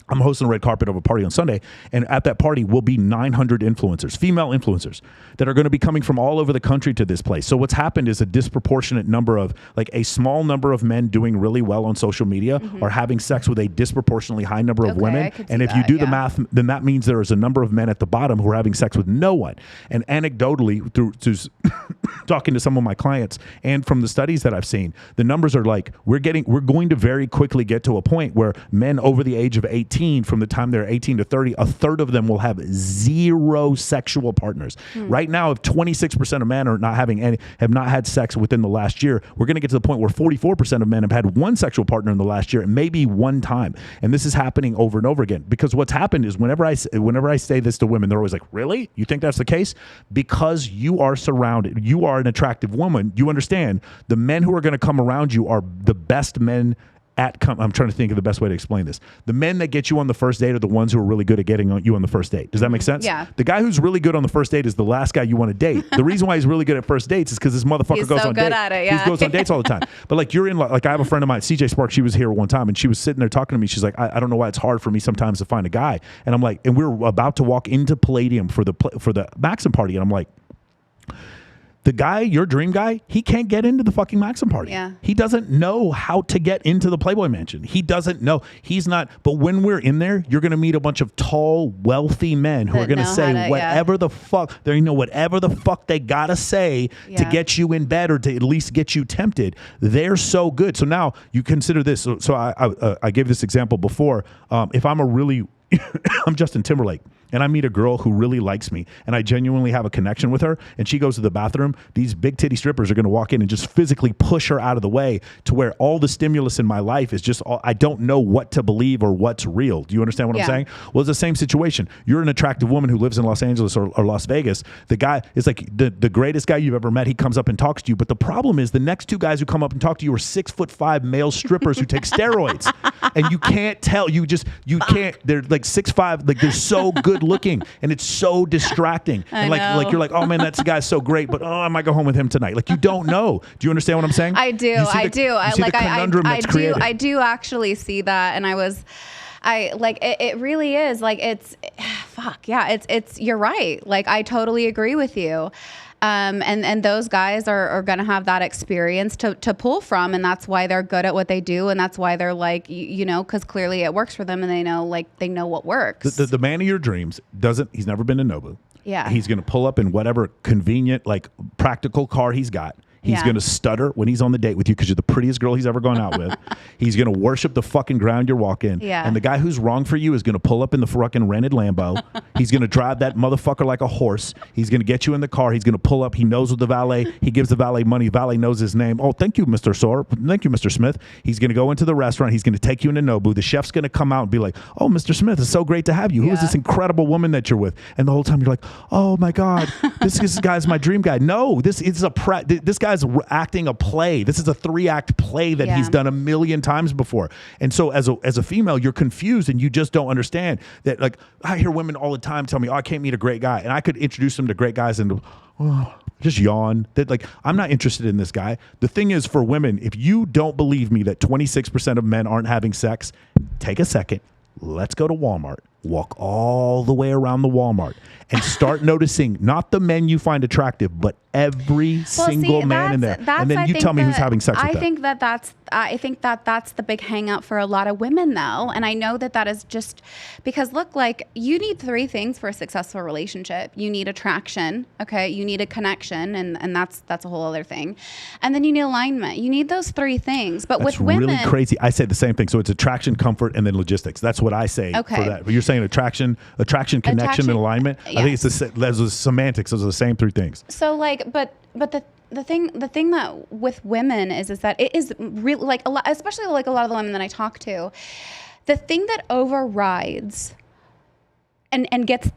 I'm hosting a red carpet of a party on Sunday, and at that party will be 900 influencers, female influencers, that are going to be coming from all over the country to this place. So what's happened is a disproportionate number of, like a small number of men doing really well on social media are having sex with a disproportionately high number of women. And if you do the math, then that means there is a number of men at the bottom who are having sex with no one. And anecdotally, through talking to some of my clients and from the studies that I've seen, the numbers are like, we're going to very quickly get to a point where men over the age of 18, from the time they're 18 to 30, a third of them will have 0 sexual partners. Right now, if 26% of men are not have not had sex within the last year, we're going to get to the point where 44% of men have had 1 sexual partner in the last year, and maybe 1 time. And this is happening over and over again, because what's happened is whenever I say this to women, they're always like, really? You think that's the case? Because you are surrounded, you are an attractive woman, you understand the men who are going to come around you are the best men I'm trying to think of the best way to explain this. The men that get you on the first date are the ones who are really good at getting you on the first date. Does that make sense? Yeah. The guy who's really good on the first date is the last guy you want to date. The reason why he's really good at first dates is because this motherfucker goes on dates. He goes on dates all the time. But like I have a friend of mine, CJ Sparks, she was here one time and she was sitting there talking to me. She's like, I don't know why it's hard for me sometimes to find a guy. And I'm like, and we're about to walk into Palladium for the Maxim party. And I'm like, the guy, your dream guy, he can't get into the fucking Maxim party. Yeah. He doesn't know how to get into the Playboy Mansion. He doesn't know. He's not. But when we're in there, you're going to meet a bunch of tall, wealthy men who are going to say whatever the fuck. They know whatever the fuck they got to say to get you in bed or to at least get you tempted. They're so good. So now you consider this. So I gave this example before. If I'm I'm Justin Timberlake, and I meet a girl who really likes me, and I genuinely have a connection with her, and she goes to the bathroom, these big titty strippers are going to walk in and just physically push her out of the way to where all the stimulus in my life is just, I don't know what to believe or what's real. Do you understand what I'm saying? Well, it's the same situation. You're an attractive woman who lives in Los Angeles or Las Vegas. The guy is like the greatest guy you've ever met. He comes up and talks to you, but the problem is the next 2 guys who come up and talk to you are 6'5" male strippers who take steroids, and you can't tell. You can't. They're like 6'5", like they're so good looking, and it's so distracting. And like you're like, oh man, that guy's so great, but I might go home with him tonight. Like you don't know. Do you understand what I'm saying? I do. I do actually see that, and it really is like it's fuck yeah. It's you're right. Like I totally agree with you. And those guys are going to have that experience to pull from. And that's why they're good at what they do. And that's why they're like, because clearly it works for them and they know what works. The man of your dreams he's never been to Nobu. Yeah. He's going to pull up in whatever convenient, like practical car he's got. He's going to stutter when he's on the date with you because you're the prettiest girl he's ever gone out with. He's going to worship the fucking ground you're walking. Yeah. And the guy who's wrong for you is going to pull up in the fucking rented Lambo. He's going to drive that motherfucker like a horse. He's going to get you in the car. He's going to pull up. He knows with the valet. He gives the valet money. Valet knows his name. Oh, thank you, Mr. Soar. Thank you, Mr. Smith. He's going to go into the restaurant. He's going to take you into Nobu. The chef's going to come out and be like, oh, Mr. Smith, it's so great to have you. Who is this incredible woman that you're with? And the whole time you're like, oh my God, this guy's my dream guy. No, this guy's acting a play. This is a 3-act play that he's done 1 million times before. And so as a female, you're confused and you just don't understand that. Like I hear women all the time tell me, oh, I can't meet a great guy. And I could introduce them to great guys and just yawn. That like, I'm not interested in this guy. The thing is for women, if you don't believe me that 26% of men aren't having sex, take a second. Let's go to Walmart. Walk all the way around the Walmart and start noticing not the men you find attractive, but every single man in there. And then you tell me who's having sex with them. I think that's the big hang up for a lot of women though. And I know that is just because look, like you need 3 things for a successful relationship. You need attraction. Okay. You need a connection. And that's a whole other thing. And then you need alignment. You need those 3 things. But with women, really crazy. I say the same thing. So it's attraction, comfort, and then logistics. That's what I say for that. But you're saying attraction, connection, and alignment. Yes. I think it's there's the semantics. Those are the same 3 things. So like, but the thing that with women is that it is really like a lot, especially like a lot of the women that I talk to, the thing that overrides and gets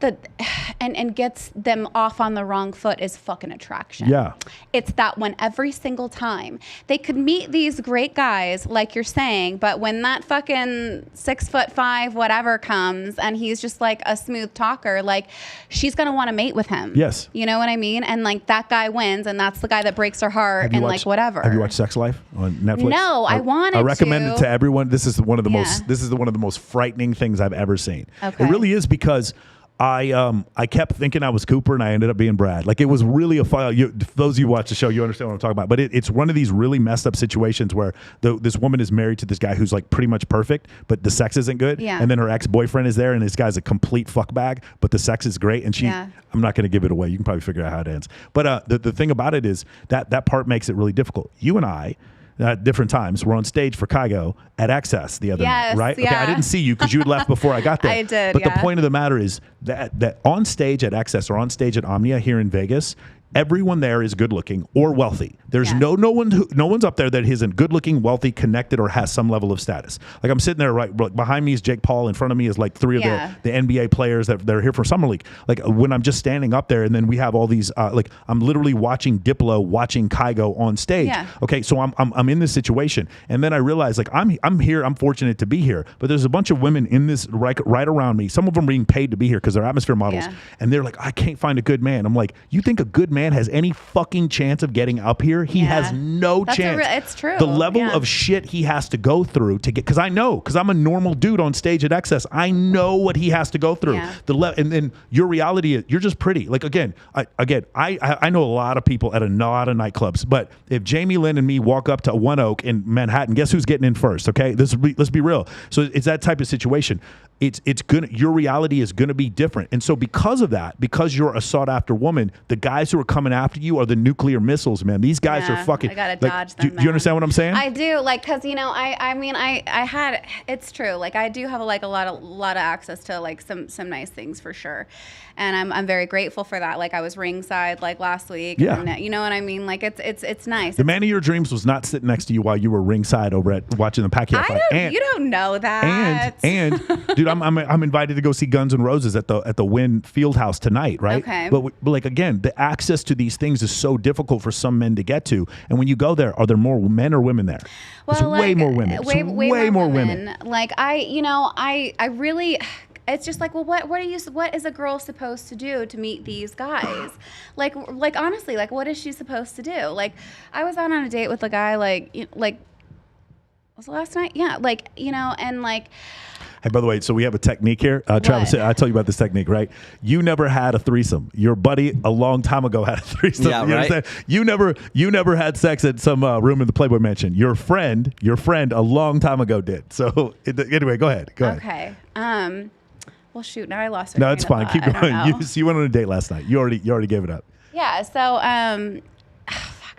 gets them off on the wrong foot is fucking attraction. Yeah. It's that one every single time. They could meet these great guys, like you're saying, but when that fucking 6'5" whatever comes and he's just like a smooth talker, like she's gonna want to mate with him. Yes. You know what I mean? And like that guy wins, and that's the guy that breaks her heart and like whatever. Have you watched Sex Life on Netflix? No, I wanted to. I recommend it to everyone. This is one of the most frightening things I've ever seen. Okay. It really is, because I kept thinking I was Cooper and I ended up being Brad. Like, it was really a file. Those of you who watch the show, you understand what I'm talking about. But it's one of these really messed up situations where this woman is married to this guy who's like pretty much perfect, but the sex isn't good. Yeah. And then her ex-boyfriend is there, and this guy's a complete fuckbag, but the sex is great. And I'm not going to give it away. You can probably figure out how it ends. But the thing about it is that part makes it really difficult. You and I, at different times, we're on stage for Kygo at Access the other night, right? Yeah. Okay, I didn't see you because you had left before I got there. I did, But the point of the matter is that on stage at Access or on stage at Omnia here in Vegas, everyone there is good looking or wealthy. There's no one's up there that isn't good looking, wealthy, connected, or has some level of status. Like, I'm sitting there right behind me is Jake Paul, in front of me is like three of the NBA players that are here for Summer League. Like, when I'm just standing up there, and then we have all these like, I'm literally watching Diplo watching Kygo on stage. Yeah. Okay, so I'm in this situation, and then I realize, like, I'm here, I'm fortunate to be here, but there's a bunch of women in this right around me. Some of them being paid to be here because they're atmosphere models, and they're like, I can't find a good man. I'm like, you think a good man has any fucking chance of getting up here? He has no chance. It's true. The level of shit he has to go through to get, because I'm a normal dude on stage at Excess. I know what he has to go through. Yeah. And then your reality is you're just pretty. Like, I know a lot of people at a lot of nightclubs, but if Jamie Lynn and me walk up to One Oak in Manhattan, guess who's getting in first? Okay, let's be real. So it's that type of situation. Your reality is gonna be different, and so because of that, because you're a sought after woman, the guys who are coming after you are the nucler missiles, man. These guys are fucking. I gotta dodge them. Do you understand what I'm saying? I do, like, because I had. It's true. Like, I do have a lot of access to like some nice things for sure, and I'm very grateful for that. Like, I was ringside like last week. Yeah. And, you know what I mean? Like, it's nice. The man of your dreams was not sitting next to you while you were ringside over at watching the Pacquiao fight. You don't know that. And dude, I'm invited to go see Guns N' Roses at the Wynn Fieldhouse tonight, right? Okay. But like, again, the access to these things is so difficult for some men to get to. And when you go there, are there more men or women there? Well, There's way more women. Way more women. Like, I really. It's just like, well, what is a girl supposed to do to meet these guys? like honestly, like, what is she supposed to do? Like, I was out on a date with a guy, like was it last night? Yeah, like, and like. Hey, by the way, so we have a technique here. Travis, I tell you about this technique, right? You never had a threesome. Your buddy a long time ago had a threesome. Yeah, you right? understand? You never had sex at some room in the Playboy Mansion. Your friend a long time ago did. So anyway, go ahead. Okay. Well, shoot. Now I lost. No, it's fine. Keep going. You went on a date last night. You already gave it up. Yeah. So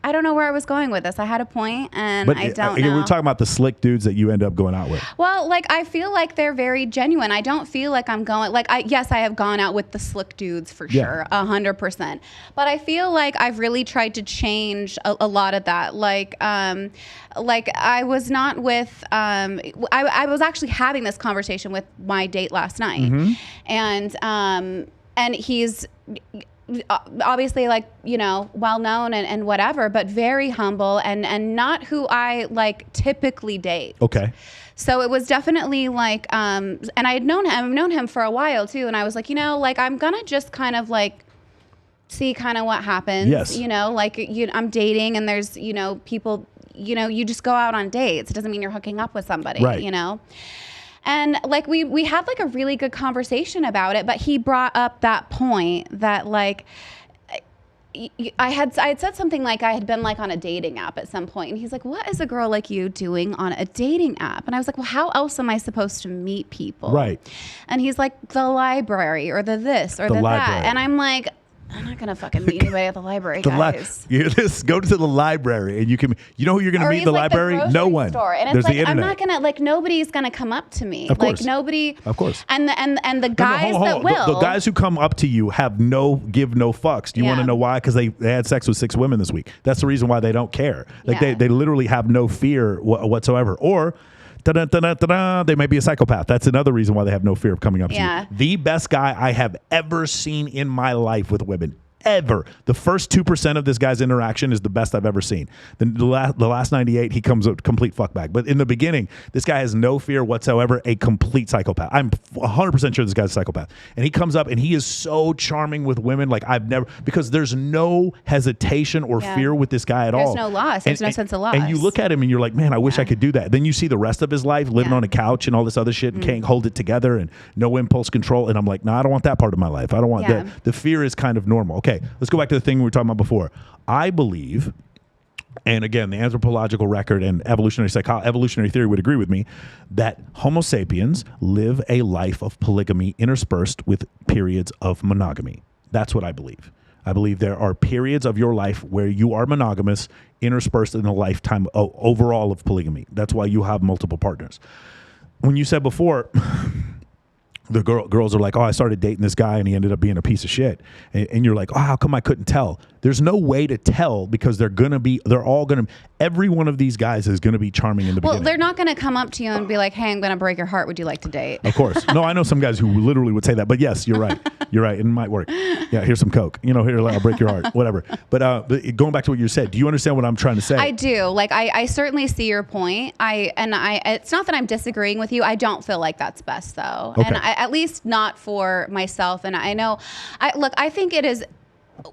I don't know where I was going with this. I had a point, and I don't know. We're talking about the slick dudes that you end up going out with. Well, like, I feel like they're very genuine. I don't feel like I'm going, like, yes, I have gone out with the slick dudes for sure, 100%. But I feel like I've really tried to change a lot of that. Like I was not with, I was actually having this conversation with my date last night. Mm-hmm. And he's obviously, like, well known and whatever, but very humble and not who I like typically date. Okay. So it was definitely like, and I've known him for a while too. And I was like, like, I'm gonna just kind of like see kind of what happens. Yes. I'm dating, and there's, people, you just go out on dates. It doesn't mean you're hooking up with somebody, right. And like we had like a really good conversation about it, but he brought up that point that like I had said something like I had been like on a dating app at some point, and he's like, what is a girl like you doing on a dating app? And I was like, well, how else am I supposed to meet people? Right. And he's like, the library or the this or the that. And I'm like, I'm not gonna fucking meet anybody at the library, guys. You just go to the library, and you know who you're gonna meet in the library? No one. Store. And There's it's like, the internet. I'm not gonna, like, nobody's gonna come up to me. Of course. Like, nobody. Of course. And the guys that will. The guys who come up to you give no fucks. Do you want to know why? Because they had sex with 6 women this week. That's the reason why they don't care. Like, they literally have no fear whatsoever. Or They may be a psychopath. That's another reason why they have no fear of coming up to Yeah. you. The best guy I have ever seen in my life with women. Ever. The first 2% of this guy's interaction is the best I've ever seen. The last 98, he comes a complete fuckbag. But in the beginning, this guy has no fear whatsoever, a complete psychopath. I'm 100% sure this guy's a psychopath. And he comes up and he is so charming with women like I've never, because there's no hesitation or fear with this guy at all. There's no loss. There's no sense of loss. And you look at him and you're like, man, I wish I could do that. Then you see the rest of his life living on a couch and all this other shit and can't hold it together and no impulse control. And I'm like, no, I don't want that part of my life. I don't want that. The fear is kind of normal. Okay, let's go back to the thing we were talking about before. I believe, and again, the anthropological record and evolutionary theory would agree with me, that Homo sapiens live a life of polygamy interspersed with periods of monogamy. That's what I believe. I believe there are periods of your life where you are monogamous, interspersed in a lifetime overall of polygamy. That's why you have multiple partners. When you said before, the girls are like, oh, I started dating this guy and he ended up being a piece of shit. And you're like, oh, how come I couldn't tell? There's no way to tell because they're all going to, every one of these guys is going to be charming in the beginning. Well, they're not going to come up to you and be like, hey, I'm going to break your heart. Would you like to date? Of course. No, I know some guys who literally would say that, but yes, you're right. You're right. It might work. Yeah, here's some Coke. Here, I'll break your heart, whatever. But going back to what you said, do you understand what I'm trying to say? I do. Like, I certainly see your point. It's not that I'm disagreeing with you. I don't feel like that's best though. Okay. And at least not for myself. And I know, I think it is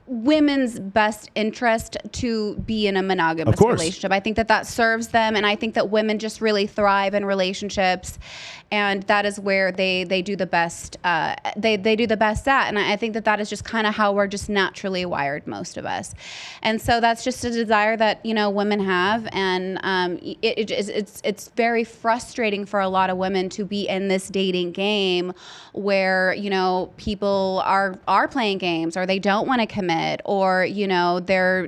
women's best interest to be in a monogamous relationship. I think that serves them, and I think that women just really thrive in relationships, and that is where they do the best. They do the best at, and I think that is just kind of how we're just naturally wired, most of us, and so that's just a desire that women have, and it's very frustrating for a lot of women to be in this dating game where people are playing games, or they don't want to commit, or they're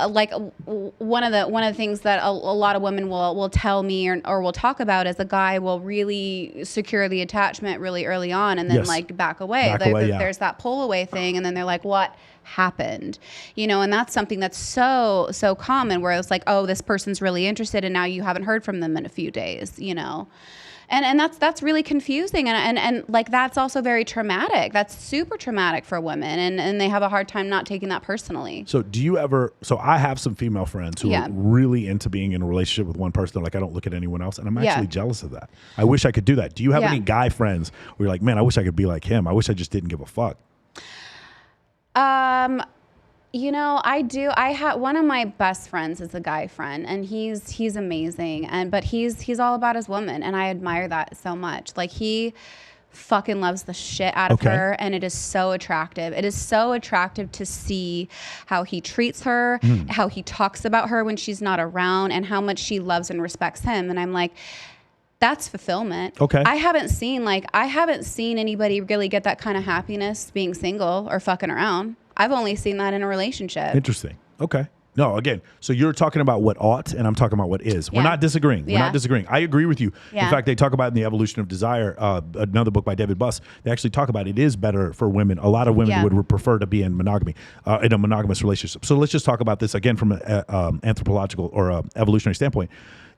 like one of the things that a lot of women will tell me or will talk about is a guy will really secure the attachment really early on and then like back away. There's that pull away thing, and then they're like, what happened? And that's something that's so common, where it's like, oh, this person's really interested and now you haven't heard from them in a few days, And that's really confusing, and like that's also very traumatic. That's super traumatic for women, and they have a hard time not taking that personally. So so I have some female friends who are really into being in a relationship with one person. They're like, I don't look at anyone else, and I'm actually jealous of that. I wish I could do that. Do you have any guy friends where you're like, man, I wish I could be like him. I wish I just didn't give a fuck? I do. One of my best friends is a guy friend, and he's amazing, but he's all about his woman, and I admire that so much. Like, he fucking loves the shit out of her, and it is so attractive. It is so attractive to see how he treats her, how he talks about her when she's not around, and how much she loves and respects him. And I'm like, that's fulfillment. Okay. I haven't seen anybody really get that kind of happiness being single or fucking around. I've only seen that in a relationship. Interesting. Okay. No, again, so you're talking about what ought, and I'm talking about what is. We're not disagreeing. We're not disagreeing. I agree with you. In fact, they talk about in The Evolution of Desire, another book by David Buss, they actually talk about it is better for women. A lot of women would prefer to be in monogamy, in a monogamous relationship. So let's just talk about this again from an anthropological or evolutionary standpoint.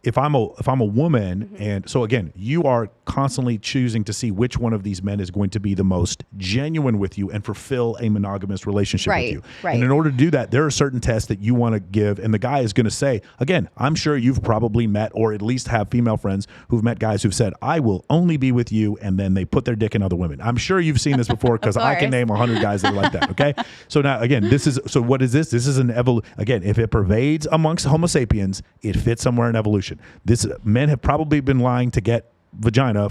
If I'm a woman, and so again, you are constantly choosing to see which one of these men is going to be the most genuine with you and fulfill a monogamous relationship with you. Right. And in order to do that, there are certain tests that you want to give, and the guy is going to say, again, I'm sure you've probably met, or at least have female friends who've met guys who've said, I will only be with you, and then they put their dick in other women. I'm sure you've seen this before, because I can name 100 guys that are like that. Okay. So now again, what is this? This is again, if it pervades amongst Homo sapiens, it fits somewhere in evolution. Men have probably been lying to get vagina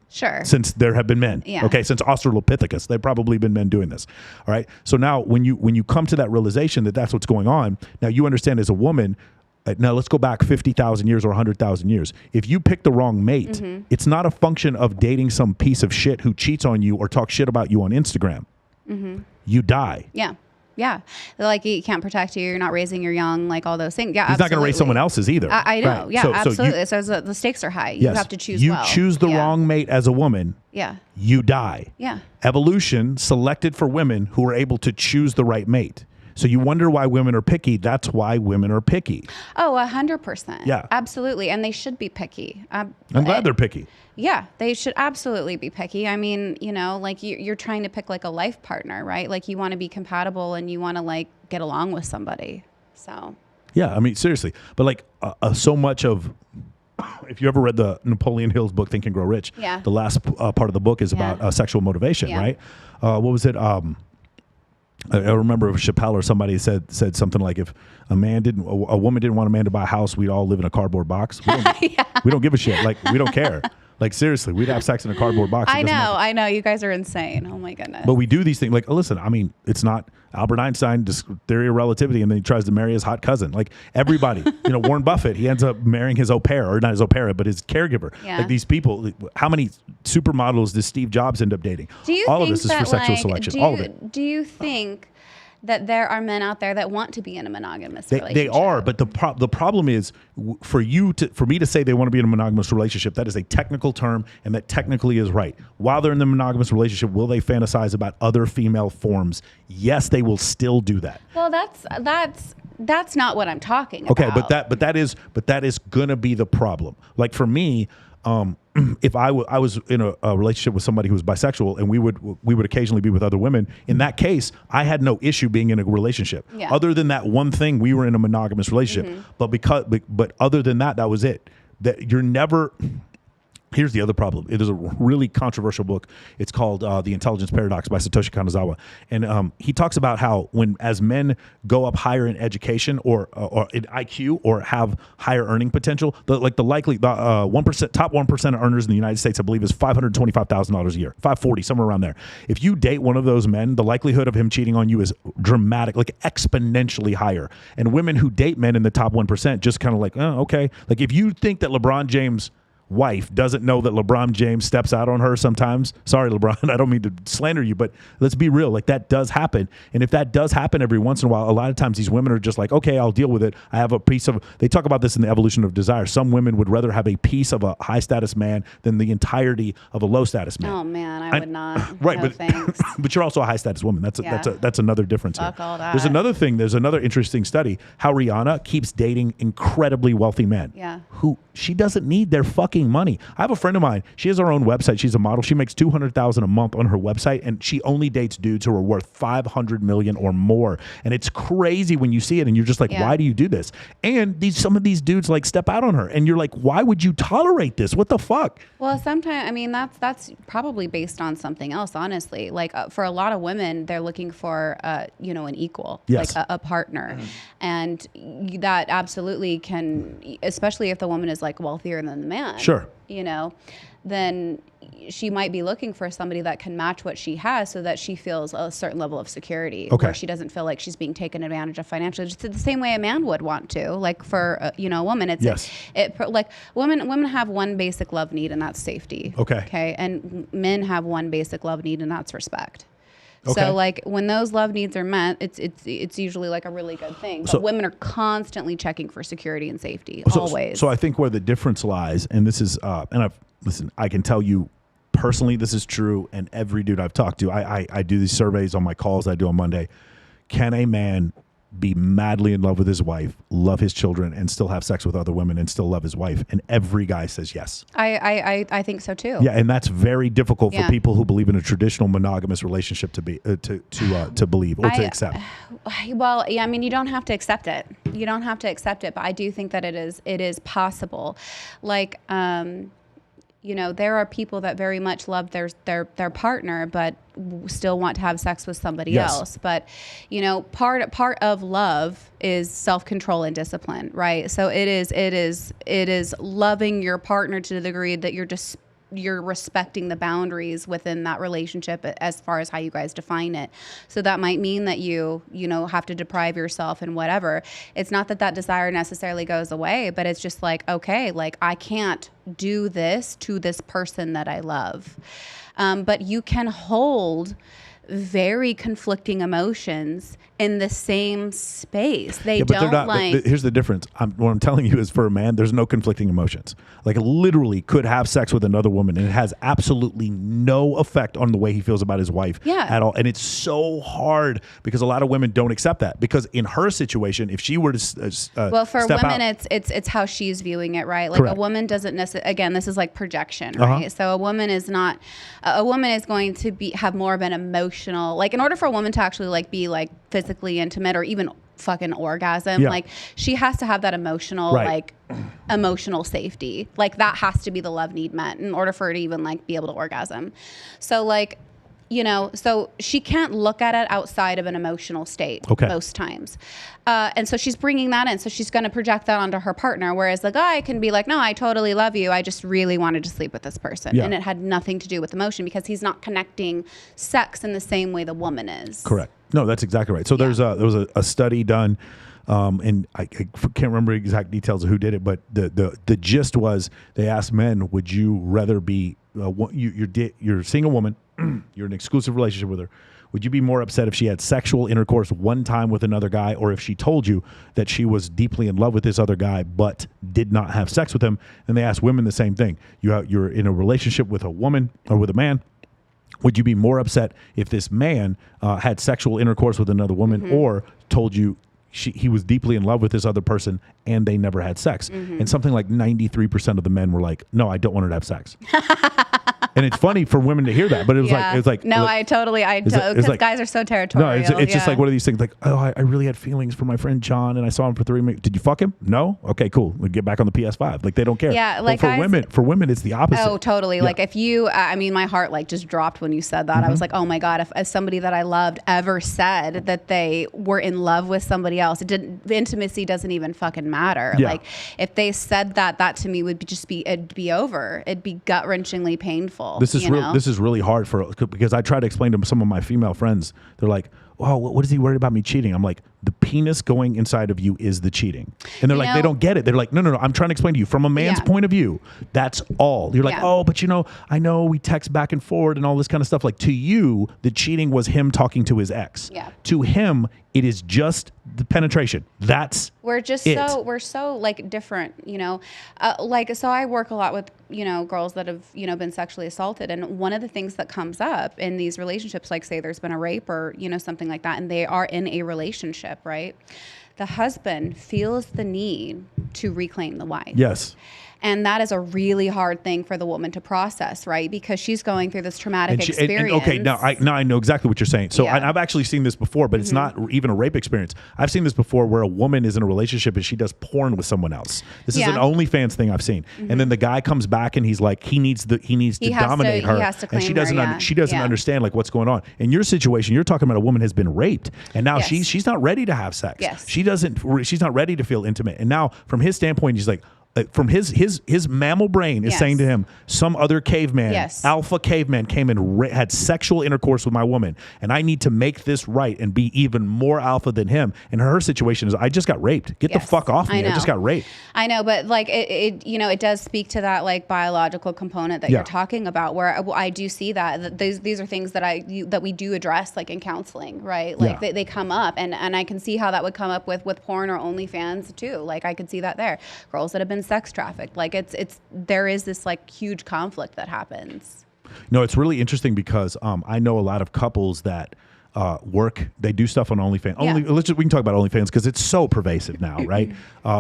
since there have been men. Yeah. Okay, since Australopithecus, they've probably been men doing this. All right. So now when you come to that realization that that's what's going on, now you understand as a woman. Now let's go back 50,000 years or 100,000 years. If you pick the wrong mate, it's not a function of dating some piece of shit who cheats on you or talks shit about you on Instagram. You die. Yeah. Yeah. Like, he can't protect you. You're not raising your young, like all those things. Yeah, he's not going to raise someone else's either. I know. Right. Yeah, absolutely. So the stakes are high. You have to choose well. You choose the wrong mate as a woman. Yeah. You die. Yeah. Evolution selected for women who are able to choose the right mate. So you wonder why women are picky. That's why women are picky. Oh, 100%. Yeah. Absolutely. And they should be picky. I'm glad they're picky. Yeah, they should absolutely be picky. I mean, like you're trying to pick like a life partner, right? Like you want to be compatible and you want to like get along with somebody. So. Yeah, I mean, seriously. But like so much of, if you ever read the Napoleon Hill's book, Think and Grow Rich, the last part of the book is about sexual motivation, right? What was it? I remember Chappelle or somebody said something like, if a woman didn't want a man to buy a house, we'd all live in a cardboard box. We don't give a shit. Like, we don't care. Like, seriously, we'd have sex in a cardboard box. I know. You guys are insane. Oh my goodness. But we do these things. Like, listen, I mean, it's not Albert Einstein, theory of relativity, and then he tries to marry his hot cousin. Like, everybody, Warren Buffett, he ends up marrying his au pair, or not his au pair, but his caregiver. Yeah. Like, these people, how many supermodels does Steve Jobs end up dating? All of this is for sexual selection. All of it. Do you think that there are men out there that want to be in a monogamous relationship? They are, but the problem is for me to say they want to be in a monogamous relationship, that is a technical term, and that technically is right. While they're in the monogamous relationship, will they fantasize about other female forms? Yes, they will still do that. Well, that's not what I'm talking about. Okay, but that is gonna be the problem. Like, for me, if I was in a relationship with somebody who was bisexual, and we would occasionally be with other women, in that case, I had no issue being in a relationship. Yeah. Other than that one thing, we were in a monogamous relationship. Mm-hmm. But other than that, that was it. That you're never. Here's the other problem. It is a really controversial book. It's called The Intelligence Paradox by Satoshi Kanazawa. And he talks about how as men go up higher in education or in IQ or have higher earning potential, the 1% top 1% of earners in the United States, I believe, is $525,000 a year, $540, somewhere around there. If you date one of those men, the likelihood of him cheating on you is dramatic, like exponentially higher. And women who date men in the top 1% just kind of like, oh, okay. Like, if you think that LeBron James' wife doesn't know that LeBron James steps out on her sometimes. Sorry, LeBron, I don't mean to slander you, but let's be real. Like, that does happen. And if that does happen every once in a while, a lot of times these women are just like, okay, I'll deal with it. I have a piece of, they talk about this in The Evolution of Desire. Some women would rather have a piece of a high status man than the entirety of a low status man. Oh man, I would not. Right. No, but, thanks. But you're also a high status woman. That's another difference. Fuck all that. There's another thing. There's another interesting study, how Rihanna keeps dating incredibly wealthy men. Yeah. Who she doesn't need their fucking money. I have a friend of mine. She has her own website. She's a model. She makes $200,000 a month on her website, and she only dates dudes who are worth $500 million or more. And it's crazy when you see it, and you're just like, why do you do this? And some of these dudes like step out on her, and you're like, why would you tolerate this? What the fuck? Well, sometimes, I mean, that's probably based on something else, honestly. Like, for a lot of women, they're looking for, an equal, like a partner. Mm-hmm. And that absolutely can, especially if the woman is like wealthier than the man. Sure. Then she might be looking for somebody that can match what she has so that she feels a certain level of security, where she doesn't feel like she's being taken advantage of financially, just the same way a man would want to. Like, for a woman, it's like women have one basic love need, and that's safety. Okay, and men have one basic love need, and that's respect. Okay. So, like, when those love needs are met, it's usually like a really good thing. But women are constantly checking for security and safety, always. So I think where the difference lies, and this is, I can tell you personally, this is true, and every dude I've talked to, I do these surveys on my calls I do on Monday. Can a man be madly in love with his wife, love his children, and still have sex with other women and still love his wife? And every guy says yes. I think so too. Yeah, and that's very difficult for people who believe in a traditional monogamous relationship to be to believe or to accept. Well, yeah, I mean, you don't have to accept it. You don't have to accept it, but I do think that it is possible. Like, there are people that very much love their partner, but still want to have sex with somebody else. But, part of love is self-control and discipline, right? So it is loving your partner to the degree that you're respecting the boundaries within that relationship as far as how you guys define it. So that might mean that you have to deprive yourself and whatever. It's not that desire necessarily goes away, but it's just like, okay, like, I can't do this to this person that I love. But you can hold very conflicting emotions in the same space. They but they're don't not. Here's the difference. What I'm telling you is, for a man, there's no conflicting emotions. Like, literally could have sex with another woman, and it has absolutely no effect on the way he feels about his wife at all. And it's so hard because a lot of women don't accept that. Because in her situation, if she were to well, for step women, out, it's how she's viewing it, right? Like, correct. A woman doesn't necessarily. Again, this is like projection, right? So a woman is not. A woman is going to have more of an emotional. Like, in order for a woman to actually like be like physically intimate or even fucking orgasm, like, she has to have that emotional like emotional safety. Like, that has to be the love need met in order for her to even like be able to orgasm. So like, you know, so she can't look at it outside of an emotional state most times. And so she's bringing that in. So she's going to project that onto her partner. Whereas the guy can be like, no, I totally love you. I just really wanted to sleep with this person. And it had nothing to do with emotion because he's not connecting sex in the same way the woman is. Correct. No, that's exactly right. So there was a study done, and I can't remember exact details of who did it, but the gist was they asked men, would you rather be, you're seeing a woman, you're in an exclusive relationship with her. Would you be more upset if she had sexual intercourse one time with another guy, or if she told you that she was deeply in love with this other guy but did not have sex with him? And they asked women the same thing. You're in a relationship with a woman or with a man. Would you be more upset if this man had sexual intercourse with another woman or told you he was deeply in love with this other person and they never had sex? And something like 93% of the men were like, no, I don't want her to have sex. And it's funny for women to hear that, but it was like, no, because guys are so territorial. No, it's just like one of these things like, oh, I really had feelings for my friend John and I saw him for 3 minutes. Did you fuck him? No? Okay, cool. We'll get back on the PS5. Like, they don't care. Yeah, like, but for women, it's the opposite. Oh, totally. Yeah. Like, if you, I mean, my heart like just dropped when you said that. I was like, oh my God, if somebody that I loved ever said that they were in love with somebody else, intimacy doesn't even fucking matter. Yeah. Like, if they said that to me it'd be over. It'd be gut-wrenchingly painful. This is really hard because I try to explain to some of my female friends. They're like, "Oh, what is he worried about me cheating?" I'm like, the penis going inside of you is the cheating. And they're like, they don't get it. They're like, no. I'm trying to explain to you from a man's point of view. That's all. You're like, oh, but I know we text back and forward and all this kind of stuff. Like, to you, the cheating was him talking to his ex. Yeah. To him, it is just the penetration. We're so like different, like, so I work a lot with, girls that have, been sexually assaulted. And one of the things that comes up in these relationships, like say there's been a rape or, something like that, and they are in a relationship, right? The husband feels the need to reclaim the wife. Yes. And that is a really hard thing for the woman to process, right? Because she's going through this traumatic experience. Now I know exactly what you're saying. So I've actually seen this before, but it's not even a rape experience. I've seen this before where a woman is in a relationship and she does porn with someone else. This is an OnlyFans thing I've seen. And then the guy comes back and he's like, he needs to dominate her. He has to claim and she doesn't understand like what's going on. In your situation, you're talking about a woman has been raped and now she's not ready to have sex. Yes. She's not ready to feel intimate. And now from his standpoint, he's like, from his mammal brain is saying to him, some other caveman, alpha caveman came and had sexual intercourse with my woman, and I need to make this right and be even more alpha than him. And her situation is, I just got raped. Get the fuck off me. I just got raped. I know, but like it does speak to that like biological component that you're talking about, where I do see that these are things that we do address like in counseling, right? Like they come up, and I can see how that would come up with porn or OnlyFans too. Like, I could see that there. Girls that have been sex trafficked, like there is this like huge conflict that happens. No, it's really interesting because I know a lot of couples that they do stuff on OnlyFans. We can talk about OnlyFans because it's so pervasive now, right?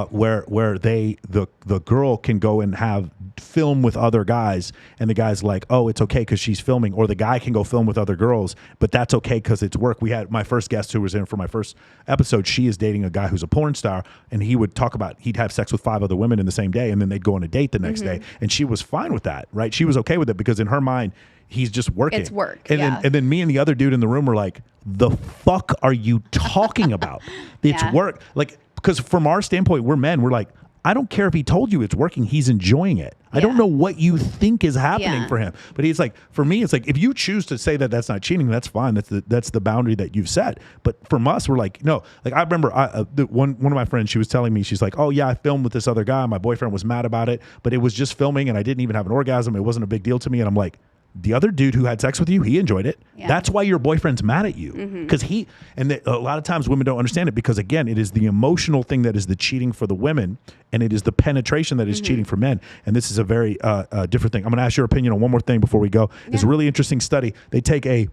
Where the girl can go and have film with other guys, and the guy's like, oh, it's okay because she's filming, or the guy can go film with other girls, but that's okay because it's work. We had my first guest who was in for my first episode. She is dating a guy who's a porn star, and he would talk about he'd have sex with 5 other women in the same day, and then they'd go on a date the next day, and she was fine with that, right? She was okay with it because in her mind, he's just working. It's work. And then me and the other dude in the room were like, the fuck are you talking about? It's work. Like, because from our standpoint, we're men. We're like, I don't care if he told you it's working. He's enjoying it. I don't know what you think is happening for him. But he's like, for me, it's like, if you choose to say that that's not cheating, that's fine. That's the boundary that you've set. But from us, we're like, no. Like, I remember one of my friends, she was telling me, she's like, oh yeah, I filmed with this other guy. My boyfriend was mad about it, but it was just filming and I didn't even have an orgasm. It wasn't a big deal to me. And I'm like, the other dude who had sex with you, he enjoyed it. Yeah. That's why your boyfriend's mad at you. Because a lot of times women don't understand it because, again, it is the emotional thing that is the cheating for the women, and it is the penetration that is cheating for men. And this is a very different thing. I'm going to ask your opinion on one more thing before we go. It's a really interesting study. They take a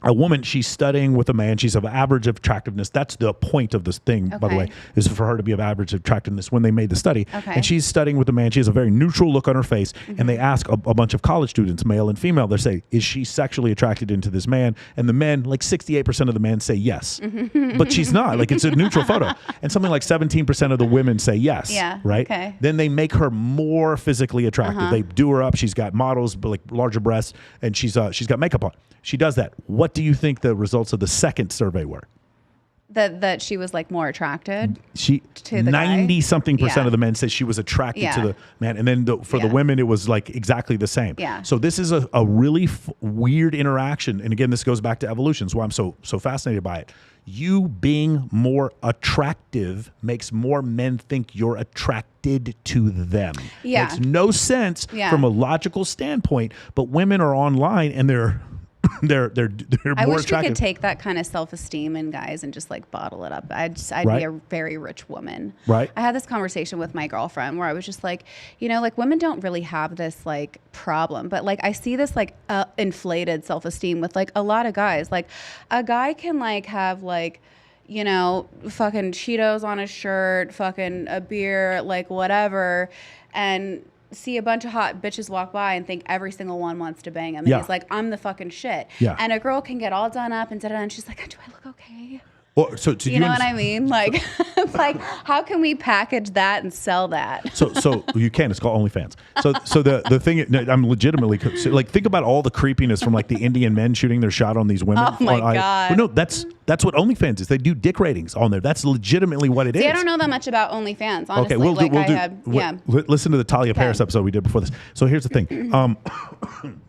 woman, she's studying with a man. She's of average of attractiveness. That's the point of this thing, by the way, is for her to be of average attractiveness when they made the study. And she's studying with a man. She has a very neutral look on her face. And they ask a bunch of college students, male and female, they say, is she sexually attracted into this man? And the men, like 68% of the men say yes. But she's not. Like, it's a neutral photo. And something like 17% of the women say yes. Yeah. Right? Okay. Then they make her more physically attractive. They do her up. She's got models, but like larger breasts, and she's got makeup on. She does that. What do you think the results of the second survey were? That she was like more attracted. She to the 90-something% of the men said she was attracted to the man, and then for the women it was like exactly the same. Yeah. So this is a really weird interaction, and again, this goes back to evolution. That's why I'm so fascinated by it. You being more attractive makes more men think you're attracted to them. Yeah. Makes no sense from a logical standpoint, but women are online and they're more I wish attractive. we could take that kind of self-esteem in guys and just like bottle it up. I'd be a very rich woman. Right. I had this conversation with my girlfriend where I was just like, like women don't really have this like problem, but like I see this like inflated self-esteem with like a lot of guys. Like a guy can like have like, fucking Cheetos on his shirt, fucking a beer, like whatever, and see a bunch of hot bitches walk by and think every single one wants to bang him. And he's like, I'm the fucking shit. Yeah. And a girl can get all done up and da-da-da, and she's like, do I look okay? Well, so you know what I mean? Like, like, how can we package that and sell that? So you can. It's called OnlyFans. So the thing, I'm legitimately like, think about all the creepiness from like the Indian men shooting their shot on these women. Oh my God. Well, no, that's what OnlyFans is. They do dick ratings on there. That's legitimately what it is. I don't know that much about OnlyFans, honestly. Okay, listen to the Talia Paris episode we did before this. So here's the thing.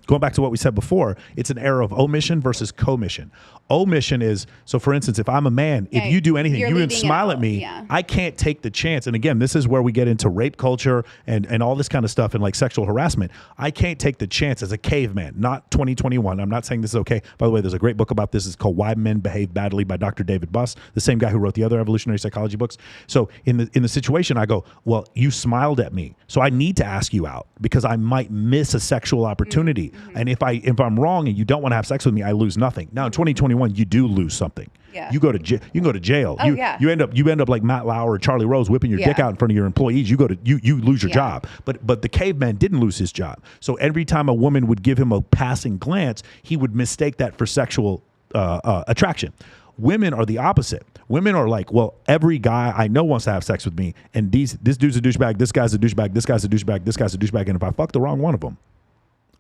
Going back to what we said before, it's an era of omission versus commission. Omission is, so for instance, if I'm a man, if you do anything, you even smile at me, I can't take the chance. And again, this is where we get into rape culture and all this kind of stuff and like sexual harassment. I can't take the chance as a caveman, not 2021. I'm not saying this is okay. By the way, there's a great book about this. It's called Why Men Behave Badly by Dr. David Buss, the same guy who wrote the other evolutionary psychology books. So in the situation, I go, well, you smiled at me, so I need to ask you out because I might miss a sexual opportunity. And if I'm wrong and you don't want to have sex with me, I lose nothing. Now in 2021, you do lose something. Yeah. You can go to jail. Oh, You end up like Matt Lauer or Charlie Rose whipping your dick out in front of your employees. You lose your job. But the caveman didn't lose his job. So every time a woman would give him a passing glance, he would mistake that for sexual attraction. Women are the opposite. Women are like, well, every guy I know wants to have sex with me, and this dude's a douchebag, this guy's a douchebag, this guy's a douchebag, this guy's a douchebag, and if I fuck the wrong one of them,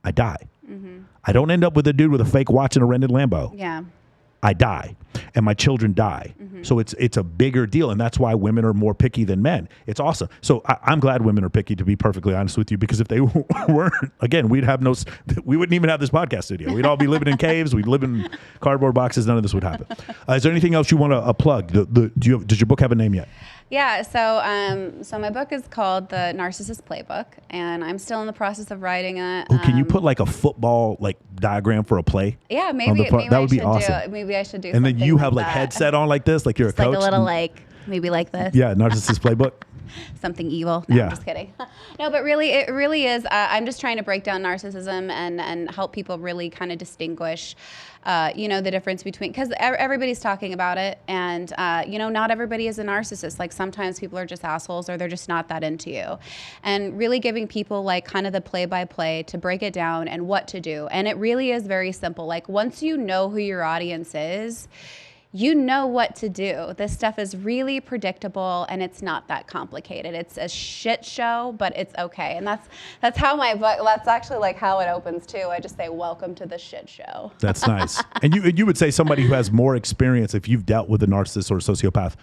I die. I don't end up with a dude with a fake watch and a rented Lambo. Yeah. I die, and my children die. So it's a bigger deal, and that's why women are more picky than men. It's awesome. So I'm glad women are picky, to be perfectly honest with you, because if they weren't, again, we wouldn't even have this podcast studio. We'd all be living in caves. We'd live in cardboard boxes. None of this would happen. Is there anything else you want to plug? Does your book have a name yet? Yeah, so my book is called The Narcissist Playbook, and I'm still in the process of writing it. Can you put like a football like diagram for a play? Yeah, maybe that would be awesome. Maybe I should do. And then you have like that. headset on like this, like you're Just a coach. like a little maybe like this. Yeah, Narcissist Playbook. Something evil. No, I'm just kidding. No, but really, it really is. I'm just trying to break down narcissism and help people really kind of distinguish, the difference between, because everybody's talking about it, and not everybody is a narcissist. Like sometimes people are just assholes, or they're just not that into you, and really giving people like kind of the play-by-play to break it down and what to do. And it really is very simple. Like once you know who your audience is, you know what to do. This stuff is really predictable, and it's not that complicated. It's a shit show, but it's okay. And that's how my book, that's actually like how it opens too. I just say, welcome to the shit show. That's nice. And you would say somebody who has more experience, if you've dealt with a narcissist or a sociopath,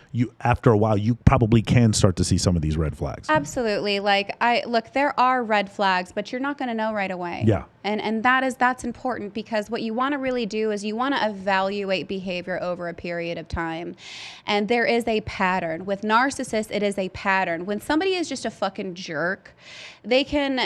after a while, you probably can start to see some of these red flags. Absolutely. Like there are red flags, but you're not going to know right away. Yeah. And that's important, because what you want to really do is you want to evaluate behavior over a period of time. And there is a pattern. With narcissists, it is a pattern. When somebody is just a fucking jerk, they can,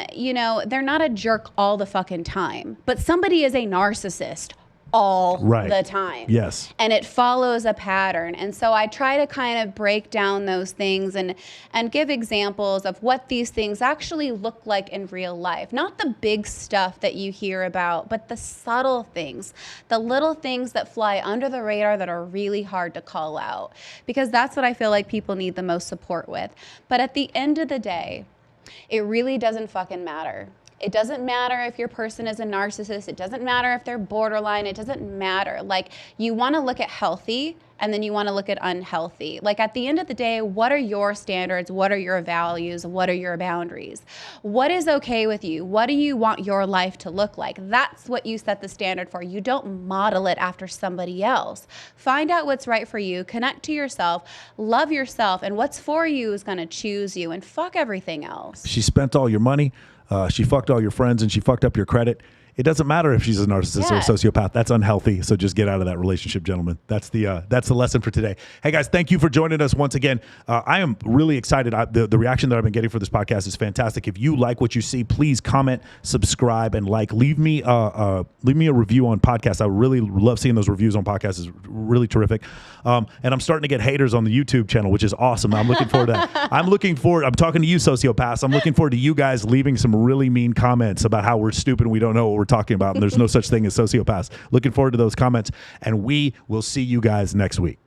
they're not a jerk all the fucking time, but somebody is a narcissist all the time. Yes. And it follows a pattern. And so I try to kind of break down those things and give examples of what these things actually look like in real life. Not the big stuff that you hear about, but the subtle things, the little things that fly under the radar that are really hard to call out. Because that's what I feel like people need the most support with. But at the end of the day, it really doesn't fucking matter. It doesn't matter if your person is a narcissist. It doesn't matter if they're borderline. It doesn't matter. Like, you want to look at healthy and then you want to look at unhealthy. Like, at the end of the day, what are your standards? What are your values? What are your boundaries? What is okay with you? What do you want your life to look like? That's what you set the standard for. You don't model it after somebody else. Find out what's right for you. Connect to yourself. Love yourself. And what's for you is going to choose you. And fuck everything else. She spent all your money. She fucked all your friends and she fucked up your credit. It doesn't matter if she's a narcissist or a sociopath. That's unhealthy. So just get out of that relationship, gentlemen. That's the lesson for today. Hey guys, thank you for joining us once again. I am really excited. The reaction that I've been getting for this podcast is fantastic. If you like what you see, please comment, subscribe, and leave me a review on podcasts. I really love seeing those reviews on podcasts. It's really terrific. And I'm starting to get haters on the YouTube channel, which is awesome. I'm looking forward to that. I'm talking to you, sociopaths. I'm looking forward to you guys leaving some really mean comments about how we're stupid and we don't know what we're talking about, and there's no such thing as sociopaths. Looking forward to those comments, and we will see you guys next week.